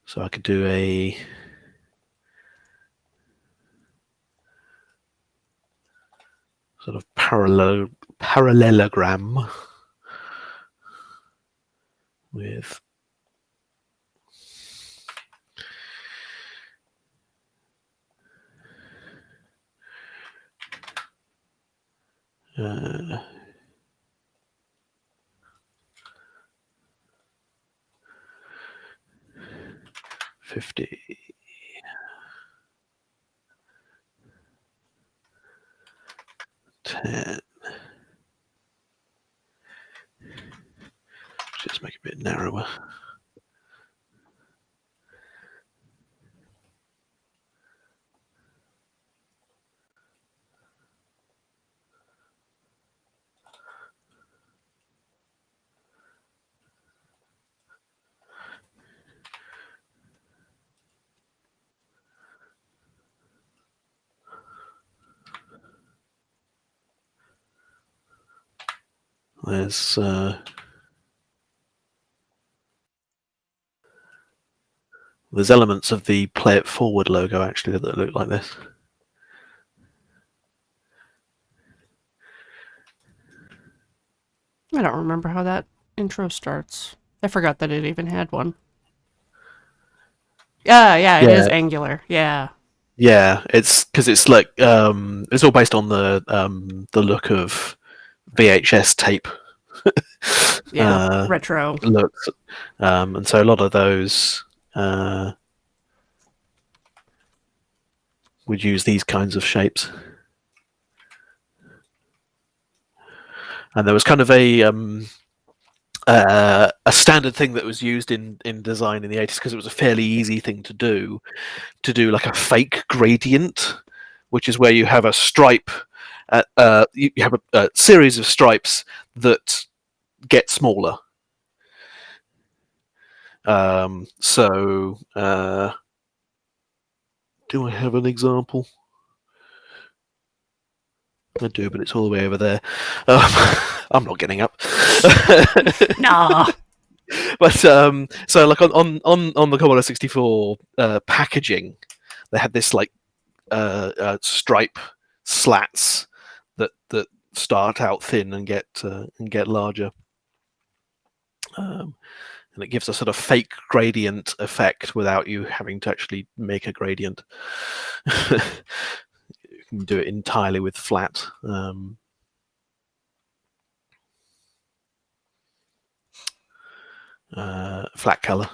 So I could do a sort of parallelogram with uh, 50, 10. Just make it a bit narrower. There's elements of the Play It Forward logo actually that look like this. I don't remember how that intro starts. I forgot that it even had one. Yeah, it is angular. Yeah. Yeah, it's because it's like it's all based on the look of VHS tape. Yeah, retro. Looks, and so a lot of those would use these kinds of shapes. And there was kind of a standard thing that was used in design in the 80s because it was a fairly easy thing to do like a fake gradient, which is where you have a stripe, you have a series of stripes that get smaller. So, do I have an example? I do, but it's all the way over there. I'm not getting up. Nah. But so like on the Commodore 64 packaging, they had this like stripe slats that start out thin and get larger. And it gives a sort of fake gradient effect without you having to actually make a gradient. You can do it entirely with flat. Flat color.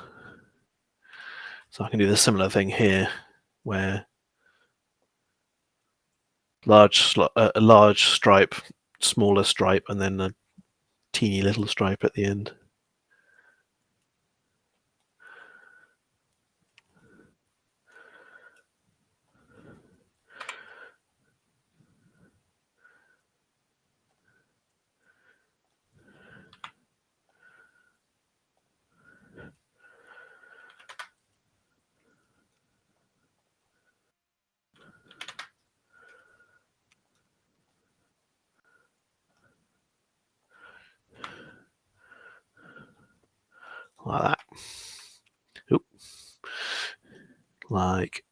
So I can do the similar thing here, where a large stripe, smaller stripe, and then a teeny little stripe at the end. Like that. Oop. Like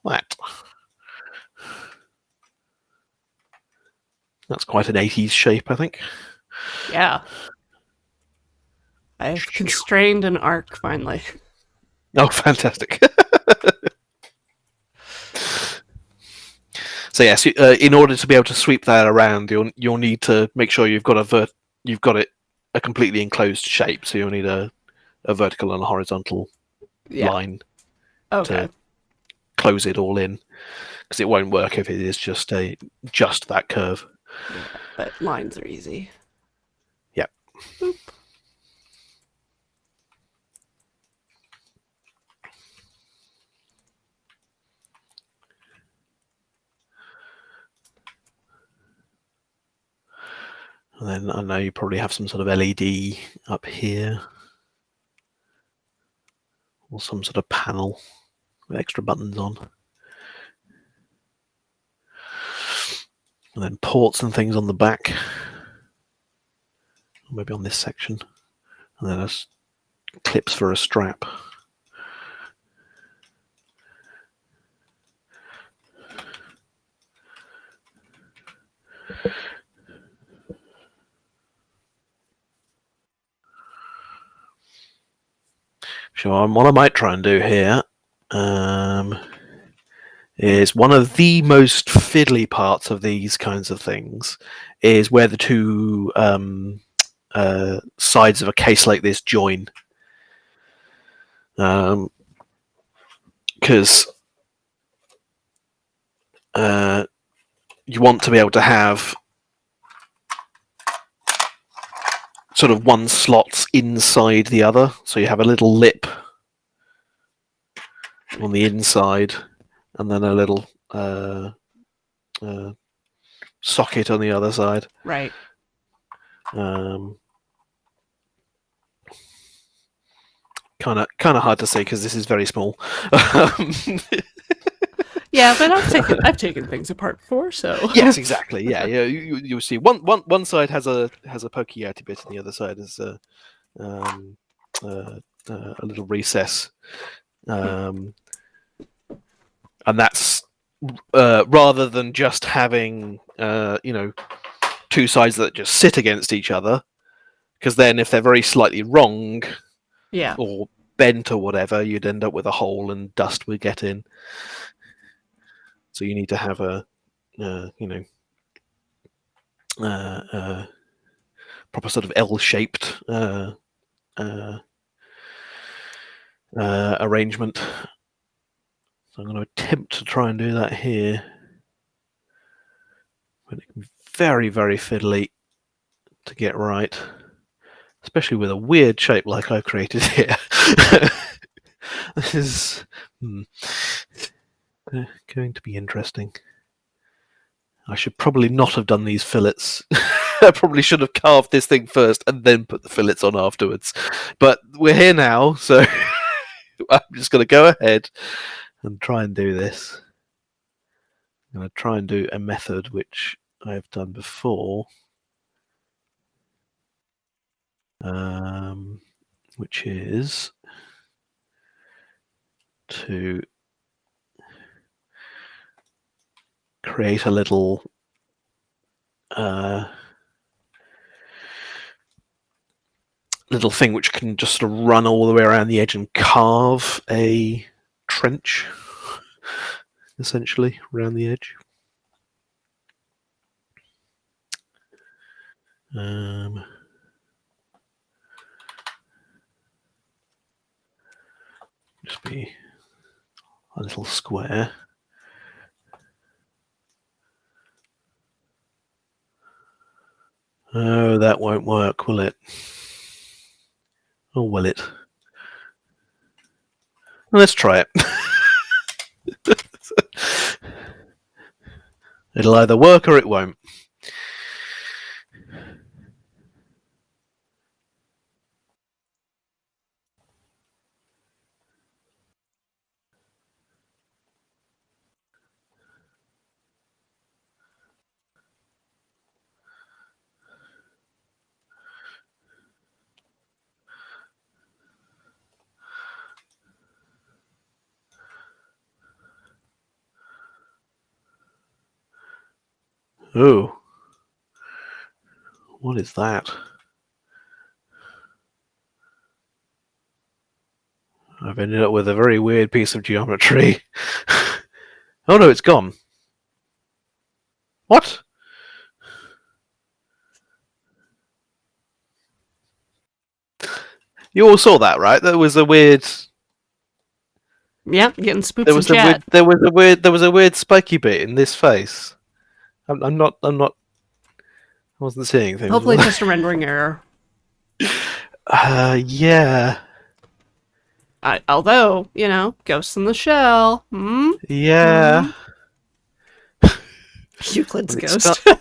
that. That's quite an 80s shape, I think. Yeah. I've constrained an arc finally. Oh, fantastic. So yes, in order to be able to sweep that around, you'll need to make sure you've got it a completely enclosed shape. So you'll need a vertical and a horizontal Yeah. line Okay. to close it all in, because it won't work if it is just that curve. Yeah. But lines are easy. Yep. Boop. And then I know you probably have some sort of LED up here, or some sort of panel with extra buttons on. And then ports and things on the back, maybe on this section. And then there's clips for a strap. So what I might try and do here is one of the most fiddly parts of these kinds of things is where the two sides of a case like this join. Because you want to be able to have sort of one slot inside the other, so you have a little lip on the inside, and then a little socket on the other side. Right. Kind of hard to say because this is very small. Yeah, but I've taken things apart before, so Yes, exactly. Yeah, you'll see one side has a pokey outy bit, and the other side is a little recess, and that's rather than just having two sides that just sit against each other, because then if they're very slightly wrong, yeah, or bent or whatever, you'd end up with a hole and dust would get in. So you need to have a proper sort of L-shaped arrangement. So I'm going to attempt to try and do that here. But it can be very, very fiddly to get right, especially with a weird shape like I've created here. This is going to be interesting. I should probably not have done these fillets. I probably should have carved this thing first and then put the fillets on afterwards. But we're here now, so I'm just going to go ahead and try and do this. I'm going to try and do a method which I've done before, which is to create a uh, little thing which can just sort of run all the way around the edge and carve a trench, essentially, around the edge. Just be a little square. Oh, that won't work, will it? Or will it? Well, let's try it. It'll either work or it won't. Oh, what is that? I've ended up with a very weird piece of geometry. Oh no, it's gone. What? You all saw that, right? There was a weird. Yep, getting There spoops in was a weird. chat. There was a weird. There was a weird spiky bit in this face. I'm not. I'm not. I wasn't seeing things. Hopefully, it's just a rendering error. Yeah. Although, you know, Ghost in the Shell. Hmm? Yeah. Hmm? Euclid's When it start. ghost.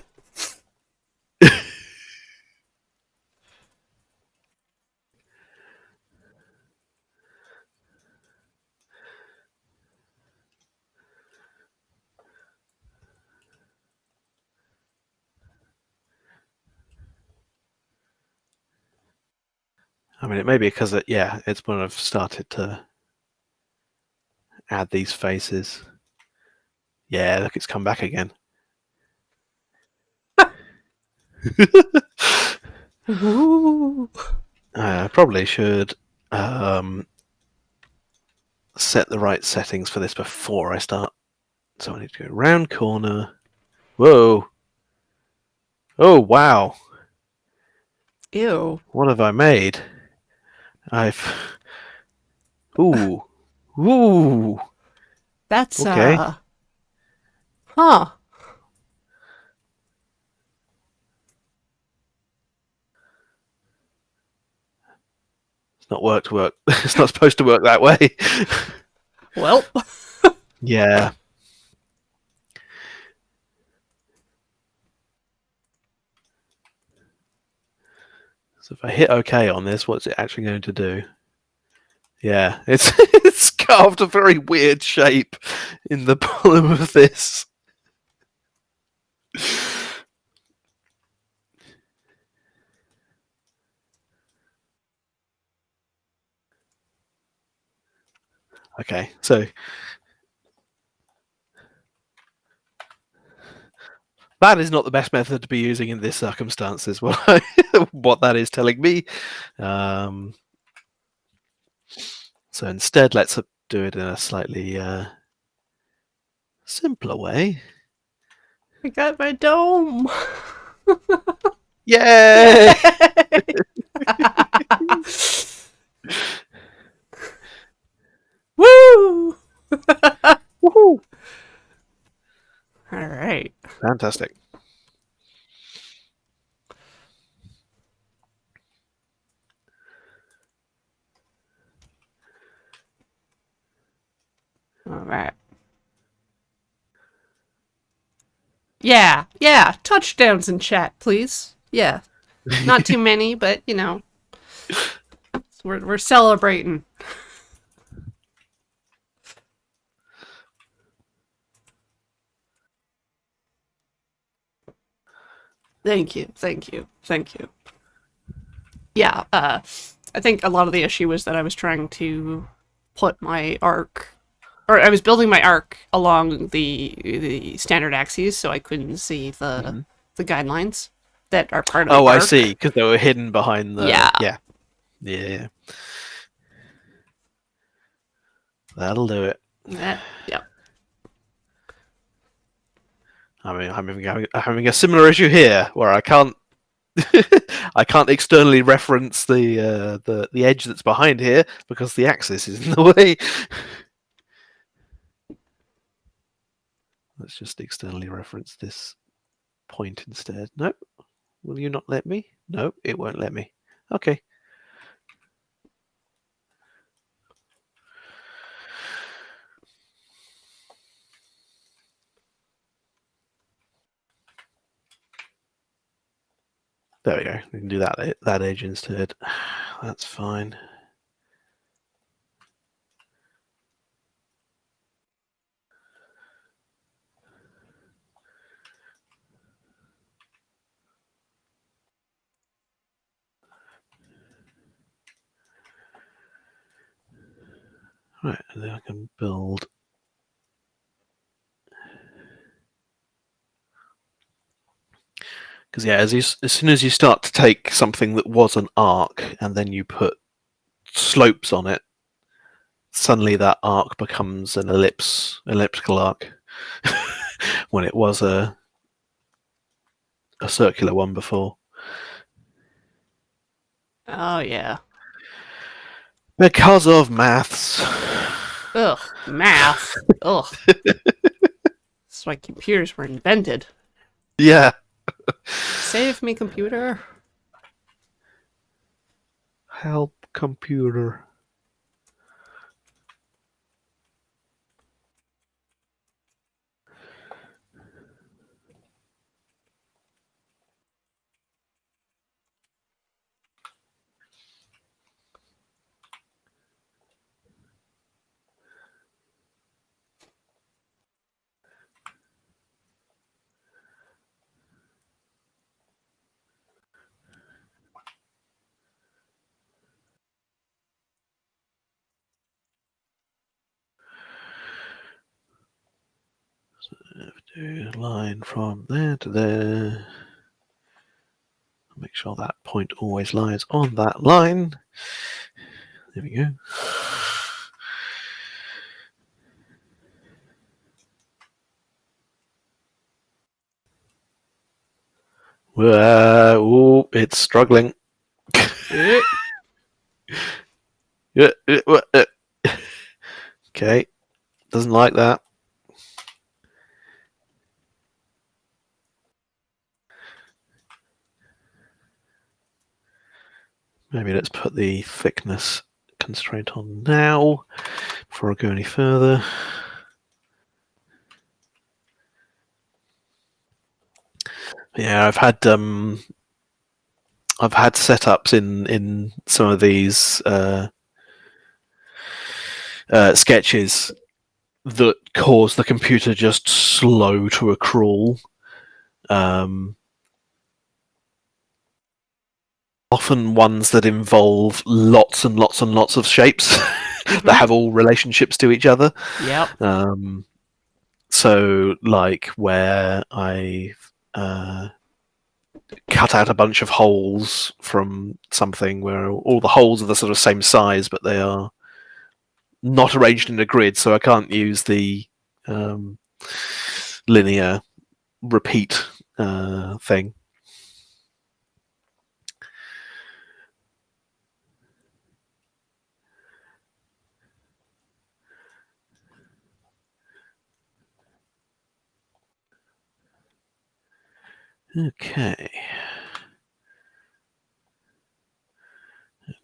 I mean, it may be because it's when I've started to add these faces. Yeah, look, it's come back again. Ooh. I probably should set the right settings for this before I start. So I need to go round corner. Whoa. Oh, wow. Ew. What have I made? I've. Ooh. Ooh. That's, Okay. huh. It's not work. It's not supposed to work that way. Well. Yeah. So if I hit OK on this, what's it actually going to do? Yeah, it's carved a very weird shape in the bottom of this. Okay, so that is not the best method to be using in this circumstances. What that is telling me. So instead, let's do it in a slightly simpler way. I got my dome. Yay! Yay! Woo! Woohoo! All right. Fantastic. All right. Yeah, yeah. Touchdowns in chat, please. Yeah, not too many, but you know, we're celebrating. Thank you, thank you, thank you. Yeah, I think a lot of the issue was that I was trying to put my arc, or I was building my arc along the standard axes, so I couldn't see Mhm. the guidelines that are part of the Oh, I see. arc. Because they were hidden behind the. Yeah, Yeah. Yeah. That'll do it. yeah. I mean, I'm having a similar issue here where I can't. I can't externally reference the edge that's behind here because the axis is in the way. Let's just externally reference this point instead. No, will you not let me? No, it won't let me. Okay. There we go. We can do that edge instead. That's fine. Right, and then I can build. Because yeah, as soon as you start to take something that was an arc and then you put slopes on it, suddenly that arc becomes an elliptical arc, when it was a circular one before. Oh yeah. Because of maths. Ugh, math. Ugh. That's why computers were invented. Yeah. Save me, computer. Help computer. Do a line from there to there. Make sure that point always lies on that line. There we go. Ooh, it's struggling. Eh. Okay, doesn't like that. Maybe let's put the thickness constraint on now before I go any further. Yeah, I've had setups in some of these sketches that cause the computer just slow to a crawl. Often ones that involve lots and lots and lots of shapes that have all relationships to each other. Yep. So, like where I cut out a bunch of holes from something where all the holes are the sort of same size, but they are not arranged in a grid, so I can't use the um, linear repeat thing. Okay.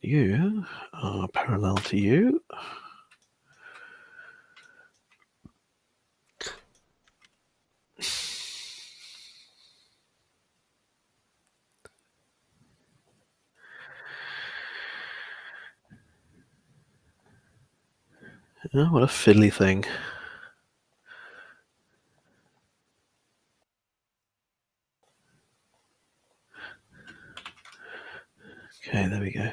You are parallel to you. Oh, what a fiddly thing. Okay, there we go.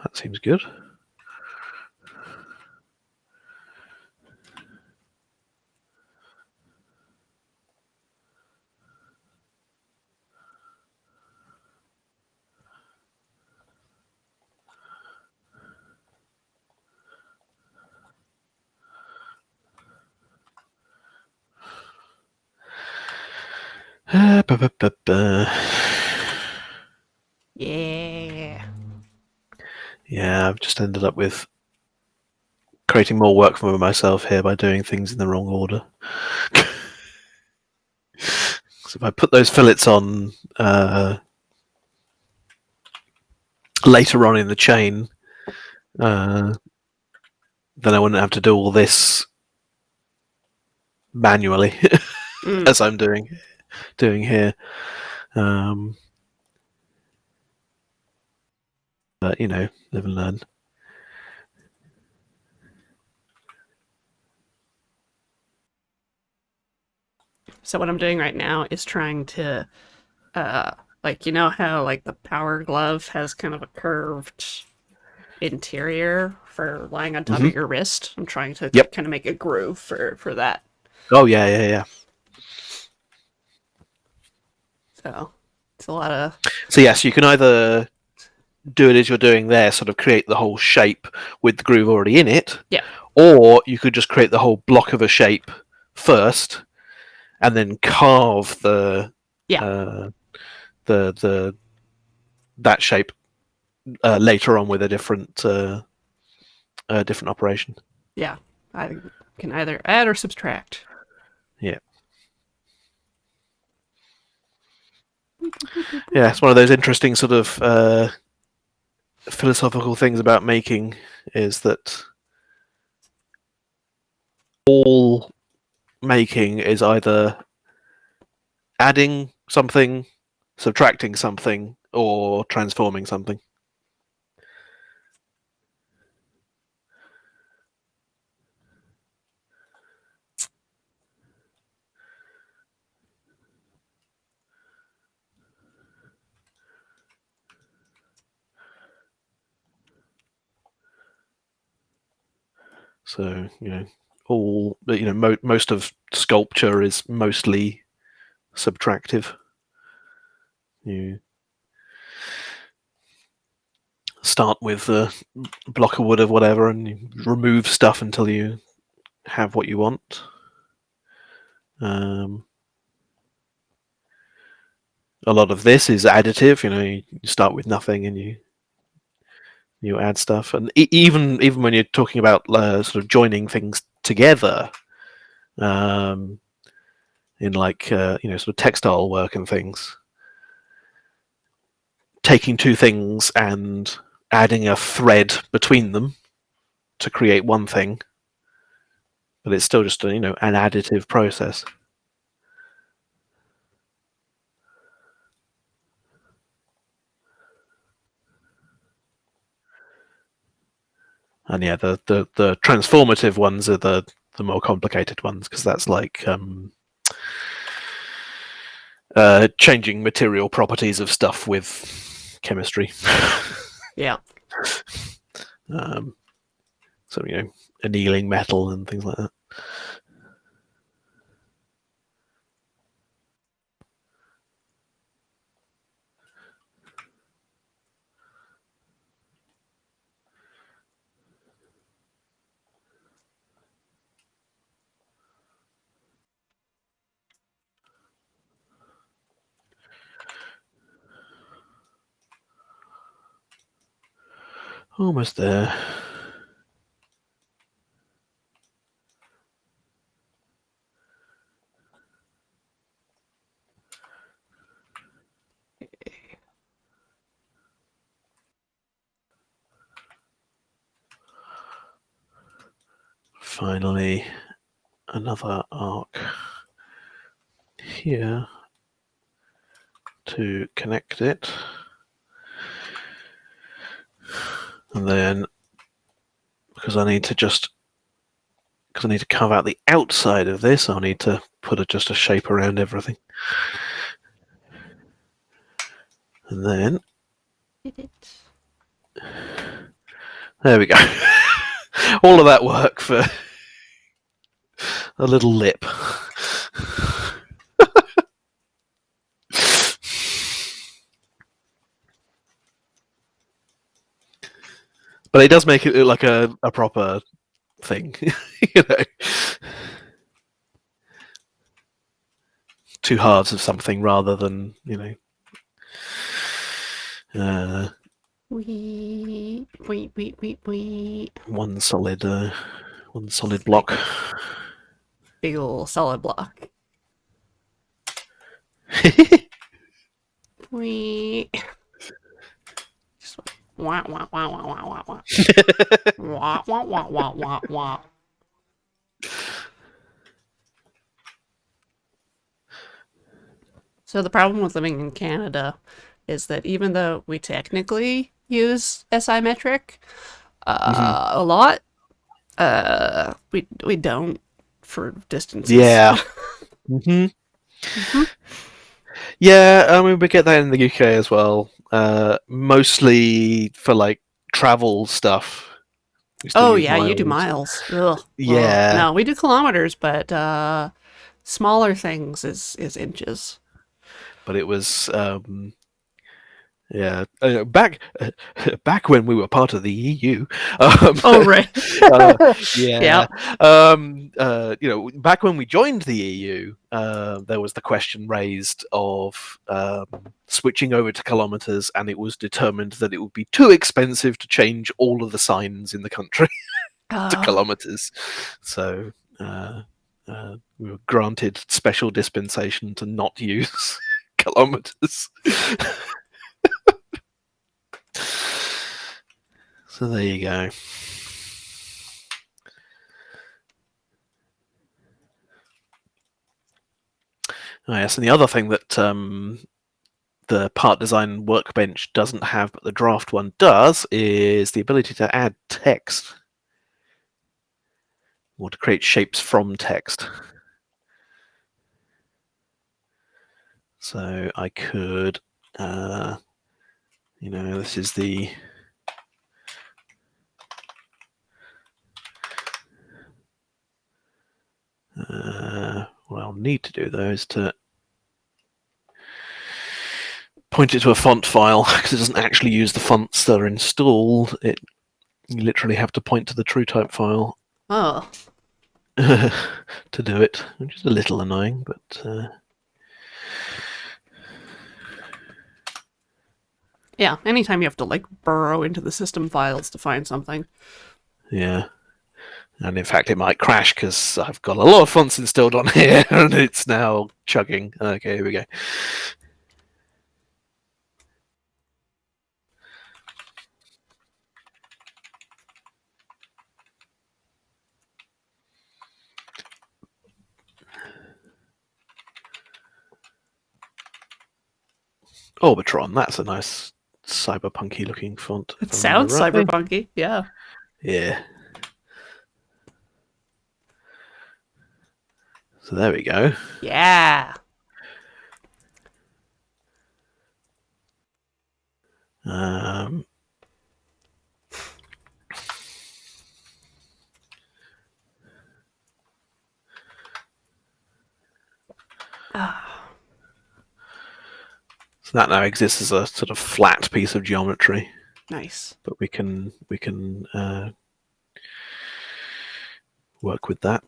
That seems good. Ba, ba, ba, ba. Yeah. Yeah, I've just ended up with creating more work for myself here by doing things in the wrong order. So if I put those fillets on later on in the chain, uh, then I wouldn't have to do all this manually Mm. as I'm doing here. Um, but live and learn. So what I'm doing right now is trying to, uh, like, you know how like the Power Glove has kind of a curved interior for lying on top Mm-hmm. of your wrist. I'm trying to Yep. kind of make a groove for that. Oh yeah. So it's a lot of So yes, you can either do it as you're doing there, sort of create the whole shape with the groove already in it, yeah, or you could just create the whole block of a shape first, and then carve yeah, uh, the that shape later on with a different operation. yeah. I can either add or subtract. Yeah, yeah. It's one of those interesting sort of philosophical things about making is that all making is either adding something, subtracting something, or transforming something. So all most of sculpture is mostly subtractive. You start with a block of wood of whatever, and you remove stuff until you have what you want. Um, a lot of this is additive. You start with nothing and you add stuff, and even when you're talking about sort of joining things together, um, in like sort of textile work and things, taking two things and adding a thread between them to create one thing, but it's still just an additive process. And yeah, the transformative ones are the more complicated ones because that's like changing material properties of stuff with chemistry. Yeah. um, so annealing metal and things like that. Almost there. finally another arc here to connect it. And then, because I need to carve out the outside of this, I'll need to put just a shape around everything. And then, Did it. there we go. All of that work for a little lip. But it does make it look like a proper thing, you know. Two halves of something rather than, Wee, wee, wee, wee, wee. one solid It's block. like big ol' solid block. Wee. Just wah, wah, wah, wah, wah, wah, wah. Wah, wah, wah, wah, wah, wah. So the problem with living in Canada is that even though we technically use SI metric a lot, we don't for distances. Yeah. Mm-hmm. Mm-hmm. Yeah, I mean, we get that in the UK as well. Mostly for like travel stuff. We still Oh use yeah, you do miles. miles. Ugh. Ugh. Yeah, No, we do kilometers, but smaller things is inches. but it was yeah, back when we were part of the EU. Um, Oh right. uh, yeah, Yep. back when we joined the EU, there was the question raised of switching over to kilometers, and it was determined that it would be too expensive to change all of the signs in the country to Uh, kilometers. So we were granted special dispensation to not use kilometers. So there you go. Oh, yes, and the other thing that the part design workbench doesn't have, but the draft one does, is the ability to add text or to create shapes from text. So I could, this is the what I'll need to do though is to point it to a font file because it doesn't actually use the fonts that are installed. You literally have to point to the TrueType file oh. to do it, which is a little annoying, but Yeah, anytime you have to like burrow into the system files to find something. yeah. And in fact, it might crash because I've got a lot of fonts installed on here and it's now chugging. Okay, here we go. Orbitron, that's a nice cyberpunky looking font. It If I remember sounds rightly. cyberpunky, yeah. Yeah. So there we go. Yeah. Um, Ah, so that now exists as a sort of flat piece of geometry, nice. but we can work with that.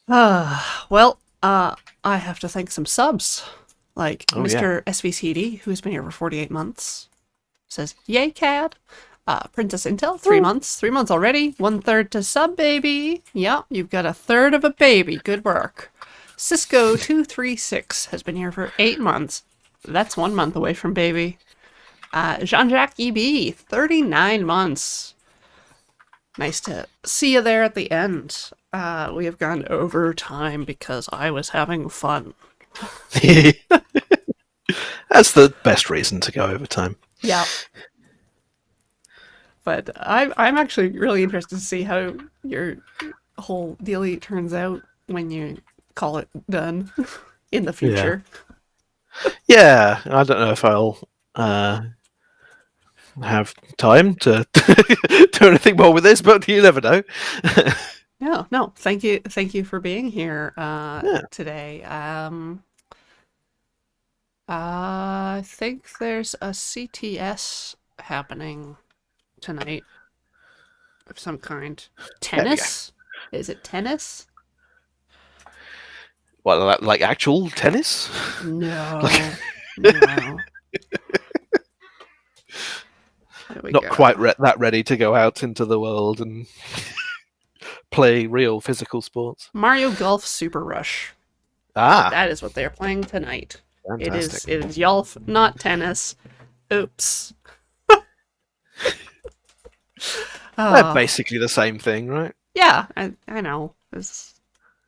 Well, I have to thank some subs. Like Oh yeah. Mr. SVCD, who's been here for 48 months, says, Yay, CAD. Princess Intel, 3 months. 3 months already. 1/3 to sub, baby. Yeah, you've got a third of a baby. Good work. Cisco236 has been here for 8 months. That's 1 month away from baby. Jean-Jacques EB, 39 months. Nice to see you there at the end. We have gone over time because I was having fun. That's the best reason to go over time. Yeah, but I'm actually really interested to see how your whole dealie turns out when you call it done in the Yeah. future. Yeah, I don't know if I'll uh, have time to do anything more with this, but you never know. No, no, thank you for being here Yeah. today. I think there's a CTS happening tonight of some kind. There we go. Tennis? Is it tennis? Well, like actual tennis? Like No, no. What do we not quite got? that ready to go out into the world and play real physical sports. Mario Golf Super Rush. Ah, That is what they're playing tonight. fantastic. It is golf, not tennis. Oops. They're Oh, basically the same thing, right? yeah, I know. It's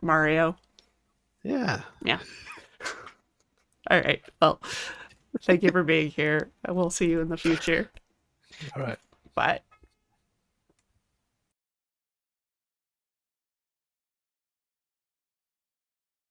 Mario. Yeah. Yeah. All right. Well, thank you for being here. I will see you in the future. All right. Bye.